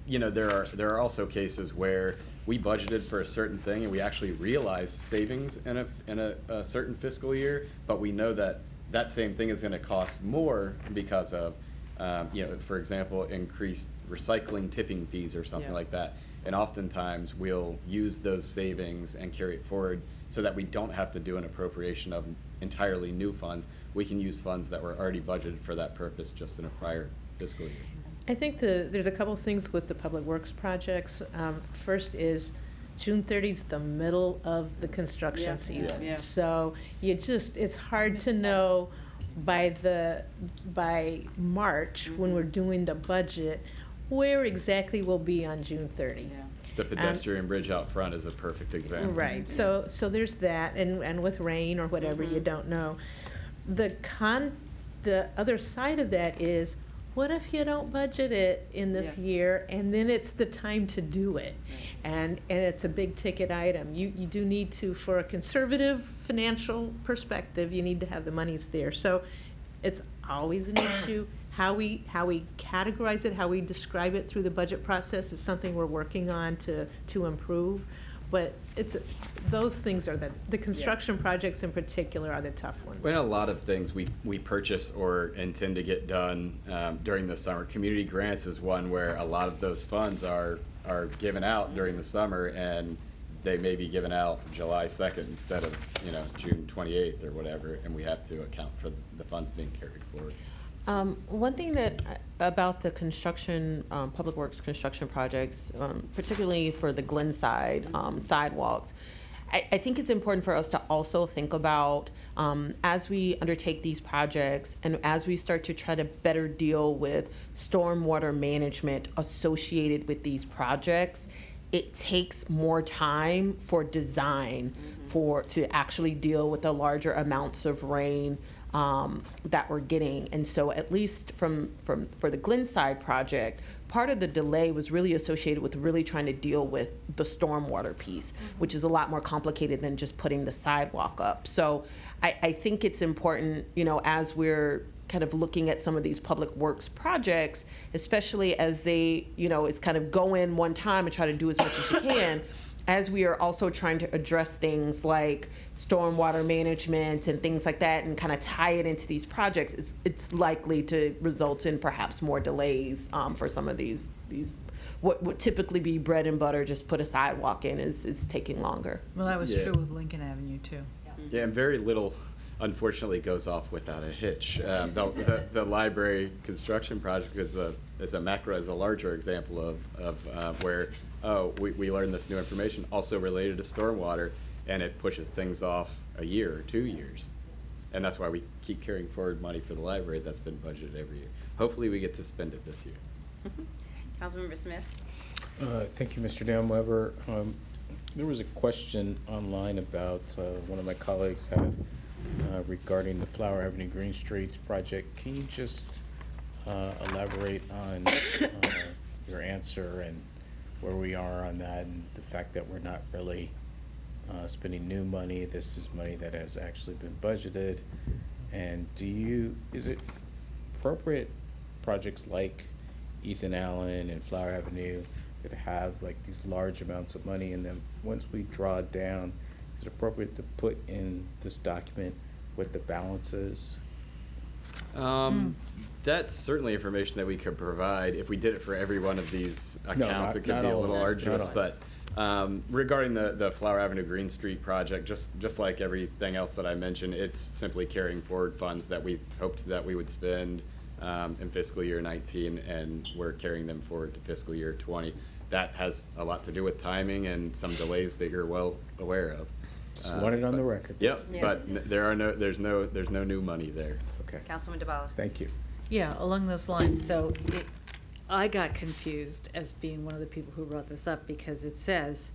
[SPEAKER 2] you know, there are also cases where we budgeted for a certain thing and we actually realized savings in a certain fiscal year, but we know that that same thing is going to cost more because of, you know, for example, increased recycling tipping fees or something like that. And oftentimes we'll use those savings and carry it forward so that we don't have to do an appropriation of entirely new funds. We can use funds that were already budgeted for that purpose just in a prior fiscal year.
[SPEAKER 12] I think there's a couple things with the Public Works projects. First is June 30 is the middle of the construction season. So it's hard to know by March when we're doing the budget where exactly we'll be on June 30.
[SPEAKER 2] The pedestrian bridge out front is a perfect example.
[SPEAKER 12] Right. So there's that, and with rain or whatever, you don't know. The other side of that is, what if you don't budget it in this year, and then it's the time to do it, and it's a big ticket item. You do need to, for a conservative financial perspective, you need to have the monies there. So it's always an issue. How we categorize it, how we describe it through the budget process is something we're working on to improve. But those things are the construction projects in particular are the tough ones.
[SPEAKER 2] Well, a lot of things we purchase or intend to get done during the summer. Community grants is one where a lot of those funds are given out during the summer, and they may be given out July 2nd instead of, you know, June 28th or whatever, and we have to account for the funds being carried forward.
[SPEAKER 19] One thing about the construction, Public Works construction projects, particularly for the Glenside sidewalks, I think it's important for us to also think about, as we undertake these projects and as we start to try to better deal with stormwater management associated with these projects, it takes more time for design to actually deal with the larger amounts of rain that we're getting. And so at least for the Glenside project, part of the delay was really associated with really trying to deal with the stormwater piece, which is a lot more complicated than just putting the sidewalk up. So I think it's important, you know, as we're kind of looking at some of these public works projects, especially as they, it's kind of go in one time and try to do as much as you can, as we are also trying to address things like stormwater management and things like that and kind of tie it into these projects, it's likely to result in perhaps more delays for some of these what would typically be bread and butter, just put a sidewalk in, is taking longer.
[SPEAKER 13] Well, that was
[SPEAKER 2] Yeah.
[SPEAKER 13] true with Lincoln Avenue, too.
[SPEAKER 2] Yeah, and very little, unfortunately, goes off without a hitch. The library construction project is a larger example of where, we learned this new information, also related to stormwater, and it pushes things off a year or 2 years. And that's why we keep carrying forward money for the library that's been budgeted every year. Hopefully, we get to spend it this year.
[SPEAKER 4] Councilmember Smith?
[SPEAKER 15] Thank you, Mr. Dan Weber. There was a question online about one of my colleagues had regarding the Flower Avenue Green Streets project. Can you just elaborate on your answer and where we are on that, and the fact that we're not really spending new money? This is money that has actually been budgeted. And is it appropriate projects like Ethan Allen and Flower Avenue that have like these large amounts of money, and then once we draw it down, is it appropriate to put in this document what the balance is?
[SPEAKER 2] That's certainly information that we could provide. If we did it for every one of these accounts, it could be a little arduous. But regarding the Flower Avenue Green Street project, just like everything else that I mentioned, it's simply carrying forward funds that we hoped that we would spend in fiscal year 19, and we're carrying them forward to fiscal year 20. That has a lot to do with timing and some delays that you're well aware of.
[SPEAKER 15] Just want it on the record.
[SPEAKER 2] Yep,
[SPEAKER 4] Yeah.
[SPEAKER 2] but there's no new money there.
[SPEAKER 15] Okay.
[SPEAKER 4] Councilwoman DeBala?
[SPEAKER 15] Thank you.
[SPEAKER 13] Yeah, along those lines, so I got confused as being one of the people who brought this up, because it says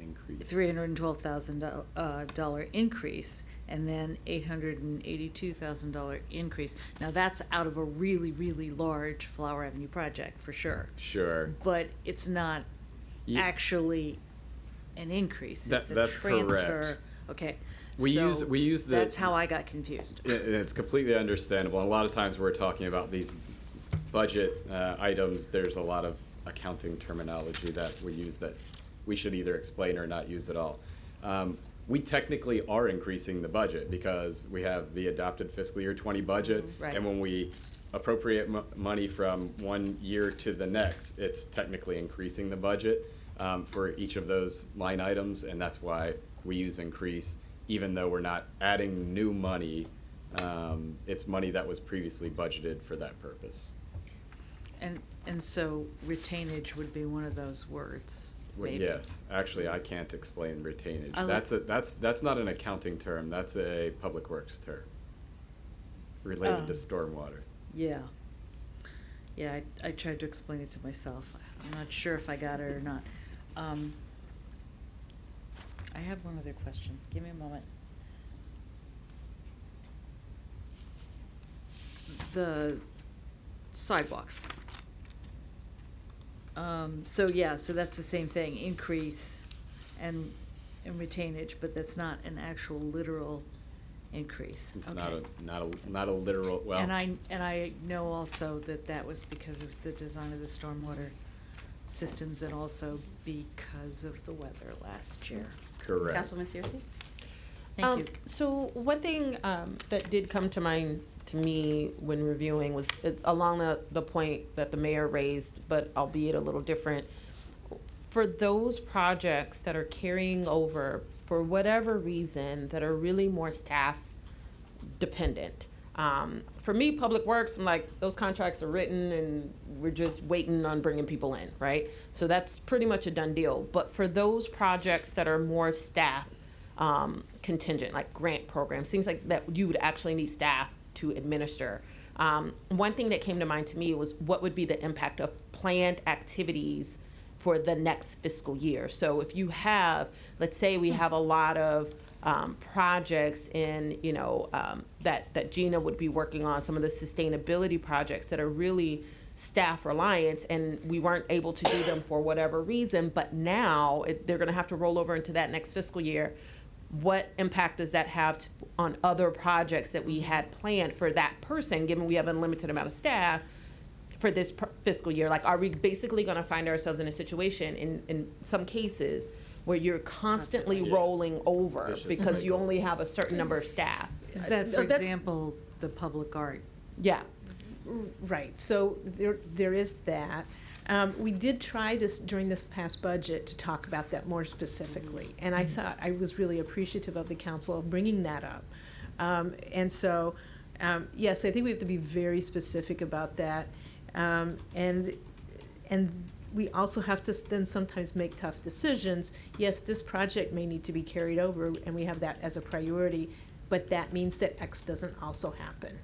[SPEAKER 2] Increase.
[SPEAKER 13] $312,000 increase, and then $882,000 increase. Now, that's out of a really, really large Flower Avenue project, for sure.
[SPEAKER 2] Sure.
[SPEAKER 13] But it's not
[SPEAKER 2] Ye-
[SPEAKER 13] actually an increase.
[SPEAKER 2] That-
[SPEAKER 13] It's a
[SPEAKER 2] that's
[SPEAKER 13] transfer.
[SPEAKER 2] correct.
[SPEAKER 13] Okay.
[SPEAKER 2] We
[SPEAKER 13] So
[SPEAKER 2] use the.
[SPEAKER 13] That's how I got confused.
[SPEAKER 2] It's completely understandable. And a lot of times we're talking about these budget items, there's a lot of accounting terminology that we use that we should either explain or not use at all. We technically are increasing the budget because we have the adopted fiscal year 20 budget.
[SPEAKER 13] Right.
[SPEAKER 2] And when we appropriate money from one year to the next, it's technically increasing the budget for each of those line items. And that's why we use increase, even though we're not adding new money. It's money that was previously budgeted for that purpose.
[SPEAKER 13] And so retainage would be one of those words, maybe.
[SPEAKER 2] Yes, actually, I can't explain retainage.
[SPEAKER 13] I like-
[SPEAKER 2] That's not an accounting term. That's a public works term related to stormwater.
[SPEAKER 13] Yeah. Yeah, I tried to explain it to myself. I'm not sure if I got it or not. I have one other question. Give me a moment. The sidewalks. So that's the same thing, increase and retainage, but that's not an actual literal increase.
[SPEAKER 2] It's
[SPEAKER 13] Okay.
[SPEAKER 2] not a literal, well.
[SPEAKER 13] And I know also that was because of the design of the stormwater systems and also because of the weather last year.
[SPEAKER 2] Correct.
[SPEAKER 4] Councilwoman Searcy?
[SPEAKER 13] Thank you.
[SPEAKER 19] So one thing that did come to mind to me when reviewing was it's along the point that the mayor raised, but albeit a little different. For those projects that are carrying over for whatever reason that are really more staff dependent. For me, Public Works, I'm like, those contracts are written and we're just waiting on bringing people in, right? So that's pretty much a done deal. But for those projects that are more staff contingent, like grant programs, things like that, you would actually need staff to administer. One thing that came to mind to me was what would be the impact of planned activities for the next fiscal year. So if you have, let's say we have a lot of projects in, that Gina would be working on, some of the sustainability projects that are really staff reliant, and we weren't able to do them for whatever reason, but now they're gonna have to roll over into that next fiscal year. what impact does that have on other projects that we had planned for that person, given we have a limited amount of staff for this fiscal year? Like, are we basically going to find ourselves in a situation in some cases where you're constantly rolling over
[SPEAKER 2] Vicious
[SPEAKER 19] because you
[SPEAKER 2] cycle.
[SPEAKER 19] only have a certain number of staff?
[SPEAKER 13] Is that, for
[SPEAKER 12] That's-
[SPEAKER 13] example, the public art?
[SPEAKER 19] Yeah.
[SPEAKER 12] Right, so there is that. We did try this during this past budget to talk about that more specifically, and I thought I was really appreciative of the council of bringing that up. And so, yes, I think we have to be very specific about that. And we also have to then sometimes make tough decisions. Yes, this project may need to be carried over, and we have that as a priority, but that means that X doesn't also happen.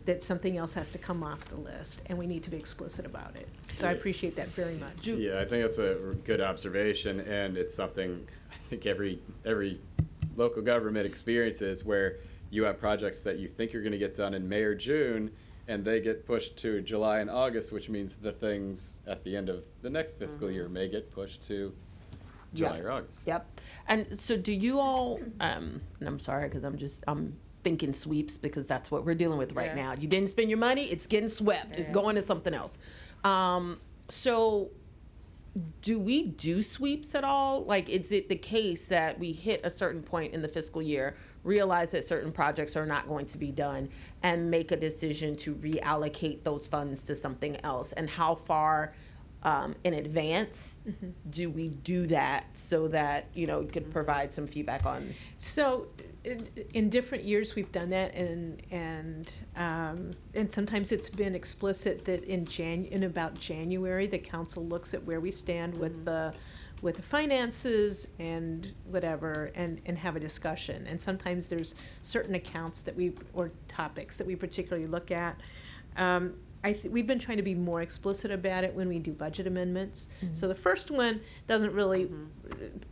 [SPEAKER 12] That something else has to come off the list, and we need to be explicit about it. So I appreciate that very much.
[SPEAKER 2] Yeah, I think that's a good observation, and it's something I think every local government experiences, where you have projects that you think you're going to get done in May or June, and they get pushed to July and August, which means the things at the end of the next fiscal year may get pushed to July or August.
[SPEAKER 19] Yep. And so do you all, and I'm sorry, because I'm thinking sweeps, because that's what we're dealing with right
[SPEAKER 12] Yeah.
[SPEAKER 19] now. You didn't spend your money, it's getting swept. It's going to something else. So do we do sweeps at all? Like, is it the case that we hit a certain point in the fiscal year, realize that certain projects are not going to be done, and make a decision to reallocate those funds to something else? And how far in advance do we do that, so that, you know, you could provide some feedback on?
[SPEAKER 12] So, in different years, we've done that, and sometimes it's been explicit that in about January, the council looks at where we stand with the finances and whatever, and have a discussion. And sometimes there's certain accounts or topics that we particularly look at. We've been trying to be more explicit about it when we do budget amendments. So the first one doesn't really,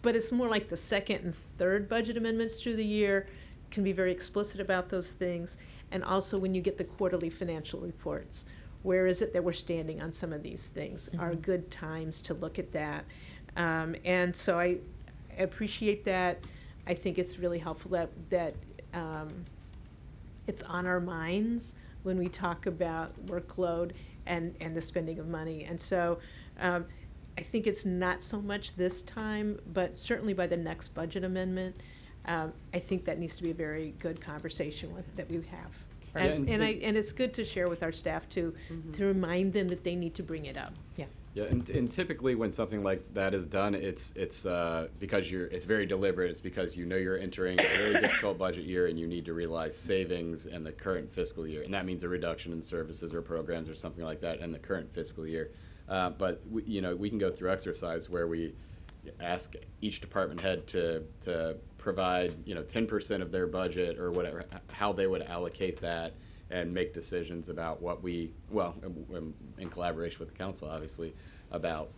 [SPEAKER 12] but it's more like the second and third budget amendments through the year can be very explicit about those things. And also when you get the quarterly financial reports, where is it that we're standing on some of these things? Are good times to look at that. And so I appreciate that. I think it's really helpful that it's on our minds when we talk about workload and the spending of money. And so I think it's not so much this time, but certainly by the next budget amendment, I think that needs to be a very good conversation that we have.
[SPEAKER 2] Right.
[SPEAKER 12] And it's good to share with our staff to remind them that they need to bring it up.
[SPEAKER 19] Yeah.
[SPEAKER 2] Yeah, and typically when something like that is done, it's because it's very deliberate. It's because you know you're entering a very difficult budget year, and you need to realize savings in the current fiscal year, and that means a reduction in services or programs or something like that in the current fiscal year. But we can go through exercise where we ask each department head to provide 10% of their budget or whatever, how they would allocate that, and make decisions about what in collaboration with the council, obviously, about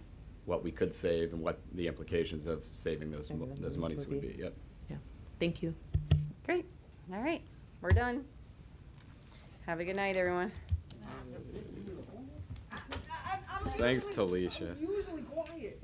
[SPEAKER 2] what we could save and what the implications of saving those monies would be. Yep.
[SPEAKER 19] Yeah. Thank you.
[SPEAKER 3] Great. All right. We're done. Have a good night, everyone.
[SPEAKER 2] Thanks, Talisha.
[SPEAKER 7] Usually quiet.